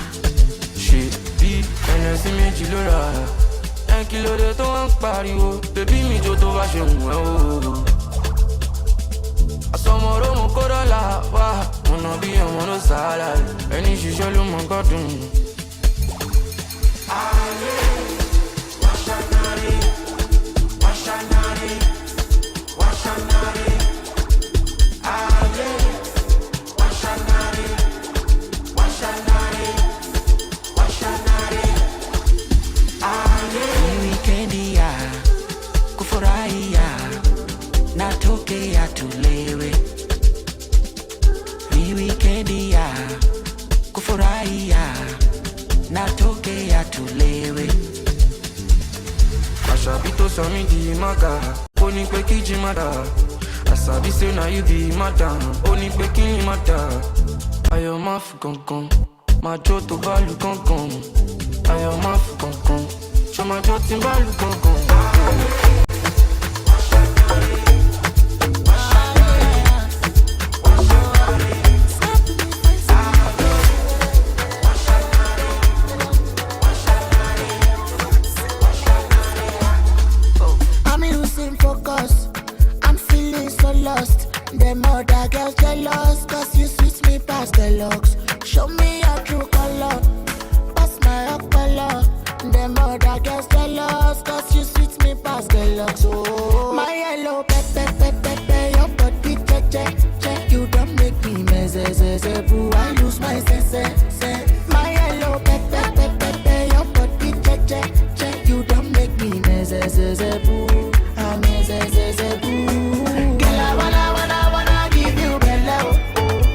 Ṣé bí ẹnẹsí méjì ló rà á? Ẹ kí ló dé tó ń pariwo? Bébí mi jó tó bá ṣe wù ẹ́ o. Àsọmọ̀rọ̀ mo kó dọ́là wá, mo nà bí ọmọ ló sàálà. Ẹni ṣiṣẹ́ ló mọ̀ gbọ́dùn. Ayé wàṣánárì, wàṣánárì, wàṣánárì. Ayé wàṣánárì, wàṣánárì, wàṣánárì. Ayé. Wikendi ya kufurahia, natokea tulewe. Ni wikendi ya kufurahia, natokea tulewe. Àṣàbí tó sọ mí di mága, ó ní pé kí jí má dà. Àṣàbí say na you be madam, ó ní pé kí ni má dà. Ayọ̀ má fún kankan, máa jó tó bá lu kankan. Ayọ̀ má fún kankan, ṣọ máa jó tí bá lu kankan. I'm losing focus. I'm feeling so lost. Them other girls jealous, cause you switch me past the looks. Show me your true color. Pass my up color. Them other girls jealous, cause you switch me past the looks. Oh, my yellow pepe, your body che. You don't make me mess, boo. I lose my sense. My yellow pepe, your body che. You don't make me mess, boo. I'm boo. Girl, I wanna give you bello.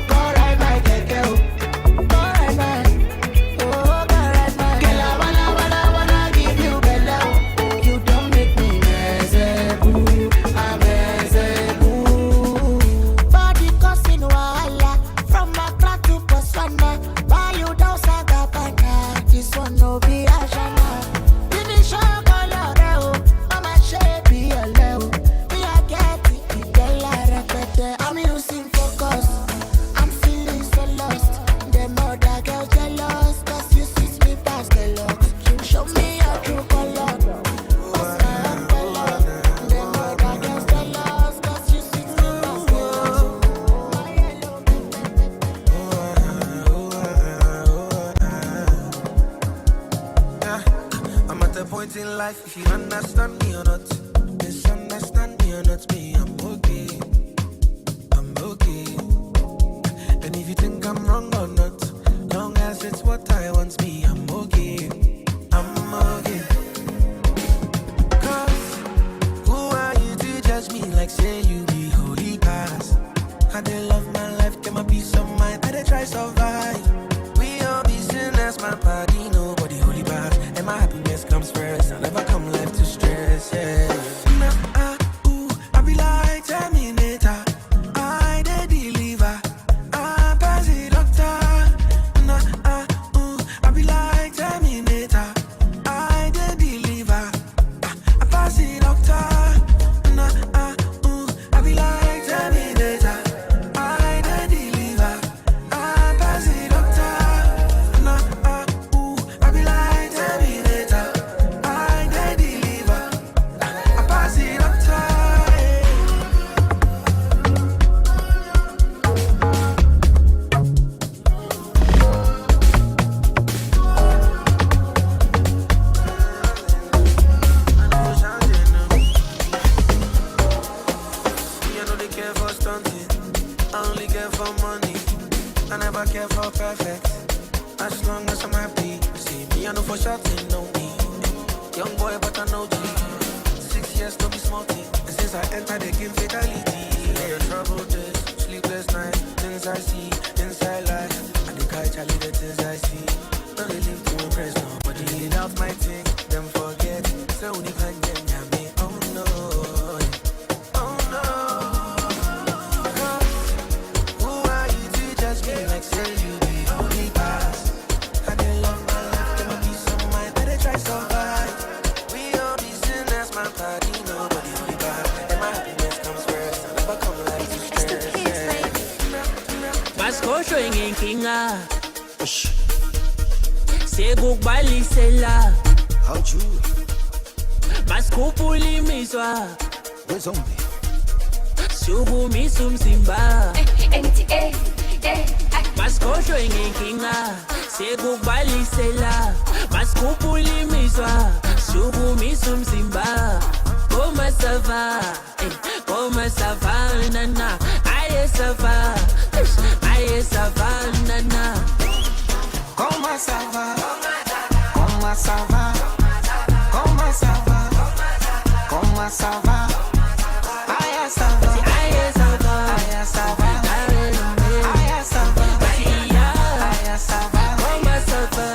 Go ride my keke, go ride my, oh, go ride my. Girl, I wanna give you bello. You don't make me mess, boo. I'm boo. Body causing wahala from Accra to Botswana. Why you don't Sagabana? This one no be Ashana. Finish your color, mama shape be a level. Me I get it, girl I repeat it. I'm losing focus. I'm feeling so lost. Them other girls jealous, cause you switch me past the looks. Show me your true color. What's my color? Them other girls jealous, cause you switch me past the looks. My yellow Yeah, I'm at the point in life, if you understand me or not, misunderstand me or not, me, I'm okay. And if you think I'm wrong or not, long as it's what I want, me, I'm okay. Cause who are you to judge me like say you be holy past? I dey love my life, get my peace of mind, I dey try survive. We all be sinners, my body, nobody holy past. And my happiness comes first, I never come life to stress, yeah. I be like Terminator, I dey deliver, I pass it doctor. I be like Terminator, I dey deliver, I pass it doctor. I be like Terminator, I dey deliver, I pass it doctor. I be like Terminator, I dey deliver, I pass it doctor. Me, I know they care for stunting. I only care for money. I never care for perfect. As long as I'm happy. See me, I know for certain, no me. Young boy, but I know G. 6 years to be small thing. And since I entered the game, fatality. Yeah, your trouble days. sleepless nights, things I see, things I like. And the guy Charlie, the things I see. Don't they live to impress nobody. Without my thing, them forget. So when you find them, yeah, me, oh no. Oh no. 'Cause who are you to judge me like say you be only pass? I didn't love my life, give me peace of mind, better try survive. We all be sin, that's my party, nobody only bad. And my happiness comes first, I never come like to stress. Maskosho ingenkinga sekukubalisela awuju masikhuphula imizwa sukumisa umzimba masikhohlwe ngenkinga sekukubalisela masikhuphula imizwa sukumisa umzimba komasava komasavanana ayesava ayesavanana Comment ça va? Comment ça va? Comment ça va? Comment ça va? Aya ça va. Aya ça va. Aya ça va. Aya ça va. Aya ça va. Comment ça va?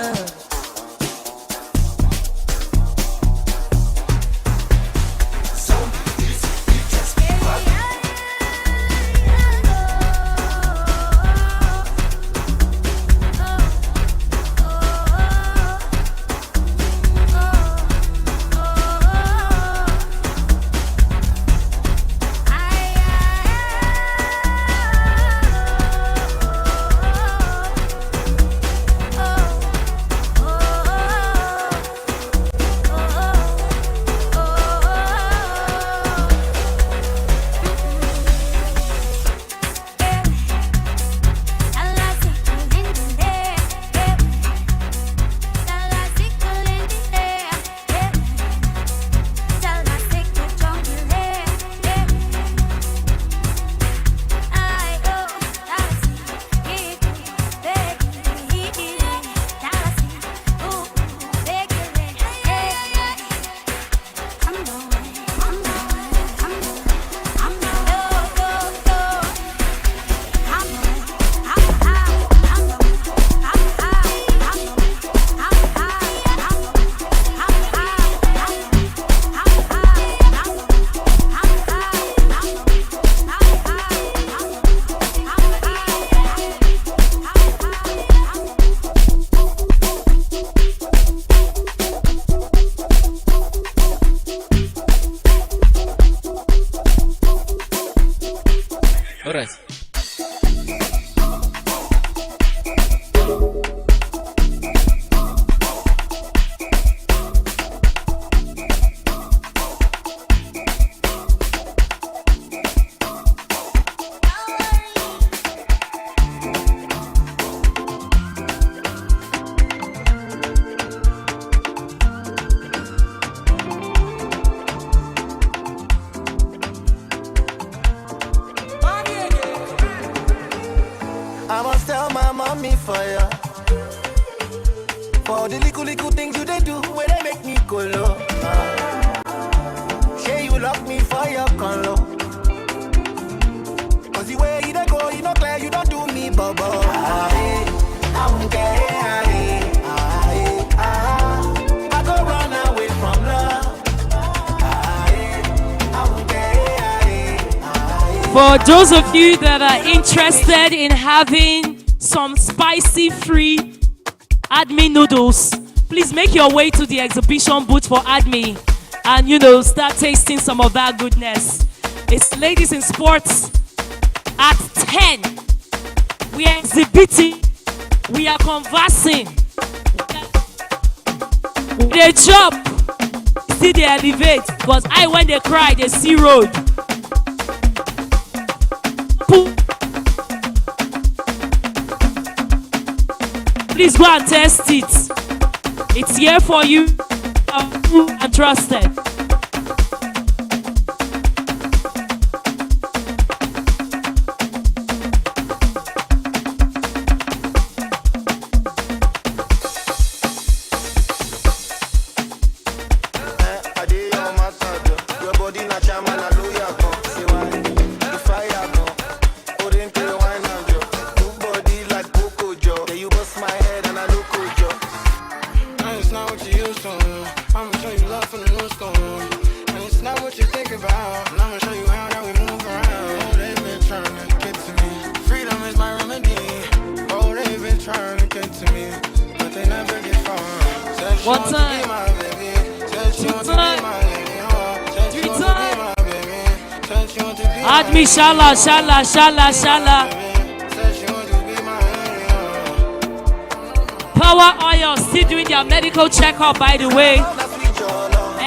I must tell my mommy for ya. For the little things you they do, where they make me go low. Say you lock me for your color. Cause the way you they go, you not clear, you don't do me bubble. I won't care. I go run away from love. For those of you that are interested in having some spicy free admin noodles, please make your way to the exhibition booth for admin and start tasting some of that goodness. It's Ladies in Sports at 10. We are exhibiting, we are conversing. They chop, see they elevate, because when they cry, they see road. Please go and test it. It's here for you and trusted. One time. Two times. Three times. Add me, shala, shala, shala, shala. Power Oil still doing their medical checkup, by the way.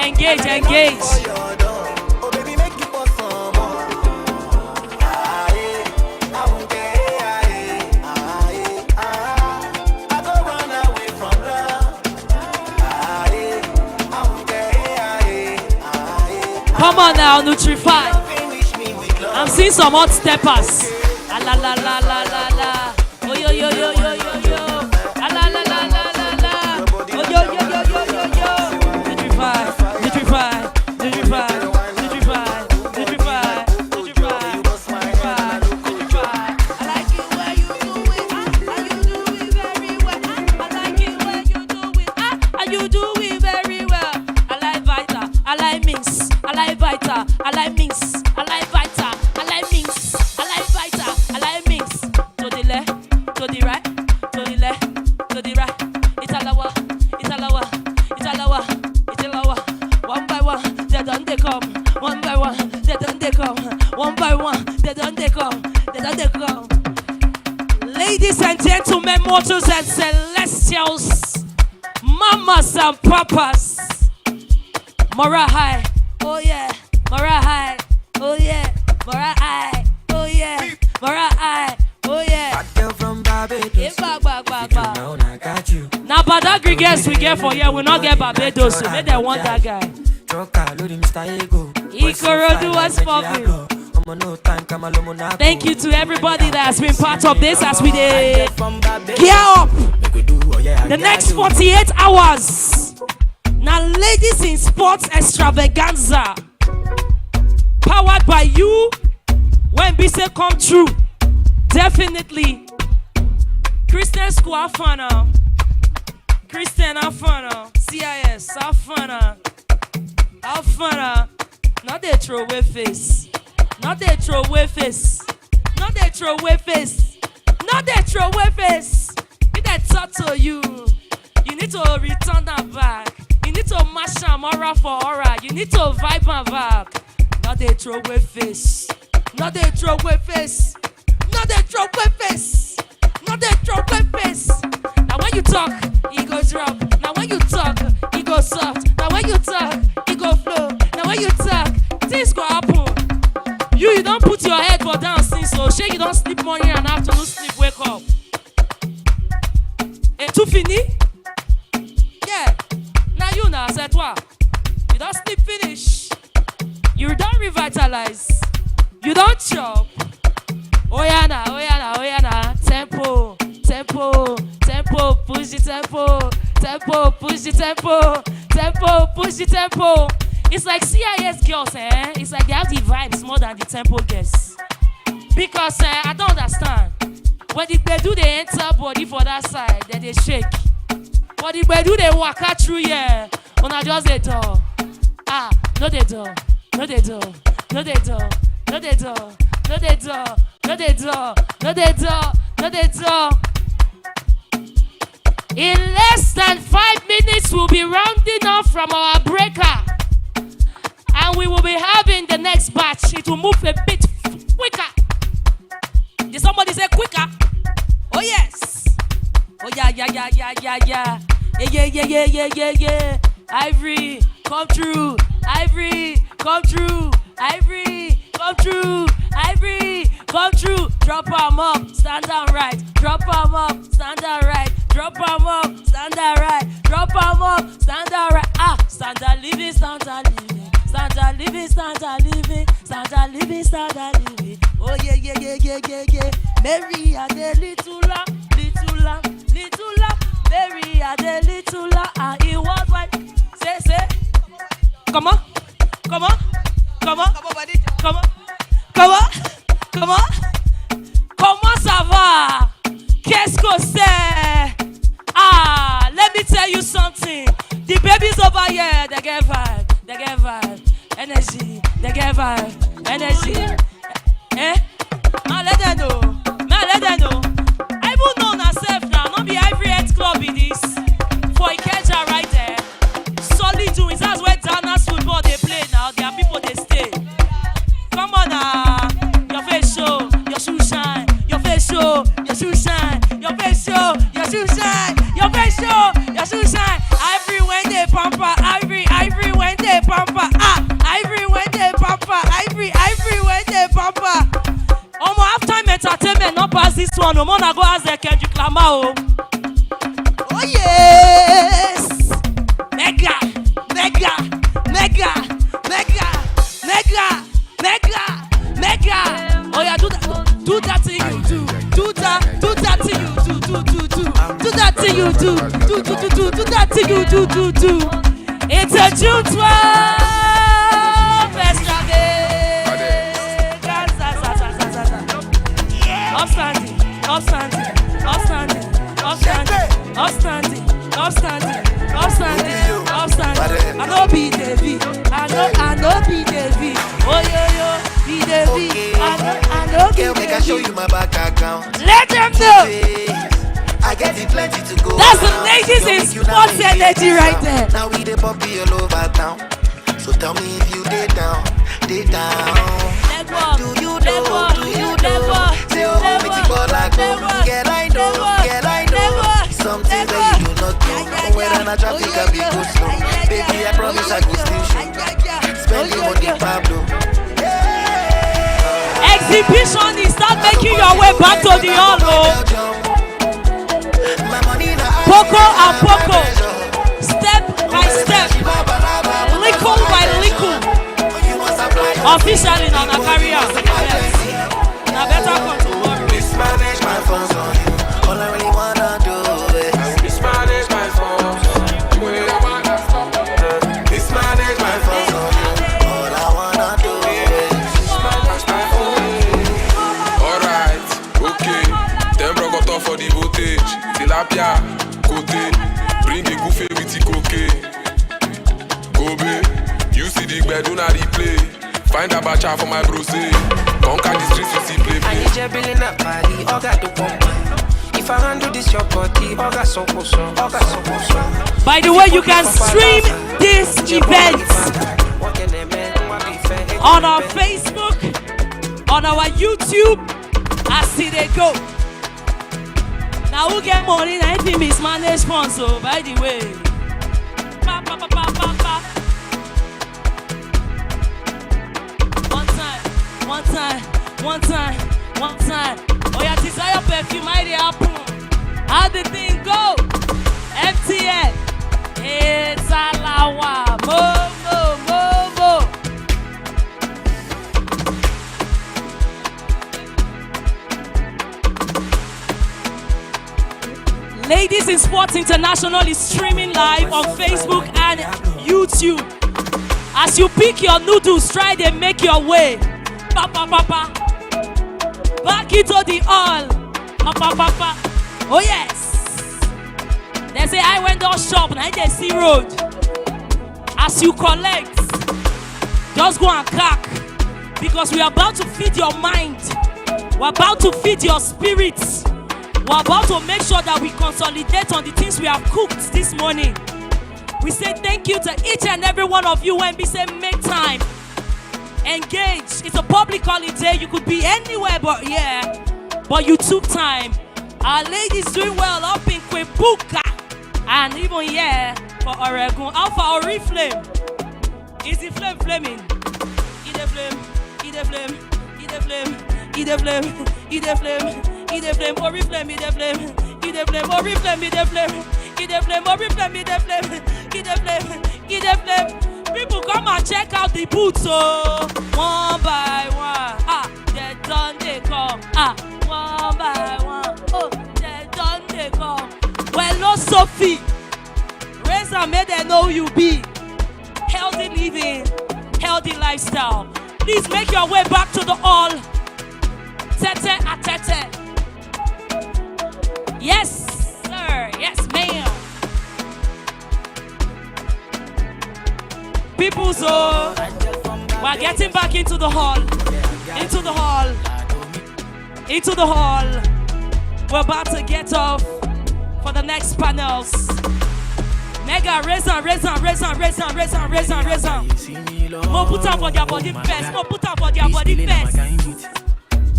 Engage, engage. Come on now, Nutrify. I'm seeing some hot steppers. Ah, la la la la la la. Oh yo yo yo yo yo yo. Ah, la la la la la la. Oh yo yo yo yo yo yo. Nutrify, Nutrify, Nutrify, Nutrify, Nutrify, Nutrify, Nutrify. I like it when you do it, and you do it very well. I like it when you do it, and you do it very well. I like Vita, I like Minx. I like Vita, I like Minx, I like Vita, I like Minx, I like Vita, I like Minx. To the left, to the right, to the left, to the right. It's a lawa, it's a lawa, it's a lawa, it's a lawa. One by one, they done they come. One by one, they done they come. One by one, they done they come. They done they come. Ladies and gentlemen, mortals and celestials, mamas and papas, Mora High. Oh yeah, Mora High. Oh yeah, Mora High. Oh yeah, Mora High. Oh yeah. Now, but that guest we get for here, we not get Barbados, so maybe they want that guy. Ikorodu was popping. Thank you to everybody that has been part of this as we did. Gear up. The next 48 hours. Now, Ladies in Sports Extravaganza, powered by you. When we say come true, definitely. Christian School Afana, Christian Afana, CIS Afana, Afana. Not they throw away face, not they throw away face, not they throw away face, not they throw away face. If they talk to you, you need to return that back. You need to mash them aura for aura. You need to vibe and back. Not they throw away face. Not they throw away face. Not they throw away face. Not they throw away face. Now when you talk, it goes drop. Now when you talk, it goes soft. Now when you talk, it go flow. Now when you talk, things go happen. You don't put your head for dancing, so shey you don't sleep morning and afternoon sleep, wake up. Et tout fini? Yeah. Now you now, c'est toi. You don't sleep finish. You don't revitalize. You don't chop. Oh yeah na, oh yeah na, oh yeah na. Tempo, tempo, tempo, push the tempo. Tempo, push the tempo. Tempo, push the tempo. It's like CIS girls, eh? It's like they have the vibes more than the tempo girls. Because I don't understand. When they do, they enter body for that side, then they shake. But if they do, they walk out through here. When I just they do. Ah, no they do. No they do. No they do. No they do. No they do. No they do. No they do. No they do. In less than 5 minutes, we'll be rounding off from our breaker. And we will be having the next batch. It will move a bit quicker. Did somebody say quicker? Oh yes. Oh yeah, yeah, yeah, yeah, yeah, yeah. Yeah, yeah, yeah, yeah, yeah, yeah. Ivory, come true. Ivory, come true. Ivory, come true. Ivory, come true. Drop arm up, stand down right. Drop arm up, stand down right. Drop arm up, stand down right. Drop arm up, stand down right. Ah, stand down living, stand down living. Stand down living, stand down living. Stand down living, stand down living. Oh yeah, yeah, yeah, yeah, yeah, yeah. Mary had a little lamb, little lamb, little lamb. Mary had a little lamb, and it was like, say. Come on, come on, come on, come on, come on, come on. Comment ça va? Qu'est-ce que c'est? Ah, let me tell you something. The babies over here, they get vibe, they get vibe, energy, they get vibe, energy. Eh? Man, let them know. Man, let them know. I will know myself now. Not be Ivory Head Club in this. For Ikeja right there. one, no more go ask the Kendrick Lamar. Oh yes! Mega! Oh yeah, do that thing you do. Do that thing you do. Do that thing you do. Do that thing you do. It's a June 12th upstanding. I know be Davy. I know be Davy. Oh yo, be Davy. I know be Davy. Make I show you my bank account. Let them know. I get it plenty to go. That's the ladies in sports energy right there. Now we the puppy all over town. So tell me if you did down. Do you know? Say oh, make it ball like Girl, I know. Something that you do not know. When I'm a traffic, I be go slow. Baby, I promise I go still show. Spend the money, Pablo. Exhibition is start making your way back to the hall. Poco and Poco, step by step, lickle by lickle, officially on a career. Now better come tomorrow. Mismanage my phones on you. All I really wanna do is mismanage my phones. Mismanage my phones on you. All I wanna do is mismanage my phones. Alright, okay. Them broke out for the voltage. Tilapia, côté. Bring a goofy with the cocaine. Kobe, you see the bed, do not replay. Find a bacha for my bros. Conquer the streets to see play. I need you building up body, all got to come. If I handle this your body, all got so. By the way, you can stream this event on our Facebook, on our YouTube, as see they go. Now who get money? I think mismanaged funds. So by the way, One time. Oh yeah, desire perfume, I happen. How the thing go? MTN. It's Alawa. Mo. Ladies in Sports International is streaming live on Facebook and YouTube. As you pick your noodles, try to make your way. Papa. Back into the hall. Papa. Oh yes. They say I went down shop and I just see road. As you collect, just go and crack. Because we are about to feed your mind. We're about to feed your spirits. We're about to make sure that we consolidate on the things we have cooked this morning. We say thank you to each and every one of you when we say make time. Engage. It's a public holiday. You could be anywhere but yeah. But you took time. Our ladies doing well up in Kwebuka. And even here for Oregon. Alpha Oriflame. Is the flame flaming? Eat the flame. Oriflame, eat the flame. People come and check out the boots, so one by one. They done they come. One by one. Oh, they done they come. Well, no Sophie. Raise and make them know you be. Healthy living, healthy lifestyle. Please make your way back to the hall. Tete a tete. Yes, sir. Yes, ma'am. People, so we're getting back into the hall. We're about to get off for the next panels. Mega, raise on. More put up for their body first.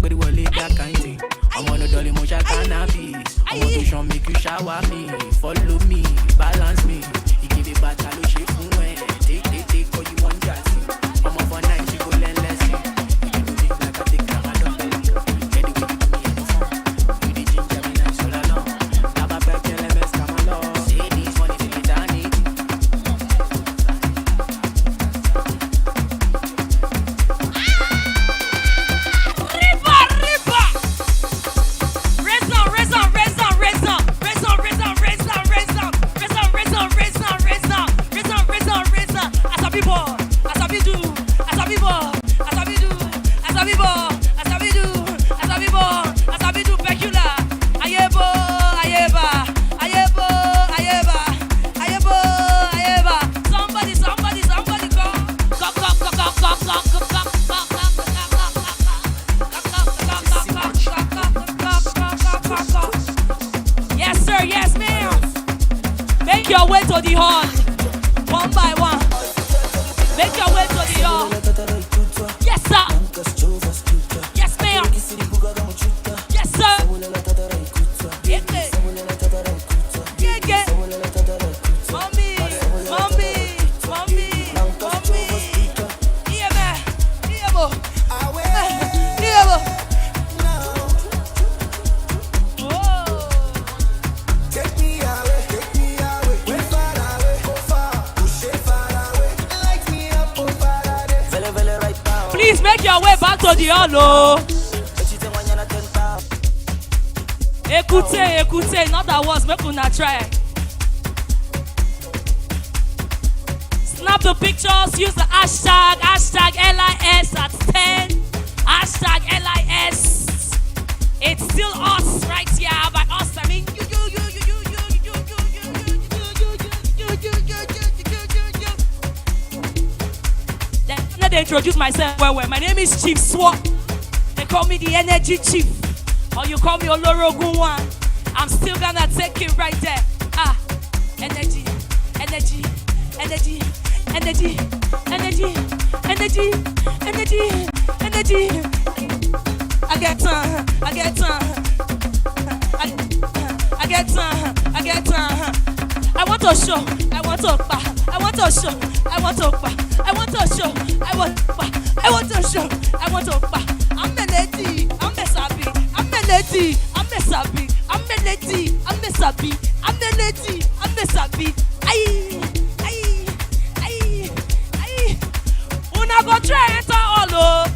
But it will leave that kind thing. I want to dolly motion cannabis. I want to show make you shower me. Follow me, balance me. You give it back, I'll shape from where. Take, call you one jazzy. I'm up for night, you go learn less. You do things like I take time, I don't believe. Anyway, you do me in the phone. You Make your way to the hall. One by one. Make your way to the hall. Yes, sir. Yes, ma'am. Yes, sir. Yeah, yeah. Mommy. Yeah, man. Yeah, boy. Yeah, boy. Please make your way back to the hall, oh. Écoutez, not that words, make una try. Snap the pictures, use the hashtag LIS at 10, hashtag LIS. It's still us right here. By us, I mean you. Let me introduce myself well. My name is Chief Swap. They call me the Energy Chief. Or you call me Olorogun One. I'm still gonna take it right there. Energy. I get time. I want to show. I'm Melody. Una go try enter all oh.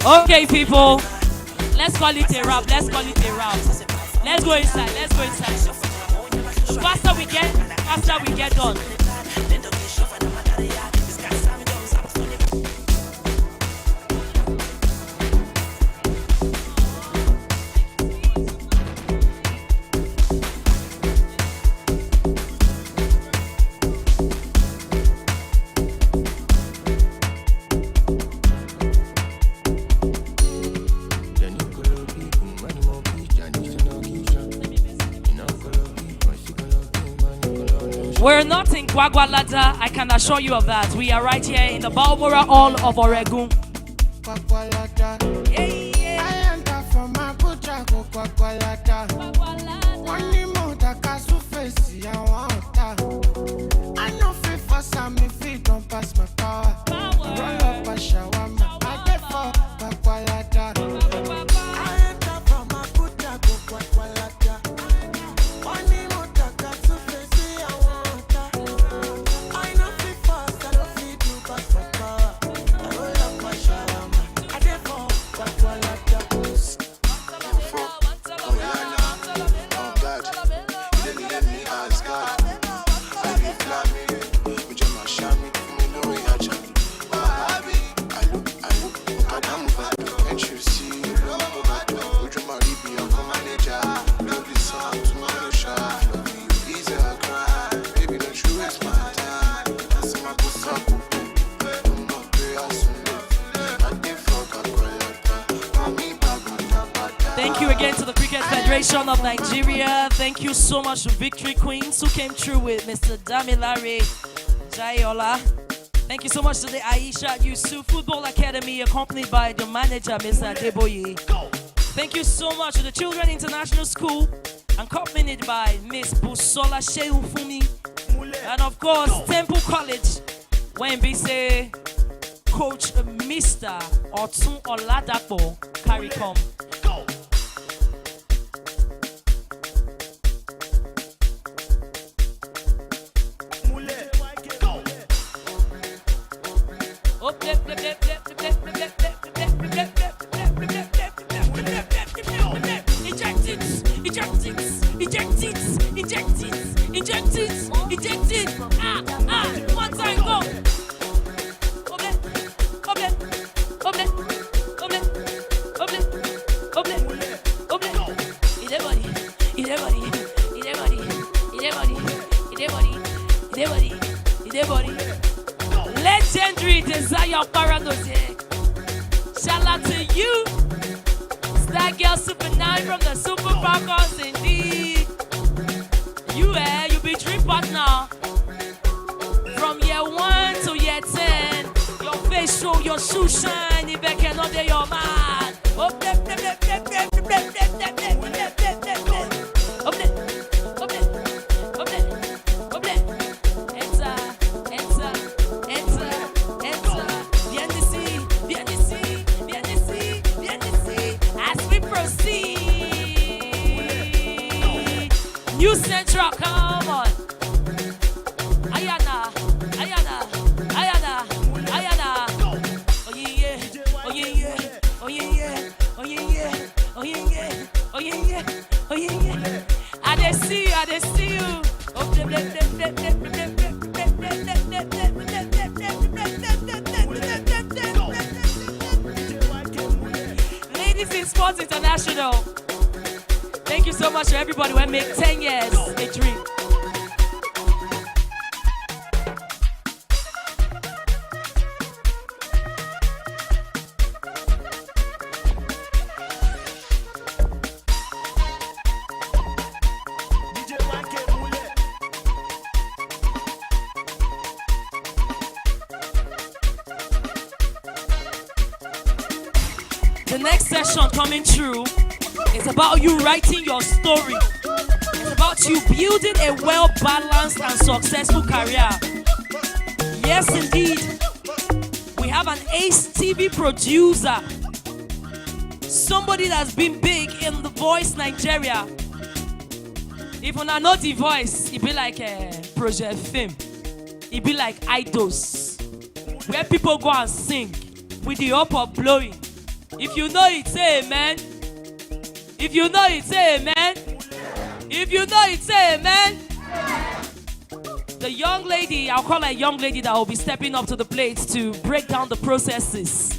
Okay, people. Let's call it a wrap. Let's call it a wrap. Let's go inside. Let's go inside. Faster we get done. We're not in Gwagwalada, I can assure you of that. We are right here in the Balmora Hall of Oregun. Thank you again to the Cricket Federation of Nigeria. Thank you so much to Victory Queens who came through with Mr. Damilare Jayola. Thank you so much to the Aisha Yusuf Football Academy accompanied by the manager, Mr. Adeboye. Thank you so much to the Children International School accompanied by Miss Busola Sheufumi. And of course, Temple College, when we say Coach Mr. Otun Oladapo Karikom. Eject it. One time, go. Legendary Desire Paradise. Shout out to you, Star Girl Super 9 from the Super Falcons, indeed. You be dream partner. From year 1 to year 10, your face show, your shoe shine, if I cannot be your man. As we proceed, New Central, come on. Ayana. Oh yeah. I see you. Ladies in Sports International. Thank you so much to everybody who made 10 years a dream. The next session coming through is about you writing your story. It's about you building a well-balanced and successful career. Yes, indeed. We have an ace TV producer. Somebody that's been big in The Voice Nigeria. If you know The Voice, it be like a Project Film. It be like Idols, where people go and sing with the hope of blowing. If you know it, say amen. If you know it, say amen. If you know it, say amen. The young lady, I'll call her a young lady that will be stepping up to the plate to break down the processes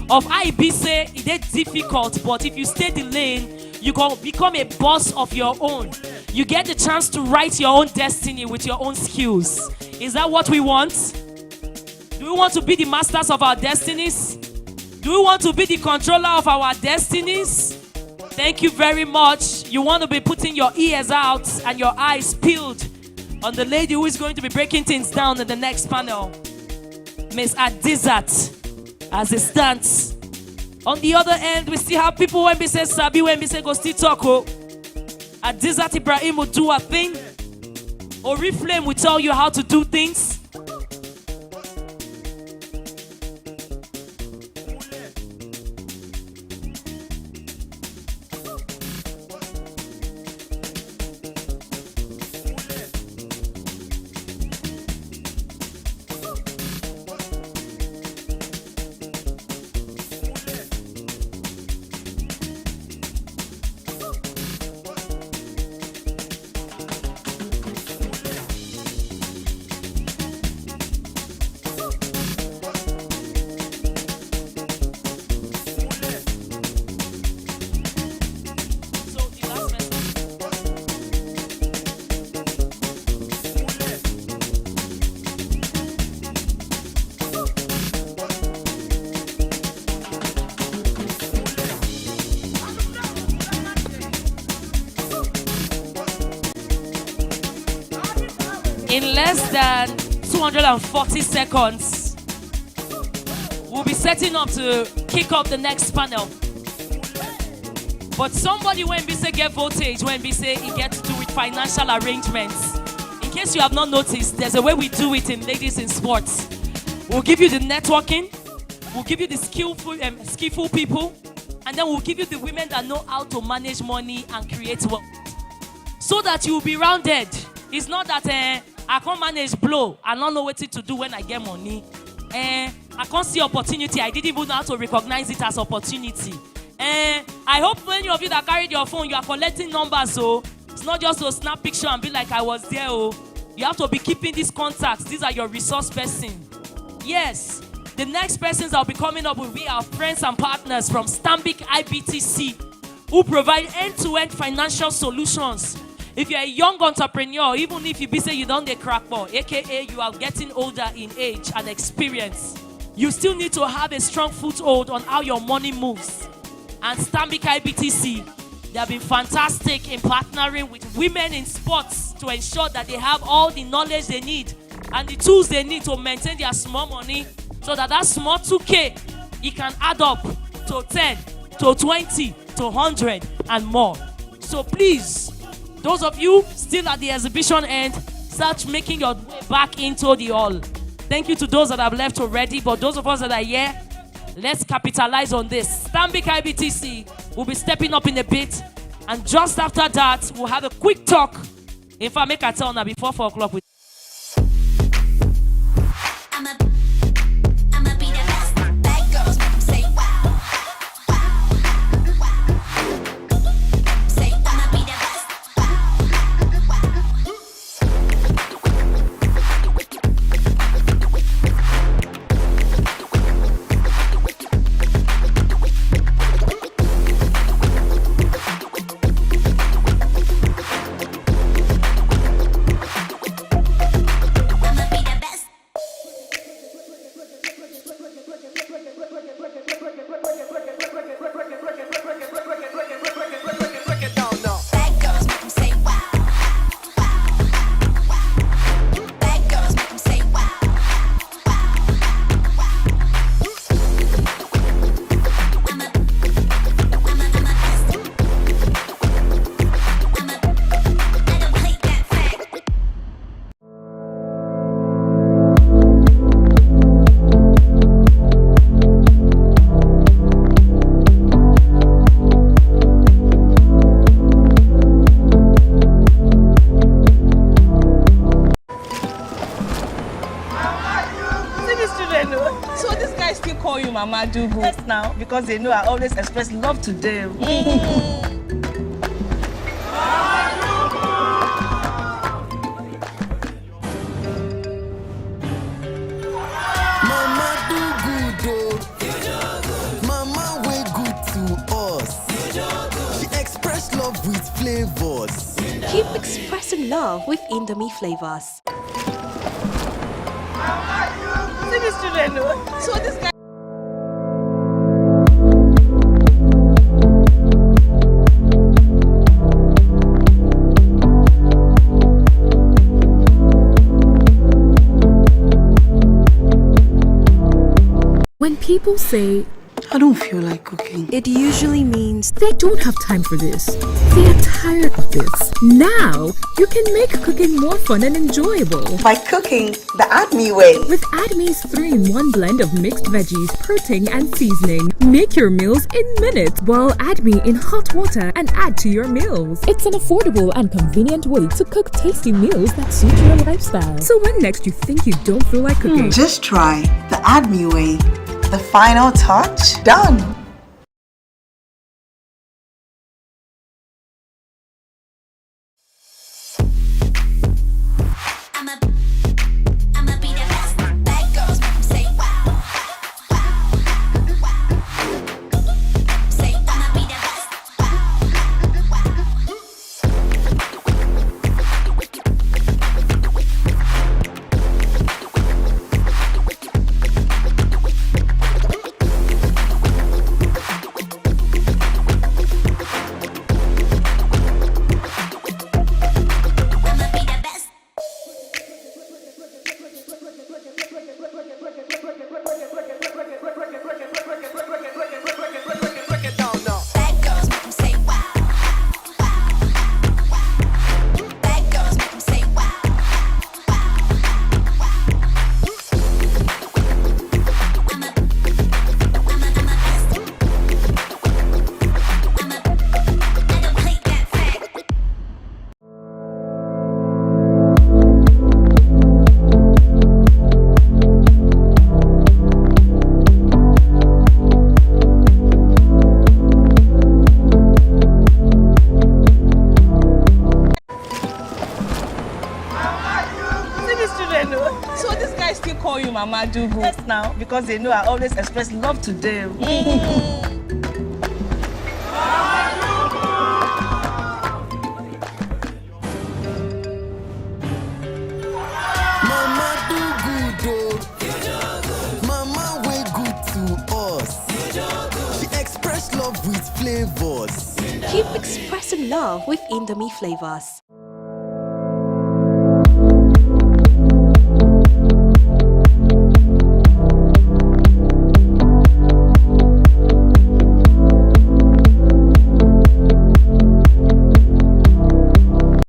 of IB. Say it's difficult, but if you stay in the lane, you can become a boss of your own. You get the chance to write your own destiny with your own skills. Is that what we want? Do we want to be the masters of our destinies? Do we want to be the controller of our destinies? Thank you very much. You want to be putting your ears out and your eyes peeled on the lady who is going to be breaking things down in the next panel. Miss Adizat, as it stands. On the other end, we still have people when we say Sabi, when we say go still talk. Adizat Ibrahim will do a thing. Oriflame will tell you how to do things. In less than 240 seconds, we'll be setting up to kick off the next panel. But somebody when we say get voltage, when we say it gets to do with financial arrangements. In case you have not noticed, there's a way we do it in Ladies in Sports. We'll give you the networking, we'll give you the skillful people, and then we'll give you the women that know how to manage money and create wealth. So that you will be rounded. It's not that I can't manage blow. I don't know what to do when I get money. I can't see opportunity. I didn't even know how to recognize it as opportunity. I hope many of you that carried your phone, you are collecting numbers. So it's not just to snap picture and be like I was there. Oh, you have to be keeping these contacts. These are your resource person. Yes, the next persons I'll be coming up will be our friends and partners from Stanbic IBTC, who provide end-to-end financial solutions. If you're a young entrepreneur, even if you be say you don't get crackball, aka you are getting older in age and experience, you still need to have a strong foothold on how your money moves. And Stanbic IBTC, they have been fantastic in partnering with women in sports to ensure that they have all the knowledge they need and the tools they need to maintain their small money, so that small 2K, it can add up to 10, to 20, to 100 and more. So please, those of you still at the exhibition end, start making your way back into the hall. Thank you to those that have left already, but those of us that are here, let's capitalize on this. Stanbic IBTC will be stepping up in a bit, and just after that, we'll have a quick talk. If I make a tell now before 4 o'clock. Mama do good. Yes, now, because they know I always express love to them. Mama do good, oh. Mama way good to us. She express love with flavors. Keep expressing love with Indomie flavors. See these children, no? So this guy. When people say, I don't feel like cooking, it usually means they don't have time for this. They are tired of this. Now, you can make cooking more fun and enjoyable. By cooking the ADME way. With ADME's 3-in-1 blend of mixed veggies, protein and seasoning. Make your meals in minutes. Boil ADME in hot water and add to your meals. It's an affordable and convenient way to cook tasty meals that suit your lifestyle. So when next you think you don't feel like cooking, Just try the ADME way. The final touch, done. So this guy still call you Mama do good. Yes, now, because they know I always express love to them. Mama do good, oh. Mama way good to us. She express love with flavors. keep expressing love with Indomie flavors.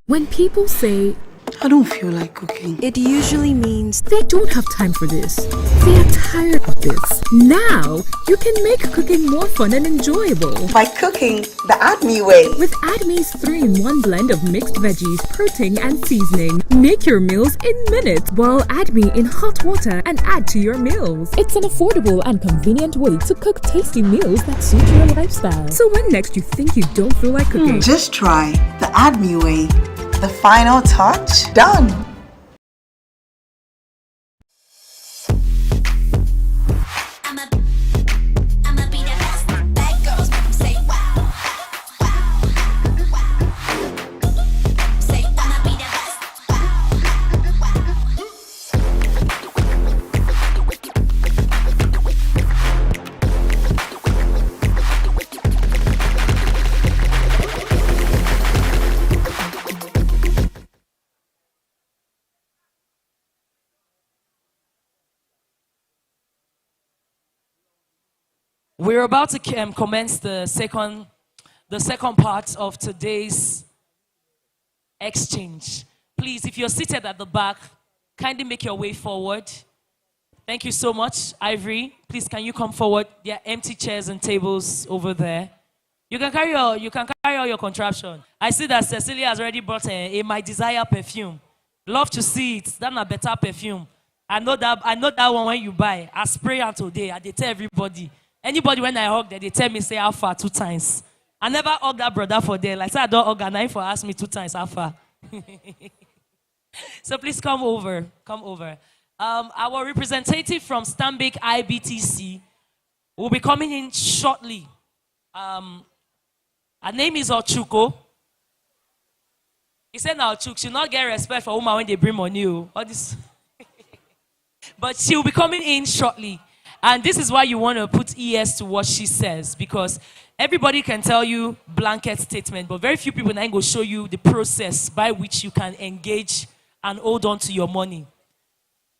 When people say, I don't feel like cooking, it usually means they don't have time for this. They are tired of this. Now, you can make cooking more fun and enjoyable by cooking the ADME way. With ADME's 3-in-1 blend of mixed veggies, protein and seasoning. Make your meals in minutes. Boil ADME in hot water and add to your meals. It's an affordable and convenient way to cook tasty meals that suit your lifestyle. So when next you think you don't feel like cooking, just try the ADME way. The final touch, done. We're about to commence the second part of today's exchange. Please, if you're seated at the back, kindly make your way forward. Thank you so much. Ivory, please can you come forward? There are empty chairs and tables over there. You can carry all your contraption. I see that Cecilia has already brought a My Desire perfume. Love to see it. That's a better perfume. I know that one when you buy. I spray on today. I tell everybody. Anybody when I hug them, they tell me say how far 2 times. I never hug that brother for them. Like say I don't hug and I for ask me 2 times how far. So please come over. Come over. Our representative from Stanbic IBTC will be coming in shortly. Her name is Ochuko. He said now Chuk should not get respect for woman when they bring money. All this. But she will be coming in shortly. And this is why you want to put ears to what she says, because everybody can tell you blanket statement, but very few people now go show you the process by which you can engage and hold on to your money.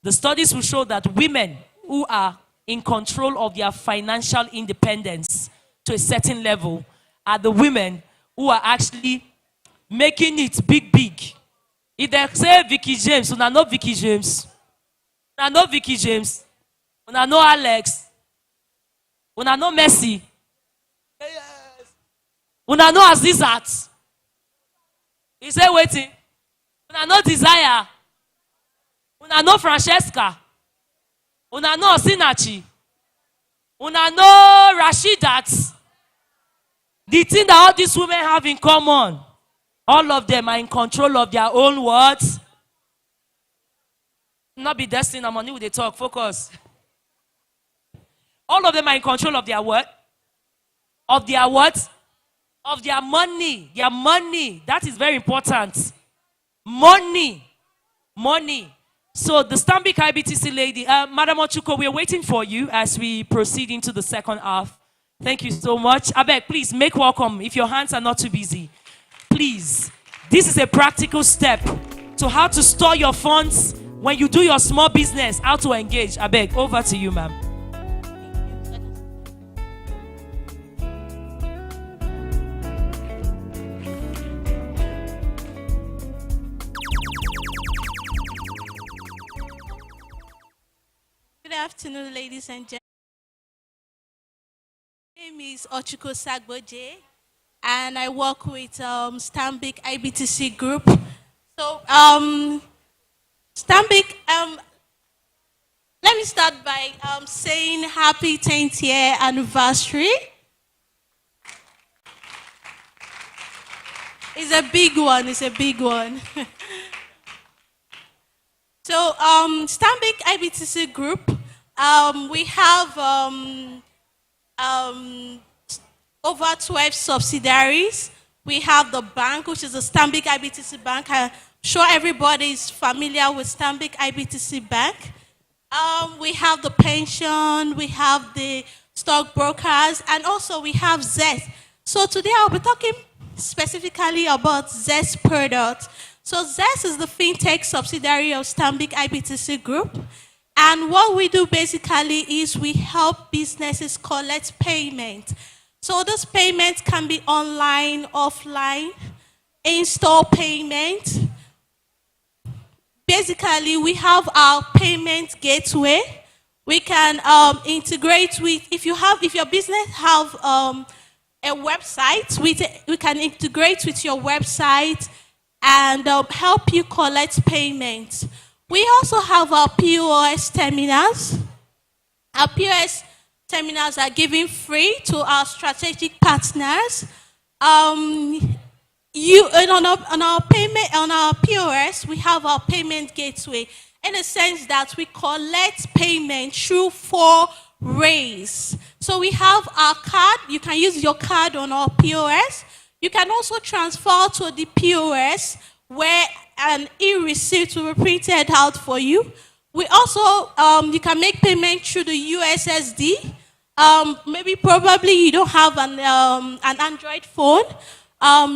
The studies will show that women who are in control of their financial independence to a certain level are the women who are actually making it big. If they say Vicky James, una know Vicky James. Una know Vicky James. Una know Alex. Una know Messi. Una know Azizat. He said waiting. Una know Desire. Una know Francesca. Una know Sinachi. Una know Rashidat. The thing that all these women have in common, all of them are in control of their own words. Not be destined on money with they talk. Focus. All of them are in control of their what? Of their what? Of their money. Their money. That is very important. Money. So the Stanbic IBTC lady, Madam Ochuko, we are waiting for you as we proceed into the second half. Thank you so much. Abeg, please make welcome if your hands are not too busy. Please. This is a practical step to how to store your funds when you do your small business, how to engage. Abeg, over to you, ma'am. Good afternoon, ladies and gentlemen. My name is Ochuko Sagboje, and I work with Stanbic IBTC Group. So, Stanbic, let me start by saying happy 10th year anniversary. It's a big one. So, Stanbic IBTC Group, we have over 12 subsidiaries. We have the bank, which is the Stanbic IBTC Bank. I'm sure everybody is familiar with Stanbic IBTC Bank. We have the pension, we have the stockbrokers, and also we have Zest. So today I'll be talking specifically about Zest product. So Zest is the fintech subsidiary of Stanbic IBTC Group. And what we do basically is we help businesses collect payment. So this payment can be online, offline, in-store payment. Basically, we have our payment gateway. We can integrate with, if your business have a website, we can integrate with your website and help you collect payments. We also have our POS terminals. Our POS terminals are given free to our strategic partners. On our POS, we have our payment gateway in the sense that we collect payment through 4 ways. So we have our card. You can use your card on our POS. You can also transfer to the POS where an e-receipt will be printed out for you. We also, you can make payment through the USSD. Probably you don't have an Android phone.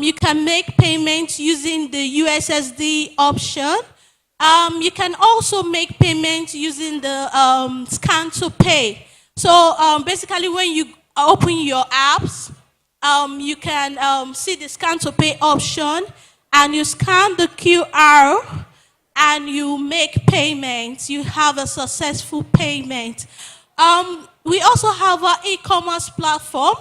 You can make payments using the USSD option. You can also make payments using the scan to pay. So basically when you open your apps, you can see the scan to pay option, and you scan the QR and you make payments. You have a successful payment. We also have our e-commerce platform.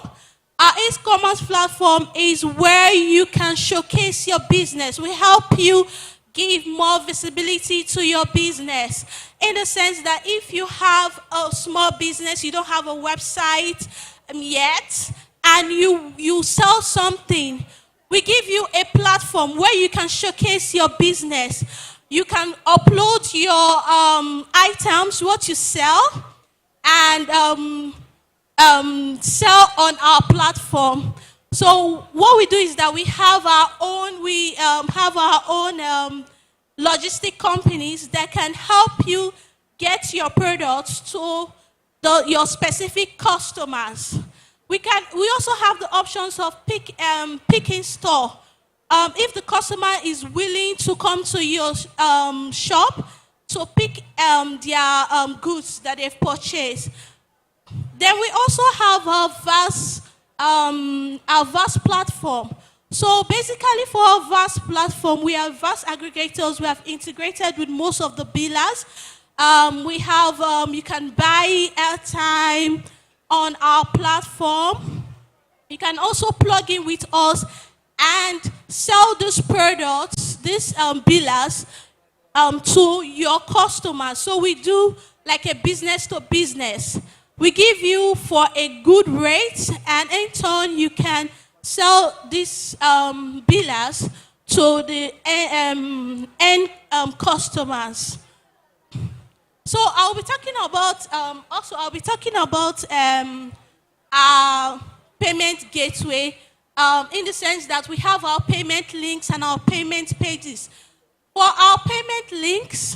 Our e-commerce platform is where you can showcase your business. We help you give more visibility to your business. In the sense that if you have a small business, you don't have a website yet, and you sell something, we give you a platform where you can showcase your business. You can upload your items, what you sell, and sell on our platform. So what we do is that we have our own logistic companies that can help you get your products to your specific customers. We also have the options of pick in store. If the customer is willing to come to your shop to pick their goods that they've purchased. Then we also have our vast platform. So basically for our vast platform, we have vast aggregators. We have integrated with most of the billers. We have, you can buy airtime on our platform. You can also plug in with us and sell these products, these billers, to your customers. So we do like a business to business. We give you for a good rate, and in turn you can sell these billers to the end customers. So I'll be talking about our payment gateway in the sense that we have our payment links and our payment pages. For our payment links,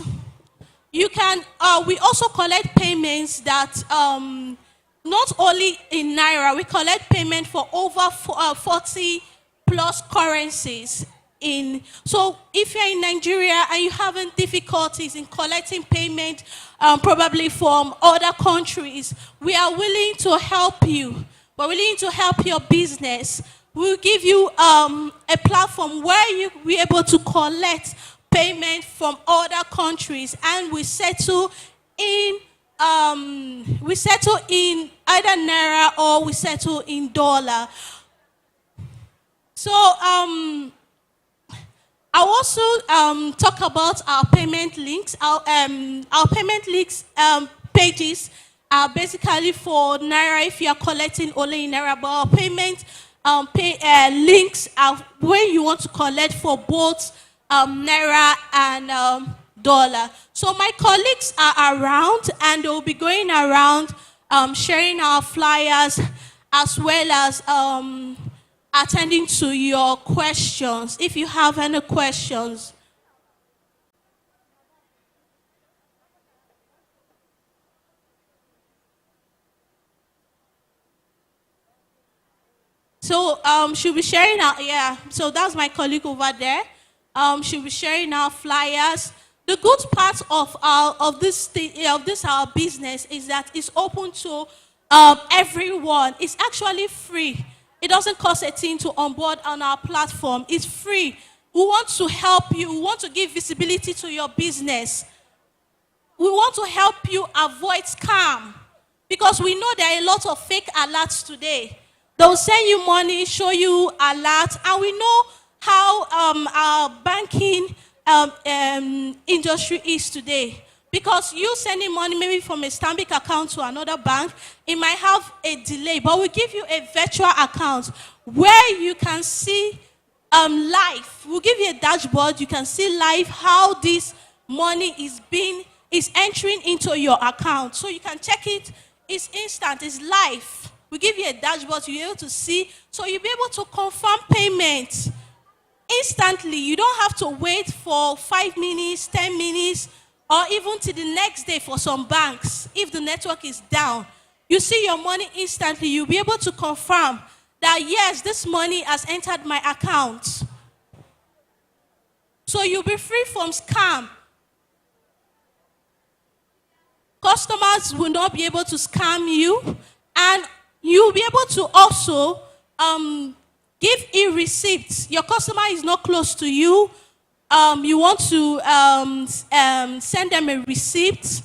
you can. We also collect payments that not only in Naira. We collect payment for over 40 plus currencies. So if you're in Nigeria and you're having difficulties in collecting payment, probably from other countries, we are willing to help you. We're willing to help your business. We'll give you a platform where you'll be able to collect payment from other countries, and we settle in either Naira or we settle in dollar. So I'll also talk about our payment links. Our payment links pages are basically for Naira if you are collecting only in Naira, but our payment links are when you want to collect for both Naira and dollar. So my colleagues are around, and they'll be going around sharing our flyers as well as attending to your questions, if you have any questions. So she'll be sharing our, so that's my colleague over there. She'll be sharing our flyers. The good part of this our business is that it's open to everyone. It's actually free. It doesn't cost a thing to onboard on our platform. It's free. We want to help you. We want to give visibility to your business. We want to help you avoid scam, because we know there are a lot of fake alerts today. They'll send you money, show you alerts, and we know how our banking industry is today. Because you sending money maybe from a Stanbic account to another bank, it might have a delay, but we give you a virtual account where you can see live. We'll give you a dashboard. You can see live how this money is entering into your account. So you can check it. It's instant. It's live. We give you a dashboard. You're able to see. So you'll be able to confirm payment instantly. You don't have to wait for 5 minutes, 10 minutes, or even to the next day for some banks. If the network is down, you see your money instantly. You'll be able to confirm that, yes, this money has entered my account. So you'll be free from scam. Customers will not be able to scam you, and you'll be able to also give e-receipts. Your customer is not close to you. You want to send them a receipt.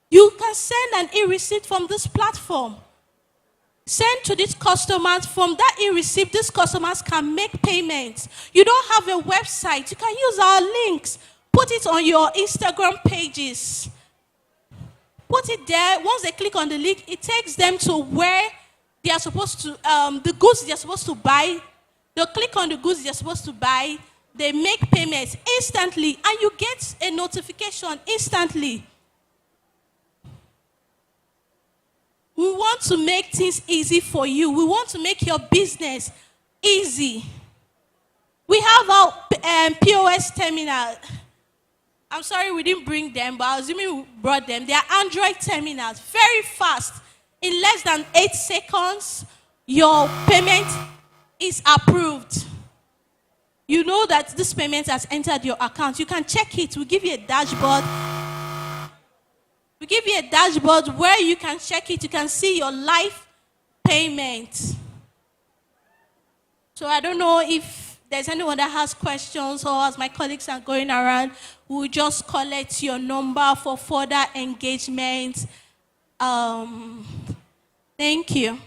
You can send an e-receipt from this platform. send to these customers. From that e-receipt, these customers can make payments. You don't have a website, you can use our links. Put it on your Instagram pages. Put it there. Once they click on the link, it takes them to where they are supposed to, the goods they're supposed to buy. They'll click on the goods they're supposed to buy. They make payments instantly, and you get a notification instantly. We want to make things easy for you. We want to make your business easy. We have our POS terminal. I'm sorry we didn't bring them, but I was assuming we brought them. They are Android terminals, very fast. In less than 8 seconds, your payment is approved. You know that this payment has entered your account. You can check it. We give you a dashboard. We give you a dashboard where you can check it. You can see your live payment. So I don't know if there's anyone that has questions, or as my colleagues are going around, we'll just collect your number for further engagement. Thank you.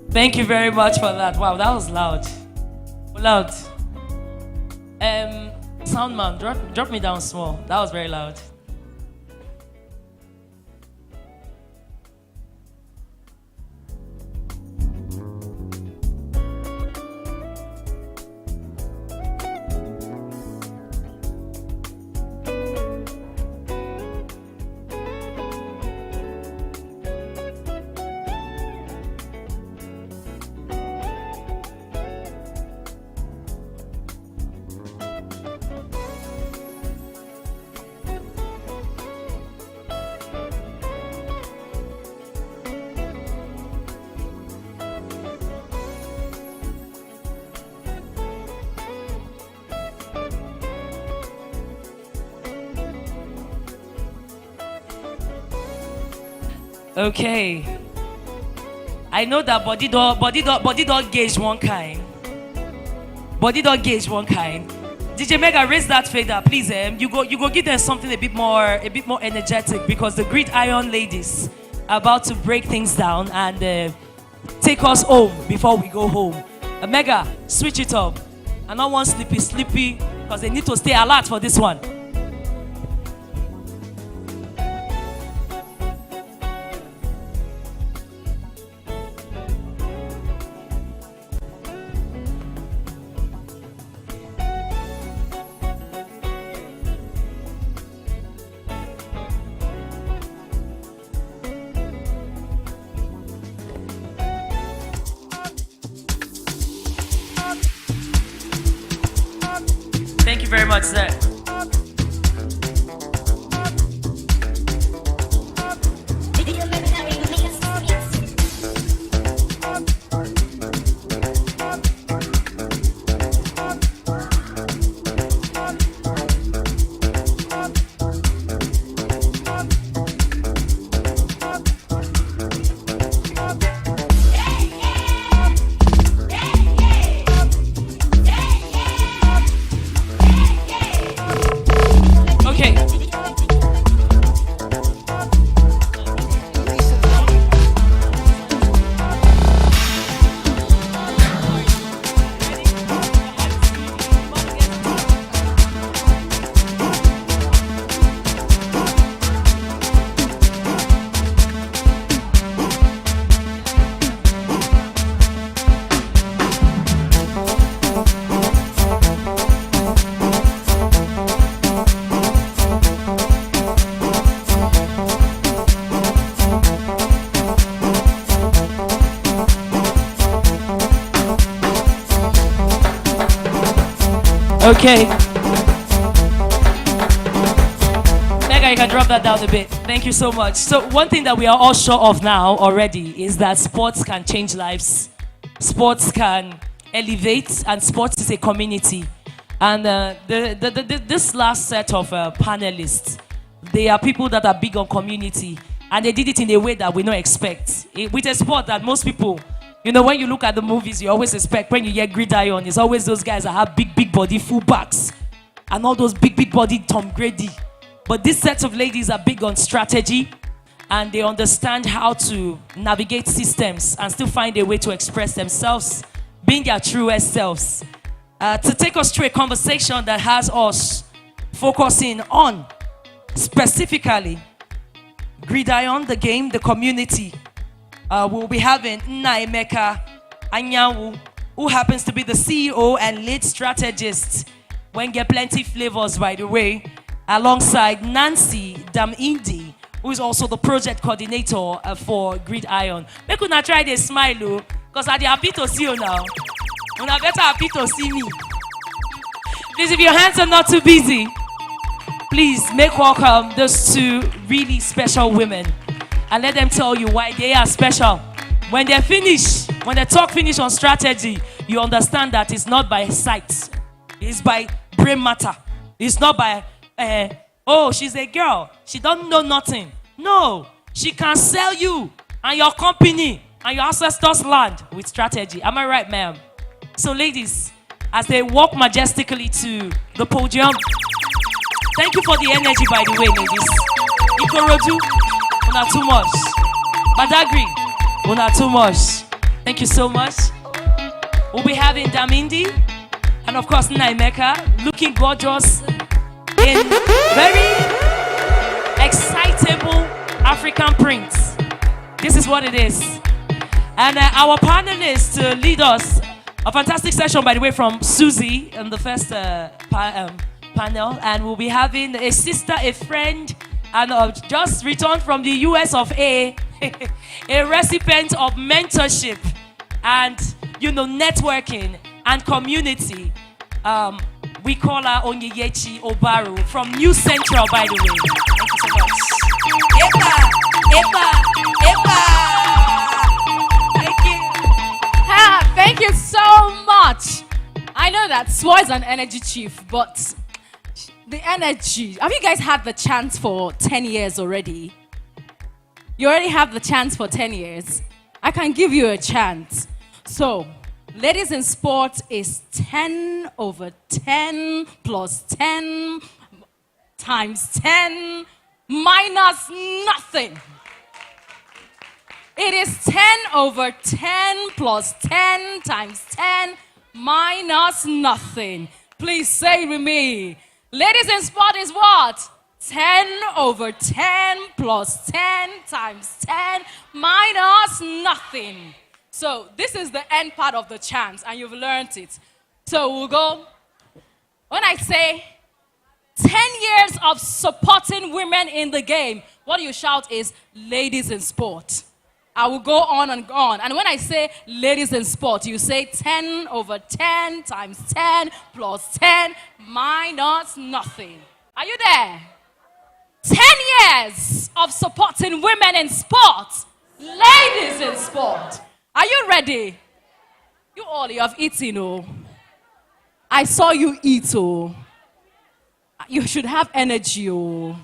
Thank you very much for that. Wow, that was loud. Loud. Soundman, drop me down small. That was very loud. Okay. I know that body don't gauge one kind. Body don't gauge one kind. DJ Mega, raise that fader, please. You go give them something a bit more energetic, because the gridiron ladies are about to break things down and take us home before we go home. Mega, switch it up. I don't want sleepy, because they need to stay alert for this one. Thank you very much, sir. Okay. Mega, you can drop that down a bit. Thank you so much. So one thing that we are all sure of now already is that sports can change lives. Sports can elevate, and sports is a community. And this last set of panelists, they are people that are big on community, and they did it in a way that we don't expect. With a sport that most people, you know, when you look at the movies, you always expect, when you hear gridiron, it's always those guys that have big body fullbacks and all those big body Tom Grady. But this set of ladies are big on strategy, and they understand how to navigate systems and still find a way to express themselves, being their truest selves. To take us through a conversation that has us focusing on specifically gridiron, the game, the community. We'll be having Nnaemeka Anyanwu, who happens to be the CEO and lead strategist when Get Plenty Flavors, by the way, alongside Nancy Damindi, who is also the project coordinator for Gridiron. Make una try to smile, because I'm happy to see you now. Una better happy to see me. Please, if your hands are not too busy, please make welcome those two really special women and let them tell you why they are special. When they finish, when they talk finish on strategy, you understand that it's not by sight. It's by brain matter. It's not by, oh, she's a girl. She don't know nothing. No, she can sell you and your company and your ancestors' land with strategy. Am I right, ma'am? So ladies, as they walk majestically to the podium, thank you for the energy, by the way, ladies. Ikorodu, una too much. Badagry, una too much. Thank you so much. We'll be having Damindi and of course Nnaemeka, looking gorgeous in very excitable African prints. This is what it is. And our panelists to lead us, a fantastic session, by the way, from Susie in the first panel, and we'll be having a sister, a friend, and just returned from the US of A, a recipient of mentorship and, you know, networking and community. We call her Onyeyechi Obaru from New Central, by the way. Thank you so much. Thank you. Thank you so much. I know that Swa is an energy chief, but the energy. Have you guys had the chance for 10 years already? You already have the chance for 10 years. I can give you a chance. So, ladies in sport is 10 over 10 plus 10 times 10 minus nothing. It is 10 over 10 plus 10 times 10 minus nothing. Please say with me. Ladies in sport is what? 10 over 10 plus 10 times 10 minus nothing. So this is the end part of the chant, and you've learned it. So we'll go. When I say 10 years of supporting women in the game, what you shout is ladies in sport. I will go on and on. And when I say ladies in sport, you say 10 over 10 times 10 plus 10 minus nothing. Are you there? 10 years of supporting women in sport. Ladies in sport. Are you ready? You all, you have eaten, oh. I saw you eat, oh. You should have energy, oh.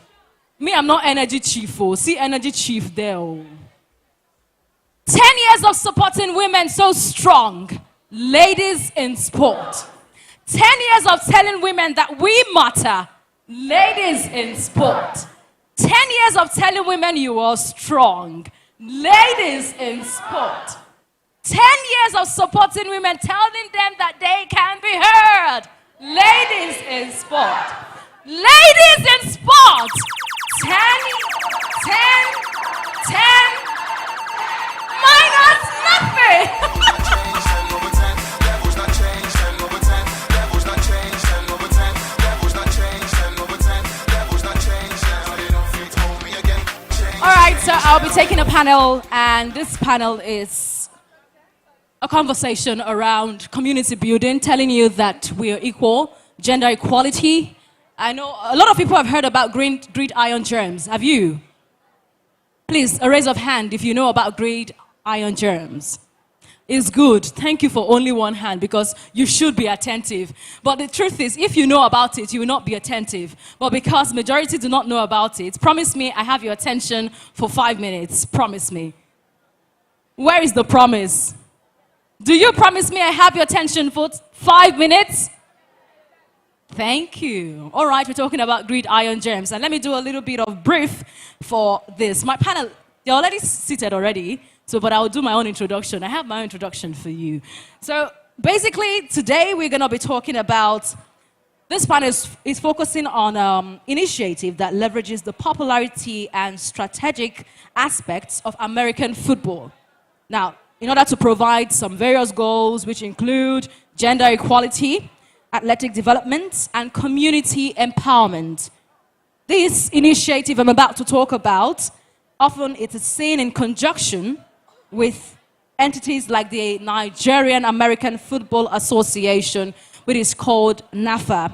Me, I'm not energy chief, oh. See energy chief there, oh. 10 years of supporting women so strong. Ladies in sport. 10 years of telling women that we matter. Ladies in sport. 10 years of telling women you are strong. Ladies in sport. 10 years of supporting women, telling them that they can be heard. Ladies in sport. Ladies in sport. 10 minus nothing. All right, so I'll be taking a panel, and this panel is a conversation around community building, telling you that we are equal, gender equality. I know a lot of people have heard about gridiron germs. Have you? Please, a raise of hand if you know about gridiron germs. It's good. Thank you for only one hand because you should be attentive. But the truth is, if you know about it, you will not be attentive. But because majority do not know about it, promise me I have your attention for 5 minutes. Promise me. Where is the promise? Do you promise me I have your attention for 5 minutes? Thank you. All right, we're talking about gridiron germs. And let me do a little bit of brief for this. My panel, they're already seated already. But I'll do my own introduction. I have my own introduction for you. So basically, today we're going to be talking about, this panel is focusing on initiative that leverages the popularity and strategic aspects of American football. Now, in order to provide some various goals, which include gender equality, athletic development, and community empowerment. This initiative I'm about to talk about, often it is seen in conjunction with entities like the Nigerian American Football Association, which is called NAFA,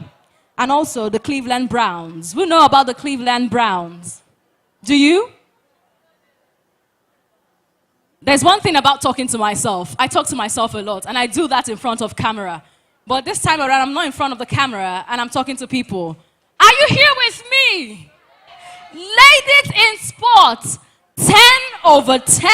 and also the Cleveland Browns. We know about the Cleveland Browns. Do you? There's one thing about talking to myself. I talk to myself a lot, and I do that in front of camera. But this time around, I'm not in front of the camera, and I'm talking to people. Are you here with me? Ladies in sports, 10 over 10.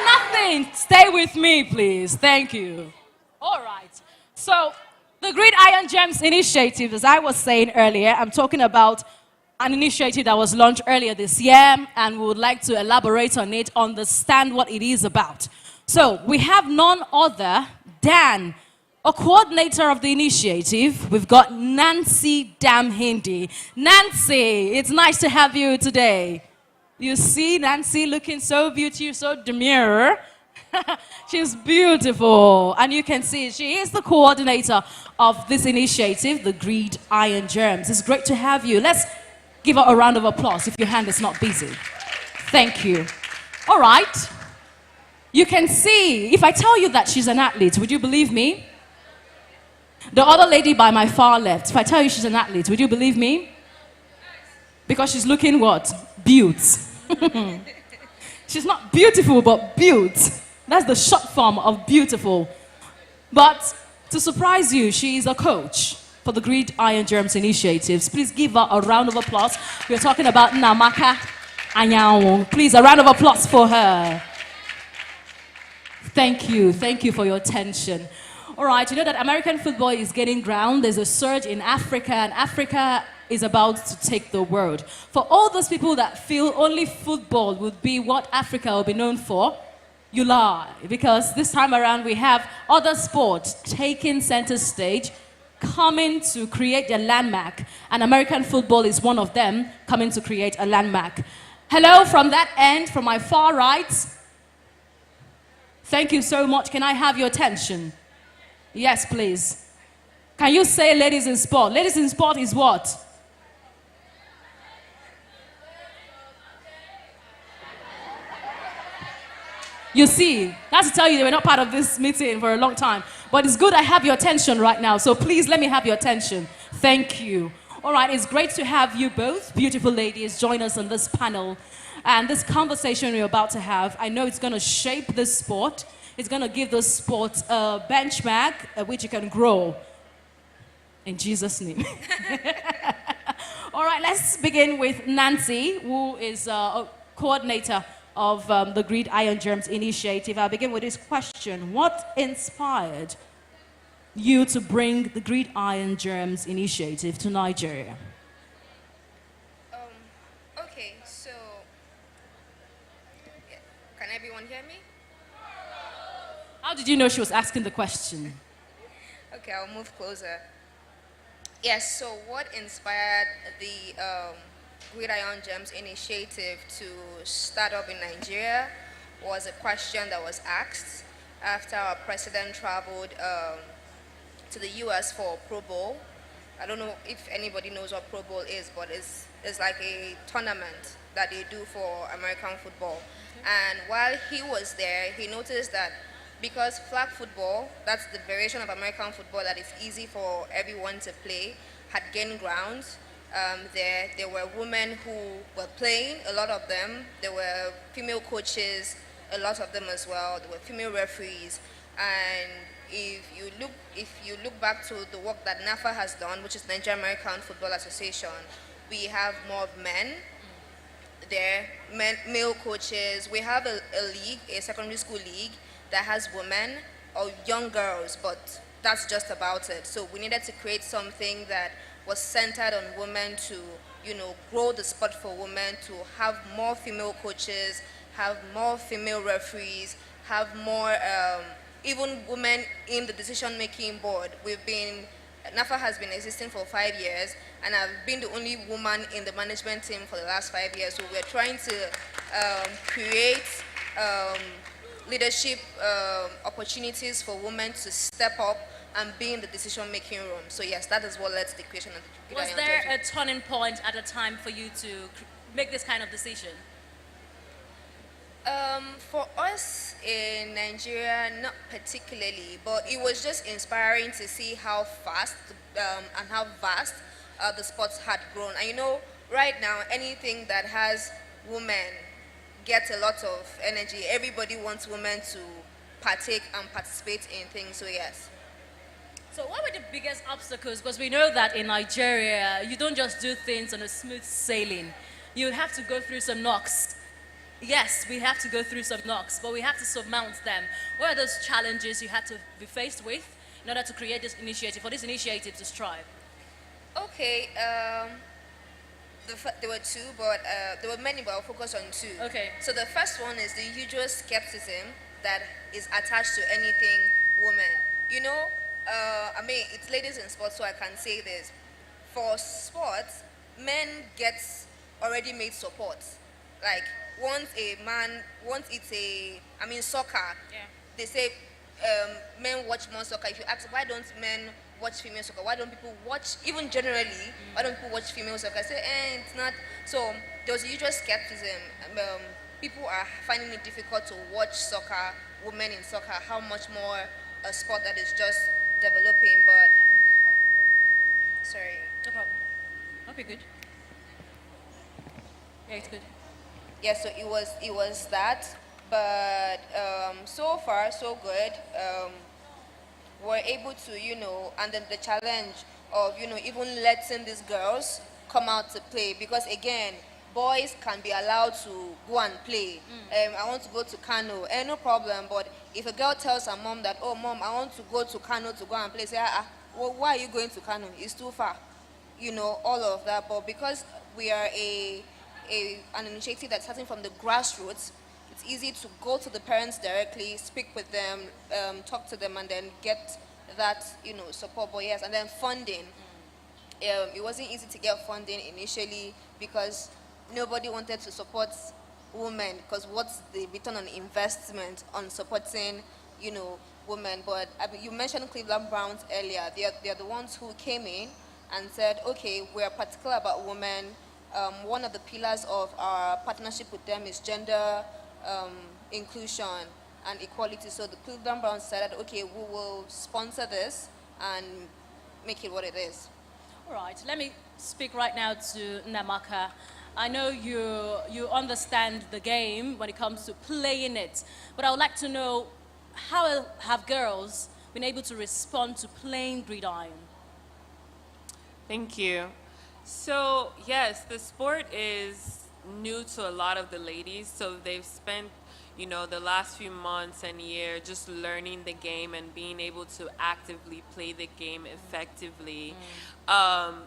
Nothing. Stay with me, please. Thank you. All right. So, the Gridiron Gems Initiative, as I was saying earlier, I'm talking about an initiative that was launched earlier this year, and we would like to elaborate on it, understand what it is about. So, we have none other than a coordinator of the initiative. We've got Nancy Damhindi. Nancy, it's nice to have you today. You see Nancy looking so beautiful, so demure. She's beautiful. And you can see she is the coordinator of this initiative, the Gridiron Germs. It's great to have you. Let's give her a round of applause if your hand is not busy. Thank you. All right. You can see, if I tell you that she's an athlete, would you believe me? The other lady by my far left, if I tell you she's an athlete, would you believe me? Because she's looking what? Beaut. She's not beautiful, but beaut. That's the short form of beautiful. But to surprise you, she is a coach for the Gridiron Germs Initiatives. Please give her a round of applause. We're talking about Namaka Anyanwu. Please, a round of applause for her. Thank you. Thank you for your attention. All right, you know that American football is gaining ground. There's a surge in Africa, and Africa is about to take the world. For all those people that feel only football would be what Africa will be known for, you lie. Because this time around we have other sports taking center stage, coming to create a landmark. And American football is one of them coming to create a landmark. Hello from that end, from my far right. Thank you so much. Can I have your attention? Yes, please. Can you say ladies in sport? Ladies in sport is what? You see, that's to tell you they were not part of this meeting for a long time. But it's good I have your attention right now. So please let me have your attention. Thank you. All right, it's great to have you both, beautiful ladies, join us on this panel. And this conversation we're about to have, I know it's going to shape this sport. It's going to give this sport a benchmark at which you can grow. In Jesus' name. All right, let's begin with Nancy, who is a coordinator of the Gridiron Germs Initiative. I'll begin with this question. What inspired you to bring the Gridiron Germs Initiative to Nigeria? Okay, so, yeah. Can everyone hear me? How did you know she was asking the question? Okay, I'll move closer. Yes, so what inspired the Gridiron Gems Initiative to start up in Nigeria was a question that was asked after our president traveled to the US for Pro Bowl. I don't know if anybody knows what Pro Bowl is, but it's like a tournament that they do for American football. And while he was there, he noticed that because flag football, that's the variation of American football that is easy for everyone to play, had gained ground. There were women who were playing, a lot of them. There were female coaches, a lot of them as well. There were female referees, and if you look back to the work that NAFA has done, which is Nigerian American Football Association, we have more men there, male coaches. We have a league, a secondary school league that has women or young girls, but that's just about it. So we needed to create something that was centered on women to, grow the sport for women, to have more female coaches, have more female referees, have more even women in the decision-making board. NAFA has been existing for 5 years, and I've been the only woman in the management team for the last 5 years. So we're trying to create leadership opportunities for women to step up and be in the decision-making room. So yes, that is what led to the creation of the Was there a turning point at a time for you to make this kind of decision? For us in Nigeria, not particularly, but it was just inspiring to see how fast and how vast the sports had grown. And right now, anything that has women gets a lot of energy. Everybody wants women to partake and participate in things, so yes. So what were the biggest obstacles? Because we know that in Nigeria, you don't just do things on a smooth sailing. You have to go through some knocks. Yes, we have to go through some knocks, but we have to surmount them. What are those challenges you had to be faced with in order to create this initiative, for this initiative to strive? Okay, there were two, but there were many, but I'll focus on two. Okay. So the first one is the usual skepticism that is attached to anything women. It's ladies in sports, so I can say this. For sports, men get already made support. Like, once it's soccer, they say men watch more soccer. If you ask, why don't men watch female soccer? Why don't people watch, even generally, why don't people watch female soccer? I say, it's not. So there was a usual skepticism. People are finding it difficult to watch soccer, women in soccer, how much more a sport that is just developing, but, sorry. No problem. Hope you're good. Yeah, it's good. Yeah, so it was that, but so far so good. We're able to, and then the challenge of, even letting these girls come out to play, because again, boys can be allowed to go and play. I want to go to Kano, no problem, but if a girl tells her mom that, oh mom, I want to go to Kano to go and play, say, well, why are you going to Kano? It's too far. All of that, but because we are an initiative that's starting from the grassroots, it's easy to go to the parents directly, speak with them, talk to them, and then get that, support. But yes, and then funding. It wasn't easy to get funding initially because nobody wanted to support women, because what's the return on investment on supporting, women? But you mentioned Cleveland Browns earlier. They're the ones who came in and said, okay, we're particular about women. One of the pillars of our partnership with them is gender inclusion and equality. So the Cleveland Browns said, okay, we will sponsor this and make it what it is. All right, let me speak right now to Namaka. I know you understand the game when it comes to playing it, but I would like to know, how have girls been able to respond to playing gridiron? Thank you. So, yes, the sport is new to a lot of the ladies, so they've spent, the last few months and year just learning the game and being able to actively play the game effectively.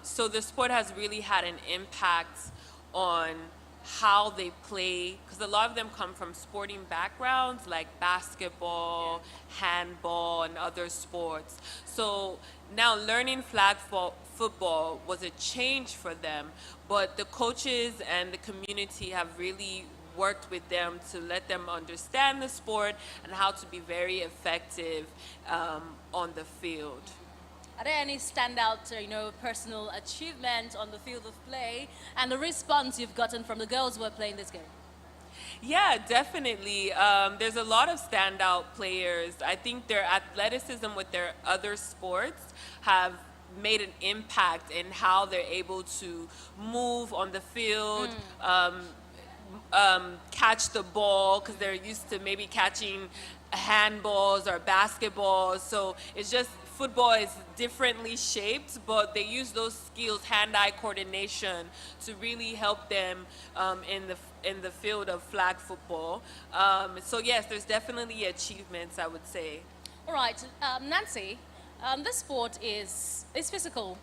So the sport has really had an impact on how they play, because a lot of them come from sporting backgrounds like basketball, handball, and other sports. So now learning flag football was a change for them, but the coaches and the community have really worked with them to let them understand the sport and how to be very effective on the field. Are there any standout, personal achievements on the field of play and the response you've gotten from the girls who are playing this game? Yeah, definitely. There's a lot of standout players. I think their athleticism with their other sports have made an impact in how they're able to move on the field, catch the ball, because they're used to maybe catching handballs or basketballs. So it's just football is differently shaped, but they use those skills, hand-eye coordination, to really help them in the field of flag football. So yes, there's definitely achievements, I would say. All right, Nancy, this sport is physical,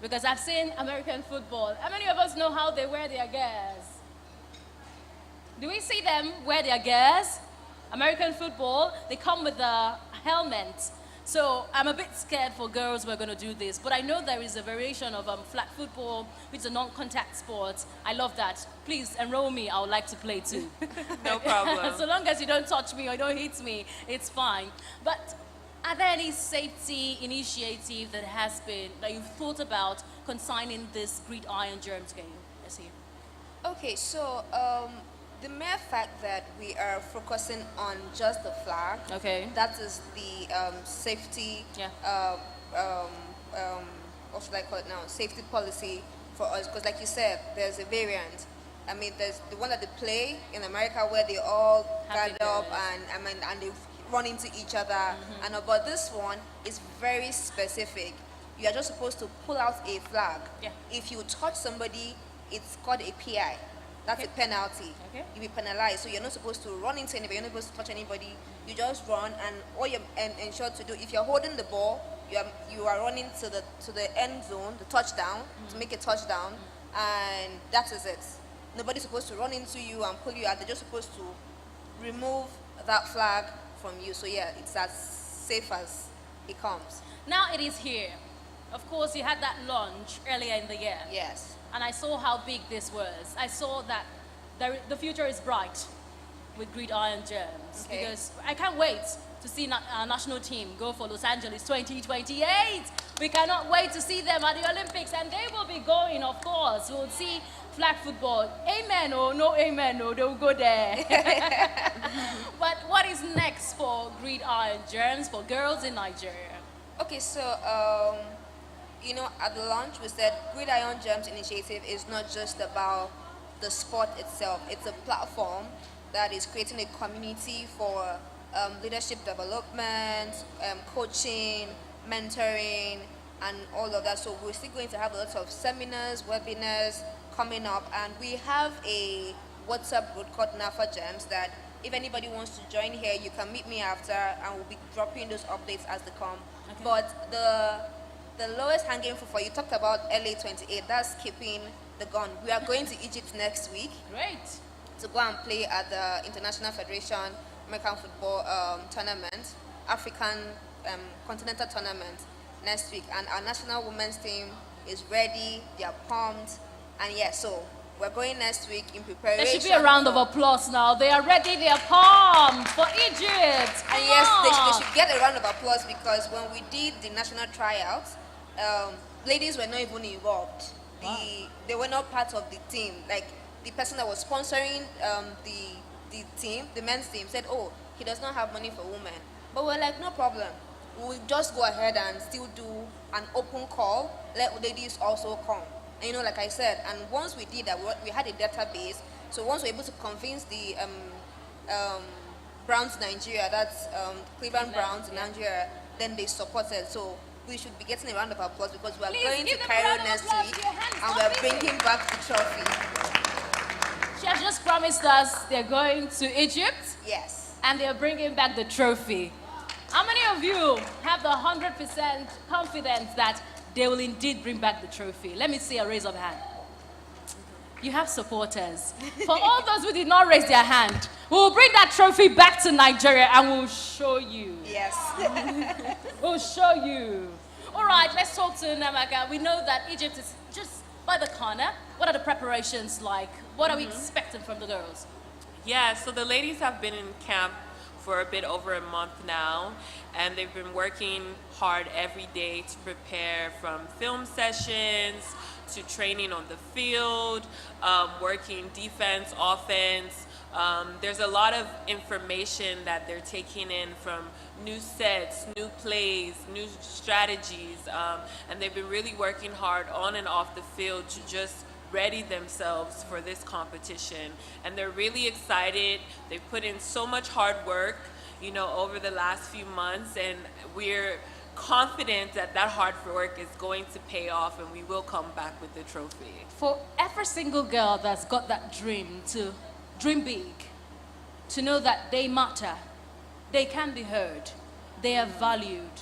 because I've seen American football. How many of us know how they wear their gears? Do we see them wear their gears? American football, they come with a helmet. So I'm a bit scared for girls who are going to do this, but I know there is a variation of flag football, which is a non-contact sport. I love that. Please enroll me. I would like to play too. No problem. So long as you don't touch me or you don't hit me, it's fine. But are there any safety initiative that you've thought about concerning this gridiron germs game? Yes, here. Okay, so the mere fact that we are focusing on just the flag, that is the safety, what should I call it now? Safety policy for us, because like you said, there's a variant. I mean, there's the one that they play in America where they all gather up and they run into each other. And but this one is very specific. You are just supposed to pull out a flag. If you touch somebody, it's called a PI. That's a penalty. You'll be penalized. So you're not supposed to run into anybody. You're not supposed to touch anybody. You just run, and all you're ensure to do, if you're holding the ball, you are running to the end zone, the touchdown, to make a touchdown, and that is it. Nobody's supposed to run into you and pull you out. They're just supposed to remove that flag from you. So yeah, it's as safe as it comes. Now it is here. Of course, you had that launch earlier in the year. Yes. And I saw how big this was. I saw that the future is bright with gridiron germs, because I can't wait to see our national team go for Los Angeles 2028. We cannot wait to see them at the Olympics, and they will be going, of course. We'll see flag football. Amen or no amen, or they'll go there. But what is next for gridiron germs for girls in Nigeria? Okay, so you know, at the launch we said Gridiron Germs Initiative is not just about the sport itself. It's a platform that is creating a community for leadership development, coaching, mentoring, and all of that. So we're still going to have a lot of seminars, webinars coming up, and we have a WhatsApp group called NAFA Gems that if anybody wants to join here, you can meet me after, and we'll be dropping those updates as they come. But the lowest hanging fruit for you talked about LA 28. That's keeping the gun. We are going to Egypt next week. Great. To go and play at the International Federation American Football Tournament, African Continental Tournament next week. And our national women's team is ready. They are pumped. And yeah, so we're going next week in preparation. There should be a round of applause now. They are ready. They are pumped for Egypt. And yes, they should get a round of applause, because when we did the national tryouts, ladies were not even involved. They were not part of the team. Like the person that was sponsoring the team, the men's team, said, "Oh, he does not have money for women." But we're like, no problem. We'll just go ahead and still do an open call. Let ladies also come. And you know, like I said, and once we did that, we had a database. So once we're able to convince the Browns Nigeria, that's Cleveland Browns in Nigeria, then they supported. So we should be getting a round of applause, because we are going to Cairo next week, and we're bringing back the trophy. She has just promised us they're going to Egypt. Yes. And they're bringing back the trophy. How many of you have the 100% confidence that they will indeed bring back the trophy? Let me see a raise of hand. You have supporters. For all those who did not raise their hand, we will bring that trophy back to Nigeria and we'll show you. Yes. We'll show you. All right, let's talk to Namaka. We know that Egypt is just by the corner. What are the preparations like? What are we expecting from the girls? Yeah, so the ladies have been in camp for a bit over a month now, and they've been working hard every day to prepare, from film sessions to training on the field, working defense, offense, There's a lot of information that they're taking in from new sets, new plays, new strategies, and they've been really working hard on and off the field to just ready themselves for this competition. And they're really excited. They've put in so much hard work, over the last few months, and we're confident that that hard work is going to pay off and we will come back with the trophy. For every single girl that's got that dream to dream big, to know that they matter, they can be heard, they are valued,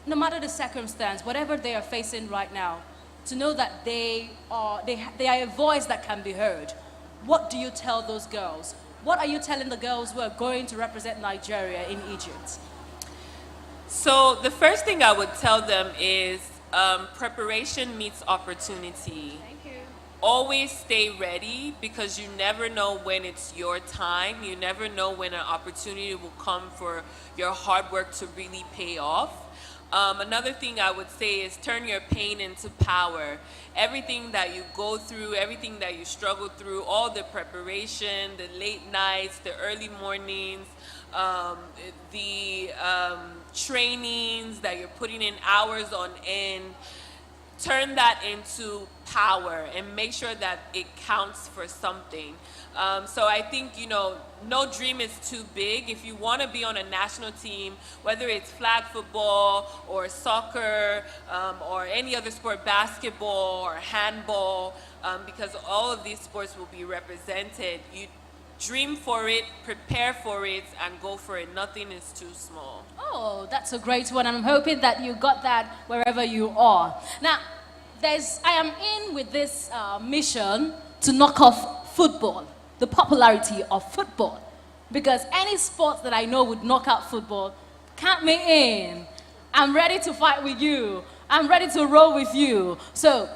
no matter the circumstance, whatever they are facing right now, to know that they are a voice that can be heard. What do you tell those girls? What are you telling the girls who are going to represent Nigeria in Egypt? So the first thing I would tell them is preparation meets opportunity. Thank you. Always stay ready because you never know when it's your time. You never know when an opportunity will come for your hard work to really pay off. Another thing I would say is turn your pain into power. Everything that you go through, everything that you struggle through, all the preparation, the late nights, the early mornings, the trainings that you're putting in hours on end, turn that into power and make sure that it counts for something. So I think, no dream is too big. If you want to be on a national team, whether it's flag football or soccer or any other sport, basketball or handball, because all of these sports will be represented, you dream for it, prepare for it, and go for it. Nothing is too small. Oh, that's a great one. I'm hoping that you got that wherever you are. Now, I am in with this mission to knock off football, the popularity of football. Because any sport that I know would knock out football, count me in. I'm ready to fight with you. I'm ready to roll with you. So,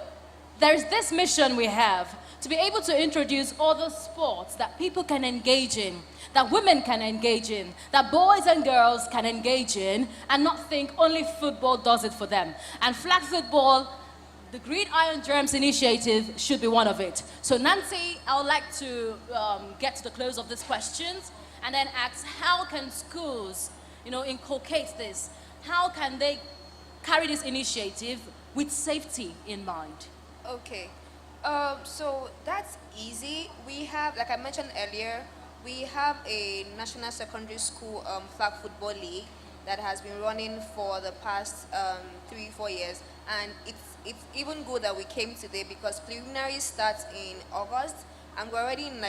there's this mission we have to be able to introduce other sports that people can engage in, that women can engage in, that boys and girls can engage in, and not think only football does it for them. And flag football, the Gridiron Germs initiative should be one of it. So Nancy, I would like to get to the close of these questions and then ask, how can schools, inculcate this? How can they carry this initiative with safety in mind? Okay. So that's easy. We have, like I mentioned earlier, we have a National Secondary School flag football league that has been running for the past 3-4 years, and it's even good that we came today because preliminary starts in August, and we're already in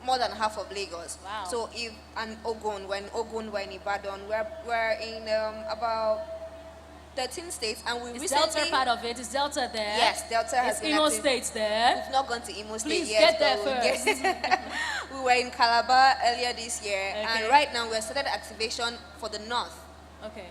more than half of Lagos. Wow. So when Ogun, we're in Ibadan, we're in about 13 states, and we Is recently... Delta part of it? Is Delta there? Yes, Delta has Is been Imo active. State there? We've not gone to Imo State Please yet. get there but first. we were in Calabar earlier this year, Okay. and right now we're started activation for the north. Okay.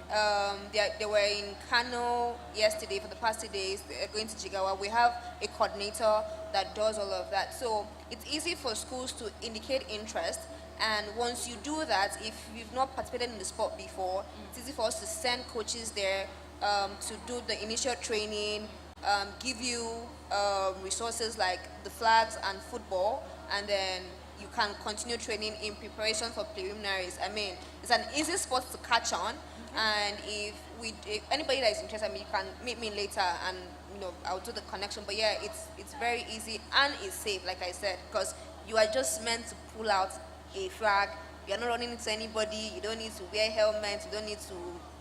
They were in Kano yesterday for the past 2 days. They're going to Jigawa. We have a coordinator that does all of that. So it's easy for schools to indicate interest. And once you do that, if you've not participated in the sport before, it's easy for us to send coaches there to do the initial training, give you resources like the flags and football, and then you can continue training in preparation for preliminaries. I mean, it's an easy sport to catch on, and if anybody that is interested, you can meet me later, and I'll do the connection. But yeah, it's very easy and it's safe, like I said, because you are just meant to pull out a flag. You're not running into anybody. You don't need to wear helmets. You don't need to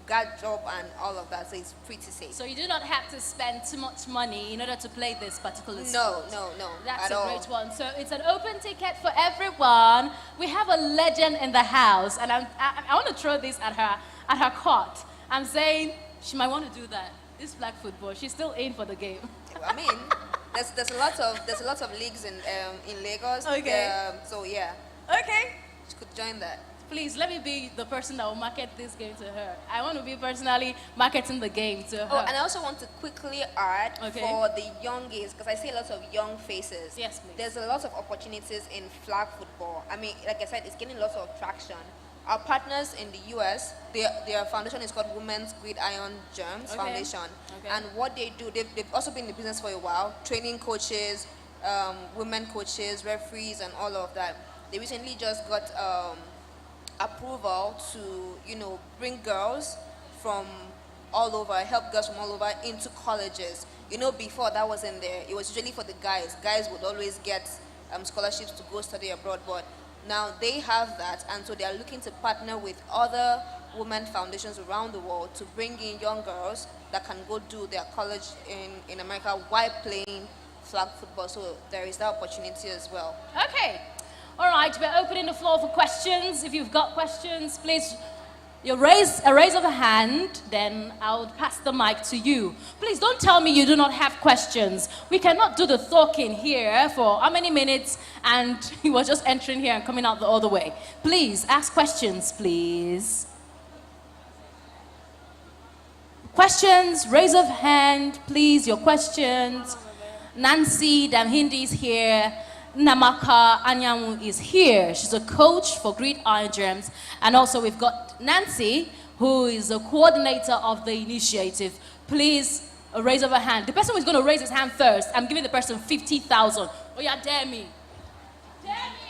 guard job and all of that. So it's pretty safe. So you do not have to spend too much money in order to play this particular No, sport. no. That's at a all. great one. So it's an open ticket for everyone. We have a legend in the house, and I want to throw this at her court. I'm saying she might want to do that. This flag football, she's still in for the game. I mean, there's a lot of leagues in Lagos. Okay. So yeah. Okay. She could join that. Please, let me be the person that will market this game to her. I want to be personally marketing the game to her. Oh, and I also want to quickly add Okay. for the young gays, because I see a lot of young faces. Yes, please. There's a lot of opportunities in flag football. I mean, like I said, it's getting lots of traction. Our partners in the US, their foundation is called Women's Gridiron Germs Okay. Foundation. Okay. And what they do, they've also been in the business for a while, training coaches, women coaches, referees, and all of that. they recently just got approval to, bring girls from all over, help girls from all over into colleges. Before that wasn't there. It was usually for the guys. Guys would always get scholarships to go study abroad, but now they have that, and so they are looking to partner with other women foundations around the world to bring in young girls that can go do their college in America while playing flag football. So there is that opportunity as well. Okay. All right, we're opening the floor for questions. If you've got questions, please raise of a hand, then I'll pass the mic to you. Please don't tell me you do not have questions. We cannot do the talking here for how many minutes and you were just entering here and coming out the other way. Please, ask questions, please. Questions, raise of hand, please, your questions. Nancy Damhindi is here. Namaka Anyanwu is here. She's a coach for Gridiron Gems. And also we've got Nancy, who is a coordinator of the initiative. Please, a raise of a hand. The person who's going to raise his hand first, I'm giving the person 50,000. Oh yeah, dare me. Dare me.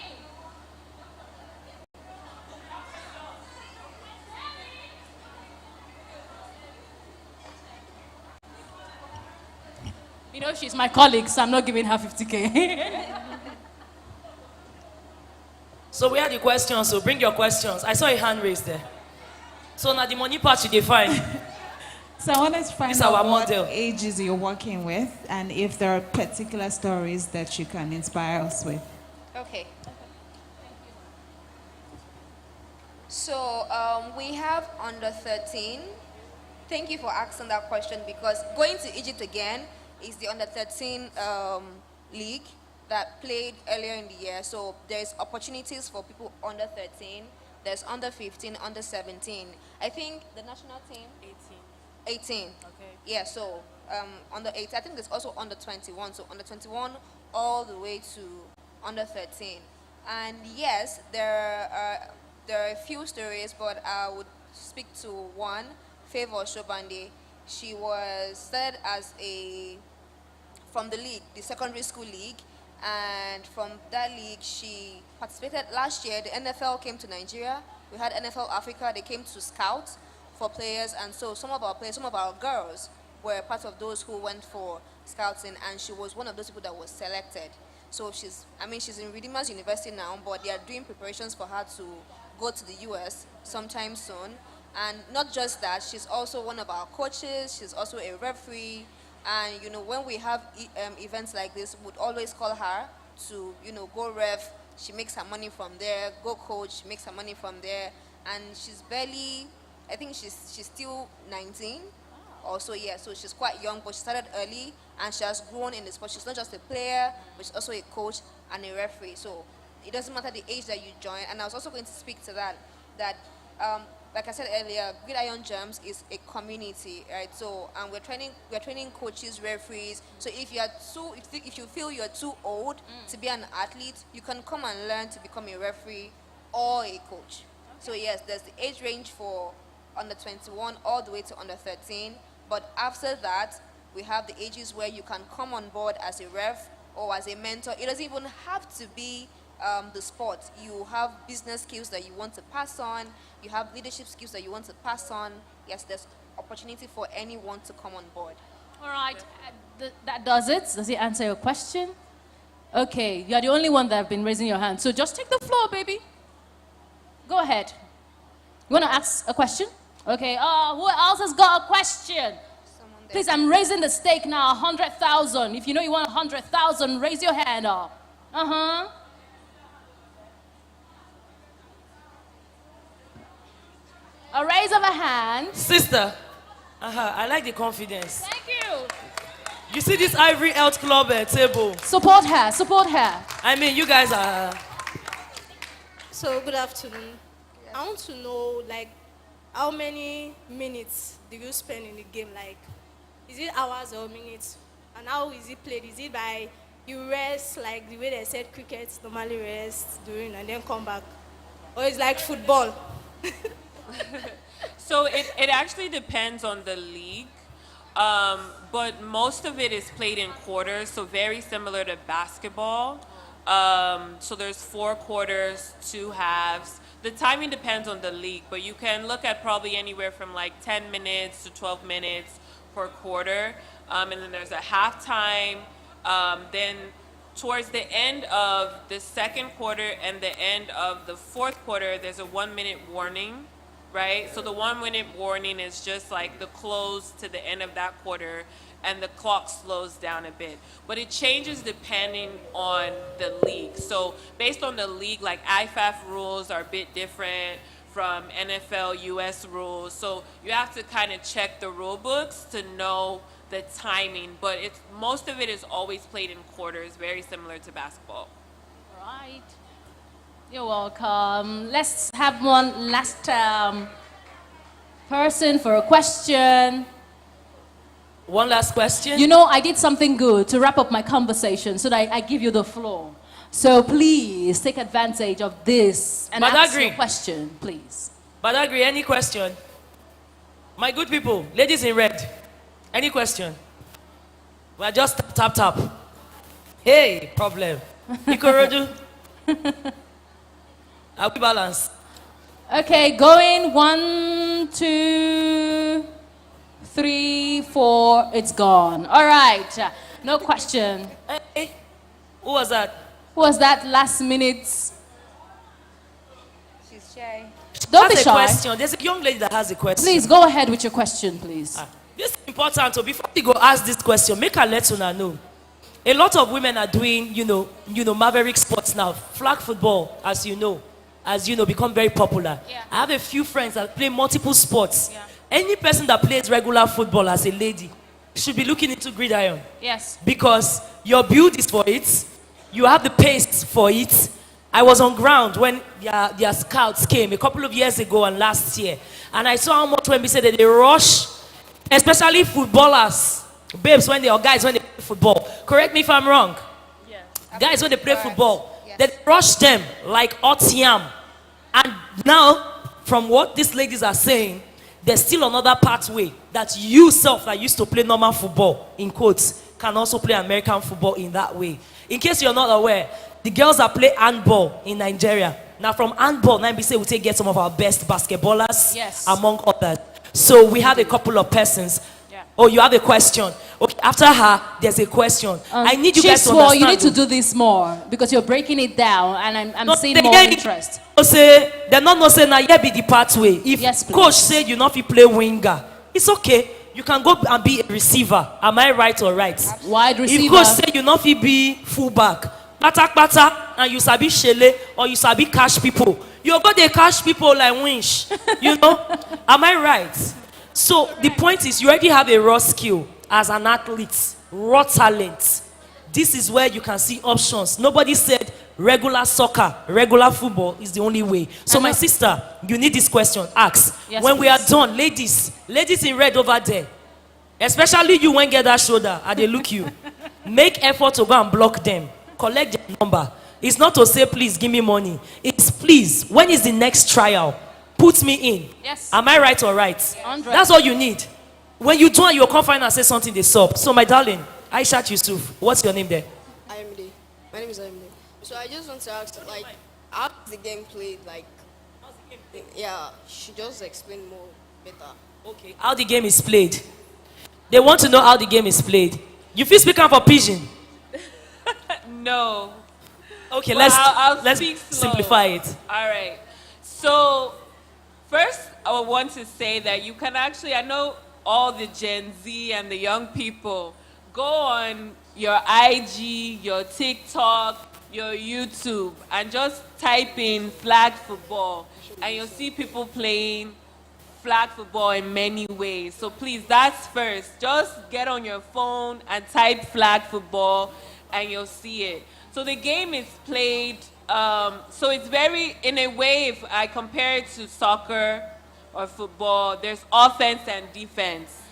She's my colleague, so I'm not giving her 50K. So we had the questions, so bring your questions. I saw a hand raised there. So now the money part you define. So I wanted to find This out our what model. ages you're working with and if there are particular stories that you can inspire us with. Okay. So we have under 13. Thank you for asking that question, because going to Egypt again is the under 13 league that played earlier in the year. So there's opportunities for people under 13. There's under 15, under 17. I think the national team? 18. Okay. Yeah, so under 8. I think there's also under 21. So under 21 all the way to under 13. And yes, there are a few stories, but I would speak to one, Favor Shobande. She was started as from the league, the secondary school league, and from that league she participated last year. The NFL came to Nigeria. We had NFL Africa. They came to scout for players, and so some of our girls were part of those who went for scouting, and she was one of those people that was selected. So she's in Redeemers University now, but they are doing preparations for her to go to the US sometime soon. And not just that, she's also one of our coaches. She's also a referee. And, when we have events like this, we'd always call her to, go ref. She makes her money from there. Go coach, she makes her money from there. And she's I think she's still 19 or so, yeah. So she's quite young, but she started early and she has grown in the sport. She's not just a player, but she's also a coach and a referee. So it doesn't matter the age that you join. And I was also going to speak to that like I said earlier, Gridiron Gems is a community, right? So we're training coaches, referees. So if you feel you're too old to be an athlete, you can come and learn to become a referee or a coach. So yes, there's the age range for under 21 all the way to under 13. But after that, we have the ages where you can come on board as a ref or as a mentor. It doesn't even have to be the sport. You have business skills that you want to pass on. You have leadership skills that you want to pass on. Yes, there's opportunity for anyone to come on board. All right, that does it. Does it answer your question? Okay, you're the only one that have been raising your hand. So just take the floor, baby. Go ahead. You want to ask a question? Okay, who else has got a question? Please, I'm raising the stake now, 100,000. If you know you want 100,000, raise your hand up. A raise of a hand. Sister, I like the confidence. Thank you. You see this Ivory Health Club table? Support her, support her. I mean, you guys are... So, good afternoon. I want to know, how many minutes do you spend in the game? Is it hours or minutes? And how is it played? Is it by you rest, like the way they said cricket normally rest during and then come back? Or it's like football? So it actually depends on the league, but most of it is played in quarters, so very similar to basketball. So there's 4 quarters, 2 halves. The timing depends on the league, but you can look at probably anywhere from like 10 minutes to 12 minutes per quarter. And then there's a halftime. Then towards the end of the second quarter and the end of the fourth quarter, there's a 1-minute warning, right? So the 1-minute warning is just like the close to the end of that quarter, and the clock slows down a bit. But it changes depending on the league. So based on the league, like IFAF rules are a bit different from NFL US rules. So you have to kind of check the rule books to know the timing, but most of it is always played in quarters, very similar to basketball. All right. You're welcome. Let's have one last person for a question. One last question. You know, I did something good to wrap up my conversation so that I give you the floor. So please take advantage of this and ask your question, please. Badagry, any question? My good people, ladies in red, any question? We're just tap. Hey, problem. Ikorodu. Are we balanced? Okay, going 1, 2, 3, 4. It's gone. All right. No question. Hey, who was that? Who was that last minute? She's shy. Don't be Has a shy. question. There's a young lady that has a question. Please go ahead with your question, please. This is important. So before you go ask this question, make her let una know. A lot of women are doing, maverick sports now. Flag football, as you know, become very popular. Yeah. I have a few friends that play multiple sports. Yeah. Any person that plays regular football as a lady should be looking into gridiron. Yes. Because your build is for it. You have the pace for it. I was on ground when their scouts came a couple of years ago and last year. And I saw how much when we said that they rush, especially footballers, babes, when they play football. Correct me if I'm wrong. Yeah. Guys, when they play football, they rush them like hot yam. And now, from what these ladies are saying, there's still another pathway that you self that used to play normal football, in quotes, can also play American football in that way. In case you're not aware, the girls that play handball in Nigeria, now from handball, now we say we take get some of our best basketballers, among others. So we have a couple of persons. Yeah. Oh, you have a question. Okay, after her, there's a question. I need you guys to understand. You need to do this more because you're breaking it down, and I'm seeing more interest. They're not saying now here be the pathway. If coach said you not play winger, it's okay. You can go and be a receiver. Am I right or right? Wide receiver. If coach said you not be fullback, and you sabi shele or you sabi cash people, you go they cash people like winch. Am I right? So the point is, you already have a raw skill as an athlete, raw talent. This is where you can see options. Nobody said regular soccer, regular football is the only way. So my sister, you need this question asked. Yes, when please. we are done, ladies in red over there, especially you when get that shoulder, and they look you, make effort to go and block them. Collect their number. It's not to say, please give me money. It's please, when is the next trial? Put me in. Yes. Am I right or right? 100. That's all you need. When you do, you'll come find and say something they sub. So my darling, Aishat Yusuf, what's your name there? Ayomide. My name is Ayomide. So I just want to ask, how is the game played? Yeah, she just explain more better. Okay. How the game is played. They want to know how the game is played. You feel speaking for pigeon? No. Okay, Well, let's speak slow. simplify it. All right. So first, I want to say that you can actually, I know all the Gen Z and the young people, go on your IG, your TikTok, your YouTube, and just type in flag football, and you'll see people playing flag football in many ways. So please, that's first. Just get on your phone and type flag football, and you'll see it. So the game is played, so it's very, in a way, if I compare it to soccer or football, there's offense and defense.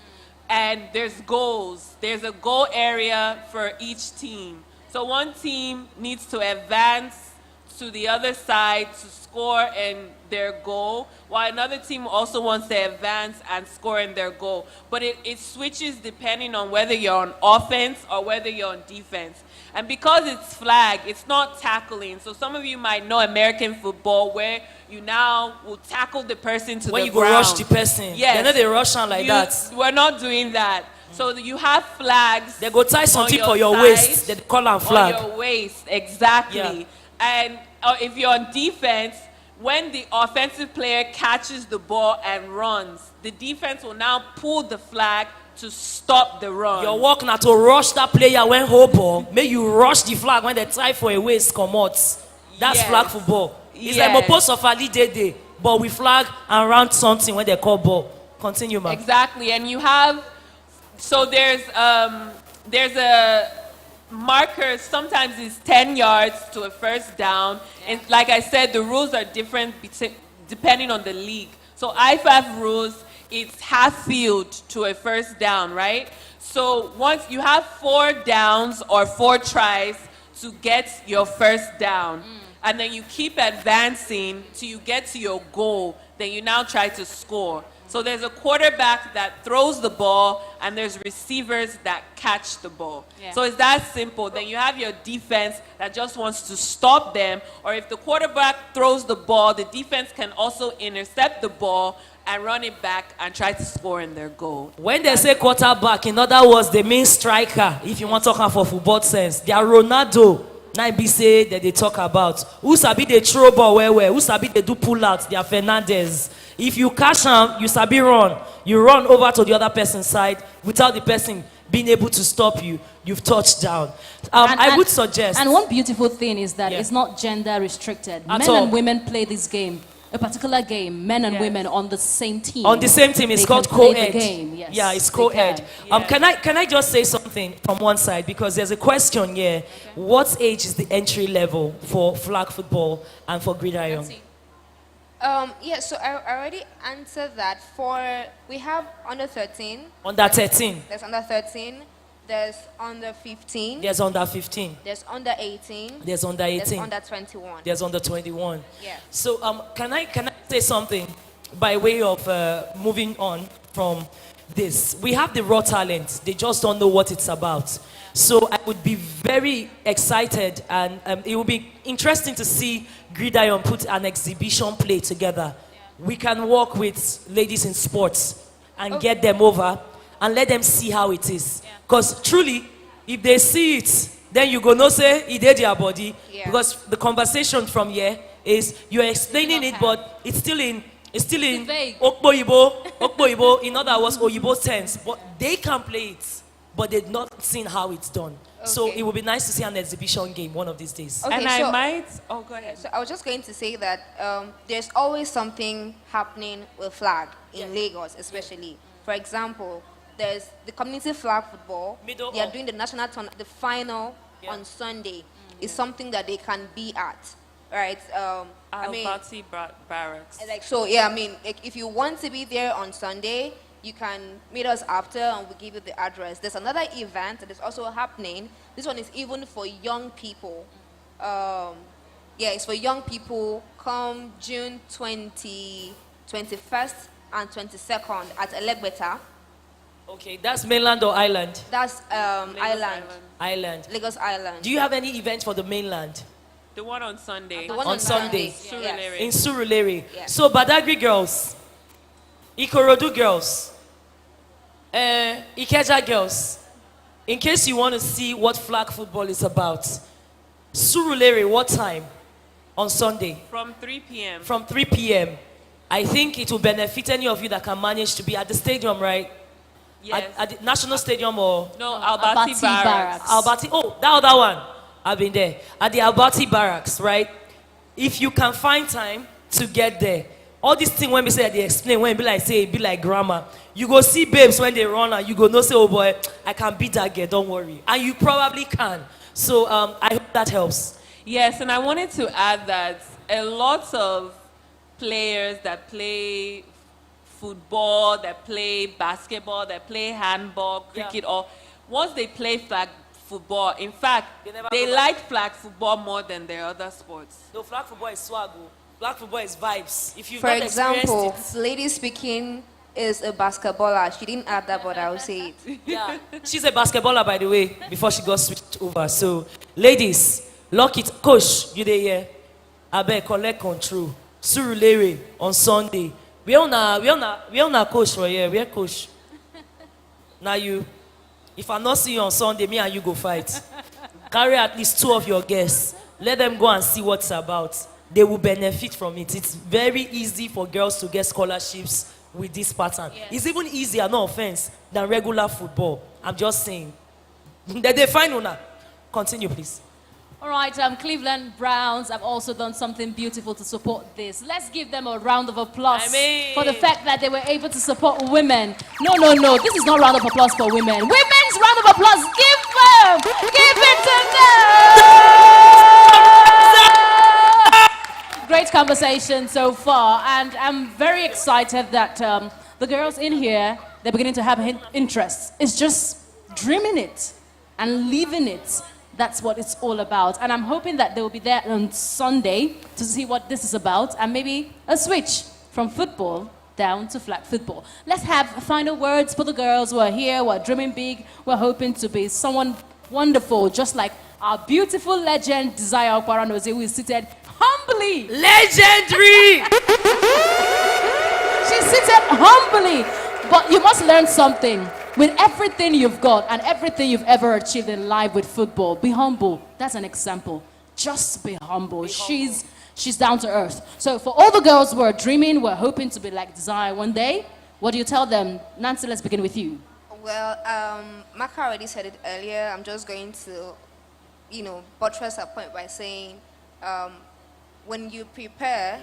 And there's goals. There's a goal area for each team. So one team needs to advance to the other side to score in their goal, while another team also wants to advance and score in their goal. But it switches depending on whether you're on offense or whether you're on defense. And because it's flag, it's not tackling. So some of you might know American football where you now will tackle the person to when the you go ground. rush the person. Yes. They know they rush on like that. We're not doing that. So you have flags. They go tie something on for your side, waist. They call them flag. On your waist, exactly. Yeah. And if you're on defense, when the offensive player catches the ball and runs, the defense will now pull the flag to stop the run. Your work now to rush that player when hold ball. Make you rush the flag when they try for a waist come out. That's Yes. flag football. It's Yes. like Mopost of Ali Day, but we flag and round something when they call ball. Continue, ma'am. Exactly, and you have, so there's a marker, sometimes it's 10 yards to a first down, and like I said, the rules are different depending on the league. So IFAF rules, it's half field to a first down, right? So once you have 4 downs or 4 tries to get your first down, and then you keep advancing till you get to your goal, then you now try to score. So there's a quarterback that throws the ball, and there's receivers that catch the ball. Yeah. So it's that simple. Then you have your defense that just wants to stop them, or if the quarterback throws the ball, the defense can also intercept the ball and run it back and try to score in their goal. When they say quarterback, in other words, they mean striker. If you want to talk for football sense, they are Ronaldo. Now be say that they talk about who sabi they throw ball where who sabi they do pull out. They are Fernandez. If you catch him, you sabi run. You run over to the other person's side without the person being able to stop you. You've touched down. I would suggest. And one beautiful thing is that Yeah. it's not gender restricted. At Men all. and women play this game. A particular game, men and women on the same team. On the same team, it's They called can play co-ed. the game, yes, Yeah, it's they co-ed. can. Can I just say something from one side, because there's a question here. What age is the entry level for flag football and for gridiron? Yeah, so I already answered that. We have under 13. Under 13. There's under 13. There's under 15. There's under 15. There's under 18. There's under 18. There's under 21. There's under 21. Yeah. So can I say something by way of moving on from this? We have the raw talent. They just don't know what it's about. So I would be very excited, and it would be interesting to see Gridiron put an exhibition play together. We can work with ladies in sports and get them over and let them see how it is. Because truly, if they see it, then you go no say it did their body. Yeah. Because the conversation from here is you're explaining it, but it's still in Okpo-Ibo, in other words, Oyibo sense. But they can play it, but they've not seen how it's done. So it would be nice to see an exhibition game one of these days. Okay, And I might, go ahead. So I was just going to say that there's always something happening with flag in Lagos, especially. For example, there's the community flag football. They are doing the national the final on Sunday. Is something that they can be at, right? Albati Barracks. If you want to be there on Sunday, you can meet us after and we'll give you the address. There's another event that is also happening. This one is even for young people. It's for young people. Come June 21st and 22nd at Elegbeta. Okay, that's mainland or island? That's island. Island. Lagos Island. Do you have any event for the mainland? The one on Sunday. The one on Sunday. Surulere. In Surulere. Yeah. So Badagry girls, Ikorodu girls, Ikeja girls, in case you want to see what flag football is about, Surulere, what time? On Sunday? From 3 p.m. From 3 p.m. I think it will benefit any of you that can manage to be at the stadium, right? Yes. At the National Stadium or? No, Albati Barracks. Albati, oh, that other one. I've been there. At the Albati Barracks, right? If you can find time to get there, all these things when we say they explain, when it be like say it be like grammar, you go see babes when they run and you go no say, oh boy, I can beat that girl, don't worry. And you probably can. So I hope that helps. Yes, and I wanted to add that a lot of players that play football, that play basketball, that play handball, cricket, or once they play flag football. In fact, they go like flag football more than their other sports. No, flag football is swag. Flag football is vibes. If you've For not example, experienced lady speaking is a basketballer. She didn't add that, but I'll say it. Yeah, she's a basketballer, by the way, before she got switched over. So, ladies, lock it. Coach, you there here? I bet collect control. Surulere on Sunday. We on a coach for here. We are coach. Now you, if I not see you on Sunday, me and you go fight. Carry at least 2 of your guests. Let them go and see what it's about. They will benefit from it. It's very easy for girls to get scholarships with this pattern. Yes. It's even easier, no offense, than regular football. I'm just saying. They find una. Continue, please. All right, Cleveland Browns have also done something beautiful to support this. Let's give them a round of applause for the fact that they were able to support women. No. This is not round of applause for women. Women's round of applause. Give them. Give it to them. Great conversation so far, and I'm very excited that the girls in here, they're beginning to have interests. It's just dreaming it and living it. That's what it's all about. And I'm hoping that they will be there on Sunday to see what this is about and maybe a switch from football down to flag football. Let's have final words for the girls who are here, who are dreaming big, who are hoping to be someone wonderful, just like our beautiful legend, Desire Okparanoze, who is seated humbly. Legendary! She's seated humbly. But you must learn something. With everything you've got and everything you've ever achieved in life with football, be humble. That's an example. Just be humble. She's down to earth. So for all the girls who are dreaming, we're hoping to be like Desire one day, what do you tell them? Nancy, let's begin with you. Well, Maka already said it earlier. I'm just going to, buttress her point by saying, when you prepare,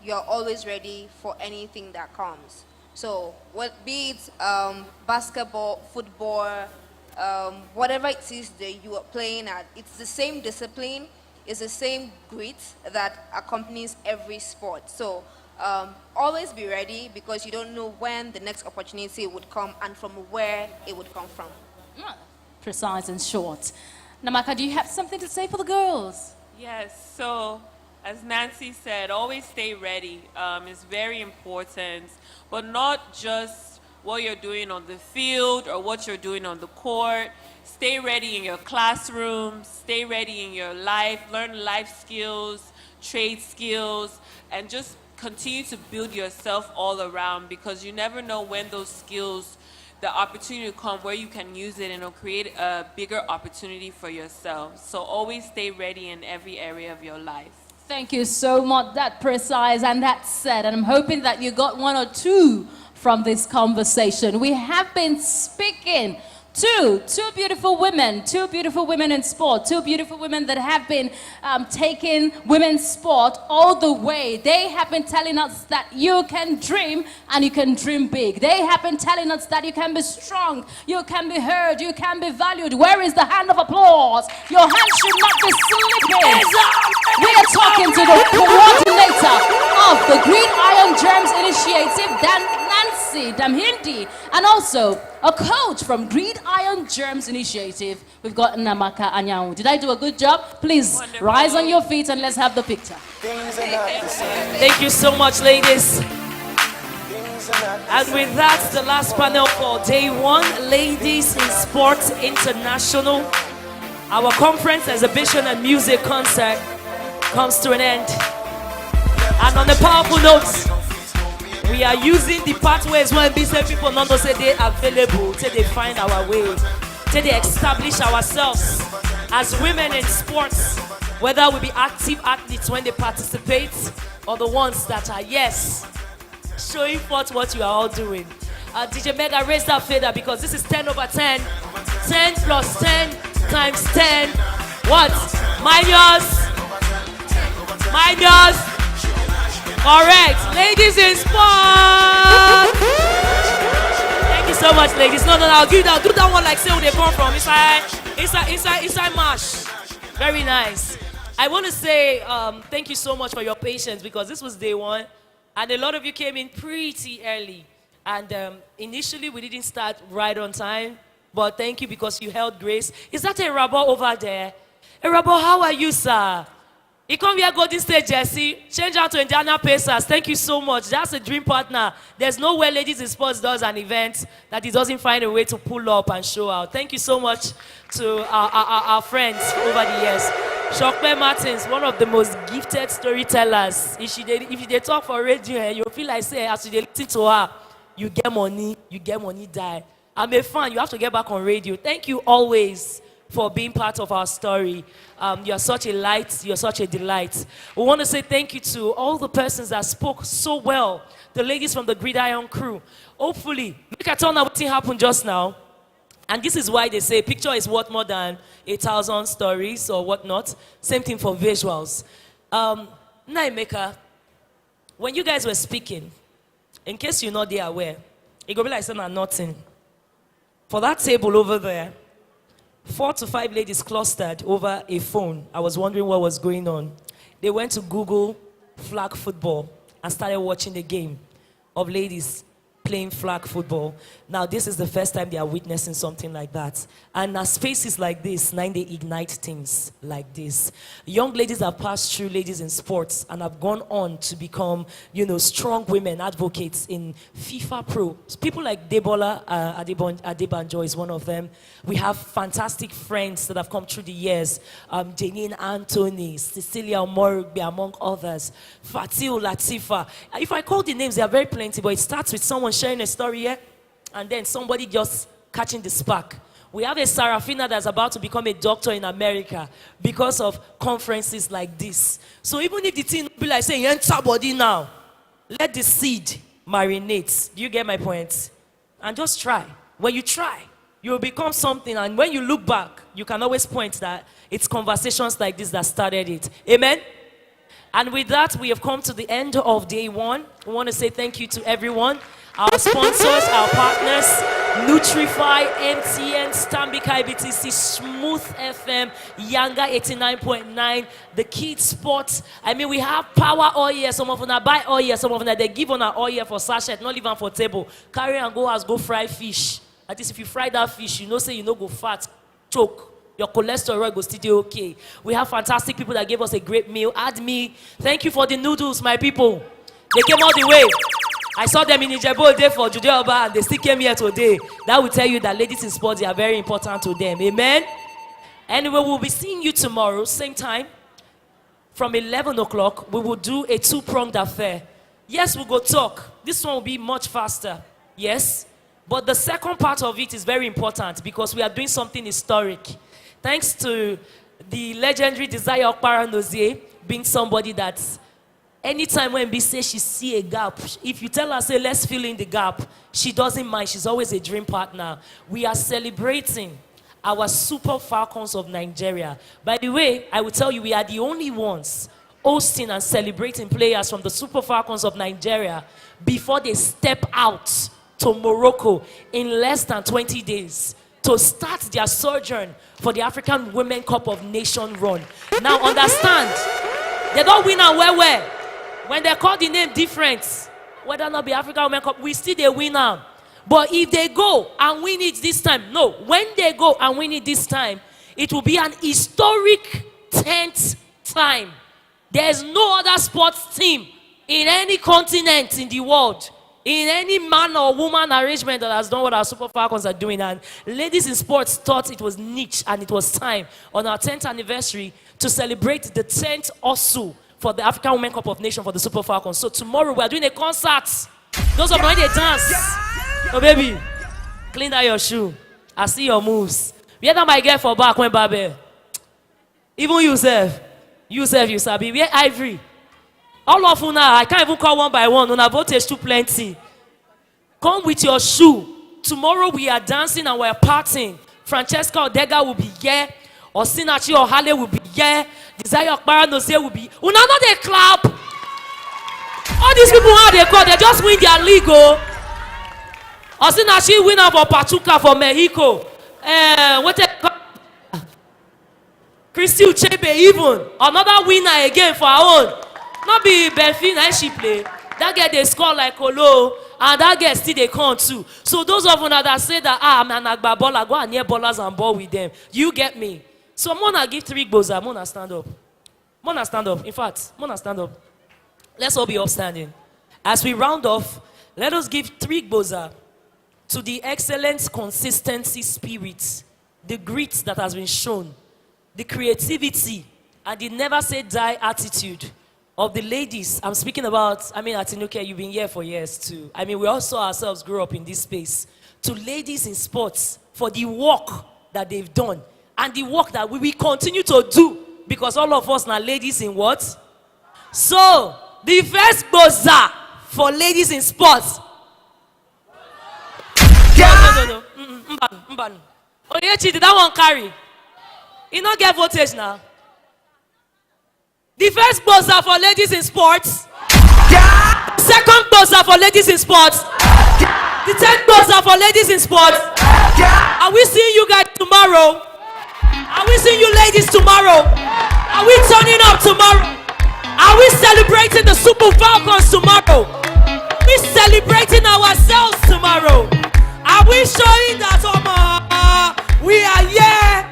you're always ready for anything that comes. So, be it basketball, football, whatever it is that you are playing at, it's the same discipline, it's the same grit that accompanies every sport. So, always be ready because you don't know when the next opportunity would come and from where it would come from. Precise and short. Namaka, do you have something to say for the girls? Yes, so as Nancy said, always stay ready. It's very important, but not just what you're doing on the field or what you're doing on the court. Stay ready in your classroom, stay ready in your life, learn life skills, trade skills, and just continue to build yourself all around because you never know when those skills, the opportunity will come where you can use it and it'll create a bigger opportunity for yourself. So always stay ready in every area of your life. Thank you so much. That precise and that said. And I'm hoping that you got one or two from this conversation. We have been speaking to two beautiful women in sport, two beautiful women that have been taking women's sport all the way. They have been telling us that you can dream and you can dream big. They have been telling us that you can be strong, you can be heard, you can be valued. Where is the hand of applause? Your hand should not be slipping. We are talking to the coordinator of the Green Iron Germs Initiative, Nancy Damhindi, and also a coach from Green Iron Germs Initiative. We've got Namaka Anyanwu. Did I do a good job? Please rise on your feet and let's have the picture. Thank you so much, ladies. And with that, the last panel for day one, Ladies in Sports International. Our conference, exhibition, and music concert comes to an end. And on a powerful note, we are using the pathways when business people not know say they are available, till they find our way, till they establish ourselves as women in sports, whether we be active athletes when they participate or the ones that are, yes, showing forth what you are all doing. DJ Mega, raise that fader because this is 10 over 10. 10 plus 10 times 10. What? Minus. Correct. Ladies in sport. Thank you so much, ladies. No, I'll give that. Do that one like say where they come from. Inside mash. Very nice. I want to say thank you so much for your patience because this was day one. And a lot of you came in pretty early. And initially we didn't start right on time. but thank you because you held grace. Is that a Rabo over there? A Rabo, how are you, sir? You come here, Golden State Jesse. Change out to Indiana Pacers. Thank you so much. That's a dream partner. There's no way Ladies in Sports does an event that he doesn't find a way to pull up and show out. Thank you so much to our friends over the years. Shokpe Martins, one of the most gifted storytellers. If they talk for radio, you feel like say, as you listen to her, you get money, die. I'm a fan. You have to get back on radio. Thank you always for being part of our story. You're such a light, you're such a delight. We want to say thank you to all the persons that spoke so well, the ladies from the Gridiron crew. Hopefully, look at all that what happened just now. And this is why they say picture is worth more than 1,000 stories or whatnot. Same thing for visuals. Naimeka, when you guys were speaking, in case you're not there aware, it go be like saying nothing. For that table over there, 4 to 5 ladies clustered over a phone. I was wondering what was going on. They went to Google flag football and started watching the game of ladies playing flag football. Now, this is the first time they are witnessing something like that. And at spaces like this, they ignite things like this. Young ladies have passed through Ladies in Sports and have gone on to become, strong women advocates in FIFA Pro. People like Debola Adebanjo is one of them. We have fantastic friends that have come through the years. Janine Anthony, Cecilia Morugbe, among others. Fatil Latifa. If I call the names, they are very plenty, but it starts with someone sharing a story here, and then somebody just catching the spark. We have a Sarafina that's about to become a doctor in America because of conferences like this. So even if the thing be like saying, enter body now, let the seed marinate. Do you get my point? And just try. When you try, you will become something, and when you look back, you can always point that it's conversations like this that started it. Amen? And with that, we have come to the end of day one. We want to say thank you to everyone. Our sponsors, our partners, Nutrify, MTN, Stanbic IBTC, Smooth FM, Yanga 89.9, The Kids Sports. I mean, we have power oil here. Some of them buy oil here. Some of them, they give on our oil here for sachet, not even for table. Carry and go as go fry fish. At least if you fry that fish, say you know go fat, choke. Your cholesterol goes still okay. We have fantastic people that gave us a great meal. Add me. Thank you for the noodles, my people. They came all the way. I saw them in Ijebu day for Judea Oba, and they still came here today. That will tell you that Ladies in Sports, they are very important to them. Amen? Anyway, we'll be seeing you tomorrow, same time. From 11 o'clock, we will do a 2-pronged affair. Yes, we'll go talk. This one will be much faster. Yes? But the second part of it is very important because we are doing something historic. Thanks to the legendary Desire Okpara Nozie being somebody that anytime when B says she see a gap, if you tell her, say, let's fill in the gap, she doesn't mind. She's always a dream partner. We are celebrating our Super Falcons of Nigeria. By the way, I will tell you, we are the only ones hosting and celebrating players from the Super Falcons of Nigeria before they step out to Morocco in less than 20 days to start their sojourn for the African Women Cup of Nations run. Now understand, they don't win and where. When they call the name different, whether or not be African Women Cup, we still they win now. But if they go and win it this time, no, when they go and win it this time, it will be an historic 10th time. There's no other sports team in any continent in the world, in any man or woman arrangement that has done what our Super Falcons are doing. And Ladies in Sports thought it was niche and it was time on our 10th anniversary to celebrate the 10th OSU for the African Women Cup of Nations for the Super Falcons. So tomorrow we are doing a concert. Those of you when they dance. Oh baby, clean out your shoe. I see your moves. Where that my girl for back when Babe? Even you sabi. Where Ivory? All of you now, I can't even call one by one. Una voltage too plenty. Come with your shoe. Tomorrow we are dancing and we are partying. Francesca Odega will be here. Osinachi Ohale will be here. Desire Okpara Nozie will be. Una know they clap. All these people how they call, they just win their league. Osinachi winner for Pachuca for Mexico. What they call? Christy Uchebe even. Another winner again for our own. Not be Benfica and she play. That girl, they score like Olo, and that girl still they come too. So those of you that say that, I'm an Agba baller, go and near ballers and ball with them. You get me? So I'm gonna give 3 goza. I'm gonna stand up. I'm gonna stand up. In fact, I'm gonna stand up. Let's all be upstanding. As we round off, let us give 3 goza to the excellent consistency spirit, the grit that has been shown, the creativity, and the never say die attitude of the ladies. I'm speaking about, Atinuke, you've been here for years too. We all saw ourselves grow up in this space. To ladies in sports for the work that they've done and the work that we will continue to do, because all of us now ladies in what? So, the first goza for ladies in sports. No. Mbanu. Oyechi, did that one carry? You don't get voltage now. The first buzzer for ladies in sports. Second buzzer for ladies in sports. The 10th buzzer for ladies in sports. Are we seeing you guys tomorrow? Are we seeing you ladies tomorrow? Are we turning up tomorrow? Are we celebrating the Super Falcons tomorrow? Are we celebrating ourselves tomorrow? Are we showing that we are here?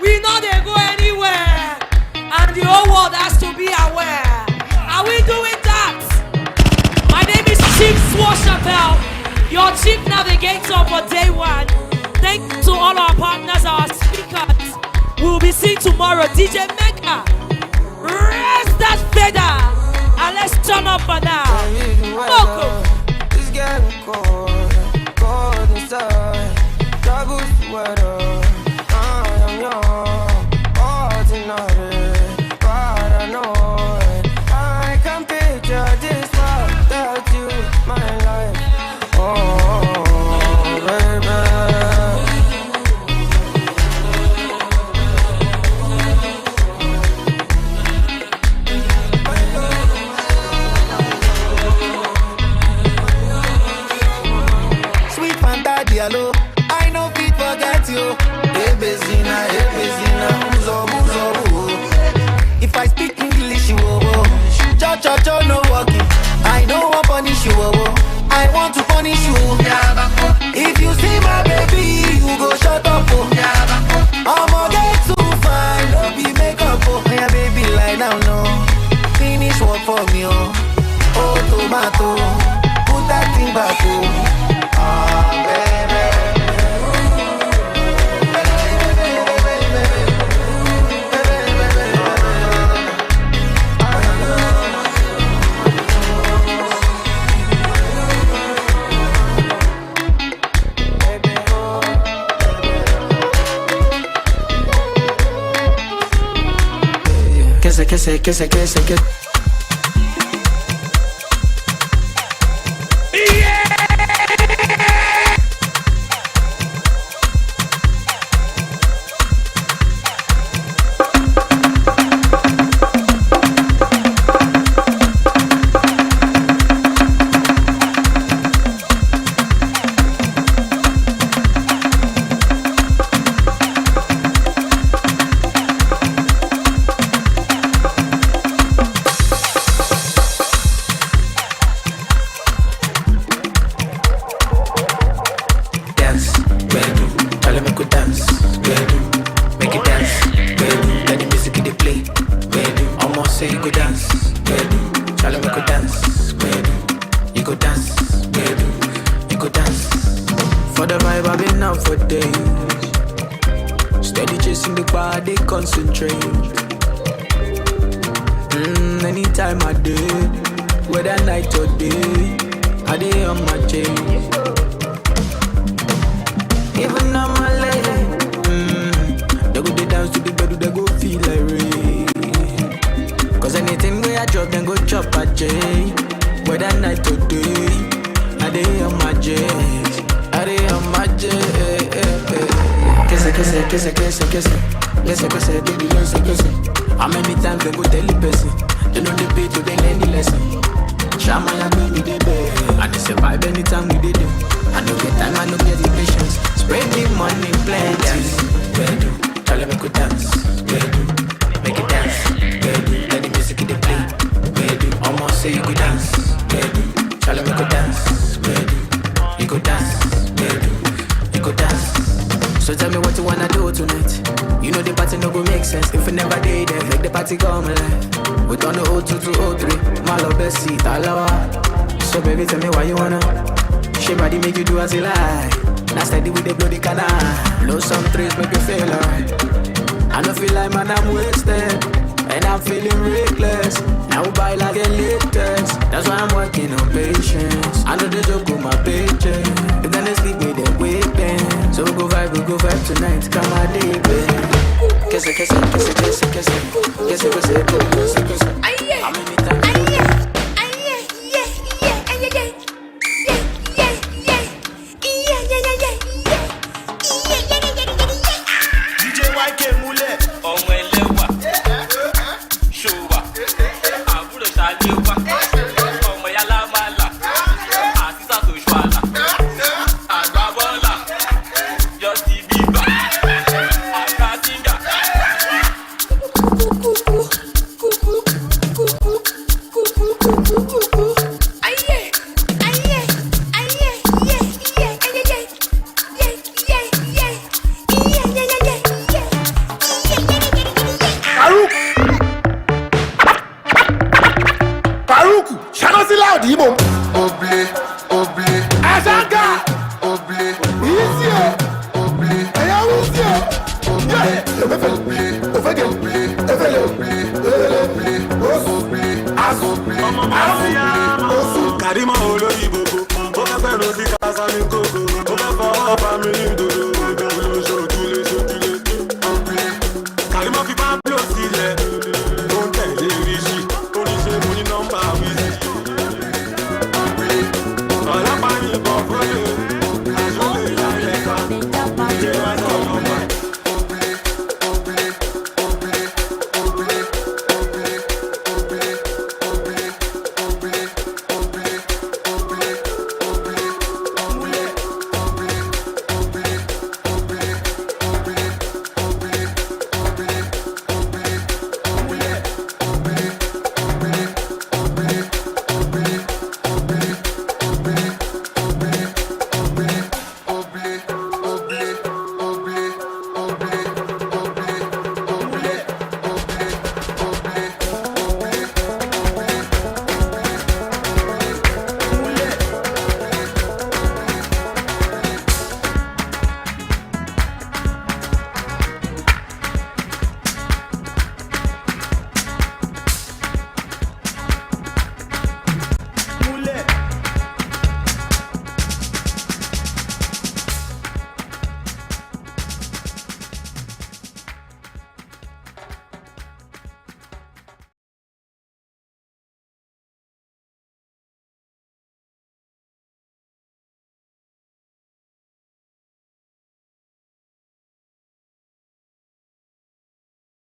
We know they go anywhere. And the whole world has to be aware. Are we doing that? My name is Chief Swashapel, your chief navigator for day 1. Thank you to all our partners, our speakers. We'll be seeing tomorrow. DJ Mecca, raise that feather and let's turn up for now. Welcome. It's getting cold inside. Trouble sweater. I am young, ordinary. I can picture this world without you, my life. Oh, baby. Sweet Fanta Diallo, I know fit forget you. Hey, Bezina, buzo, buzo. If I speak English, you cho, no walking. I don't want to punish you, I want to punish you. If you see my baby, you go shut up. I'ma get too fine, don't be makeup. Yeah, baby, lie down, no. Finish work for me, oh, tomato. Put that thing back, baby. Que sé. Anytime I do, whether night or day, I day on my chain. Even on my leg, they go they dance to the bed, they go feel like rain. Cause anything where I drop, then go chop a J. Whether night or day, I day on my J. I day on my J. Kese, baby, listen. How many times they go tell the person? They know the beat to they learn the lesson. Shama ya baby they beg, and they survive anytime we did it. I no get time, I no get the patience. Spread the money, plenty. Bedu, tell them I could dance. Bedu, make it dance. Bedu, let the music in the play. Bedu, almost say you could dance. Bedu. what you wanna do tonight. You know the party no go make sense if you never did it. Make the party come alive. We turn the 02 to 03. My love best seat, alawa. So baby, tell me why you wanna. She body make you do as you like. Now steady with the bloody canal. Blow some trees, make you feel alright. I don't feel like man, I'm wasted. And I'm feeling reckless. Now we buy like a latest. That's why I'm working on patience. I know the joke with my paycheck. If then they sleep with them weekend. So we go vibe tonight. Come on, deep, kiss it, kiss it, kiss it, kiss it, kiss it. Kiss it, kiss it, kiss it, kiss it. How many times? Karima olóyìnbó, ó fẹ́ fẹ́ lọ sí kásá ní kókó, ó fẹ́ fọwọ́ bá mi ní ìdó.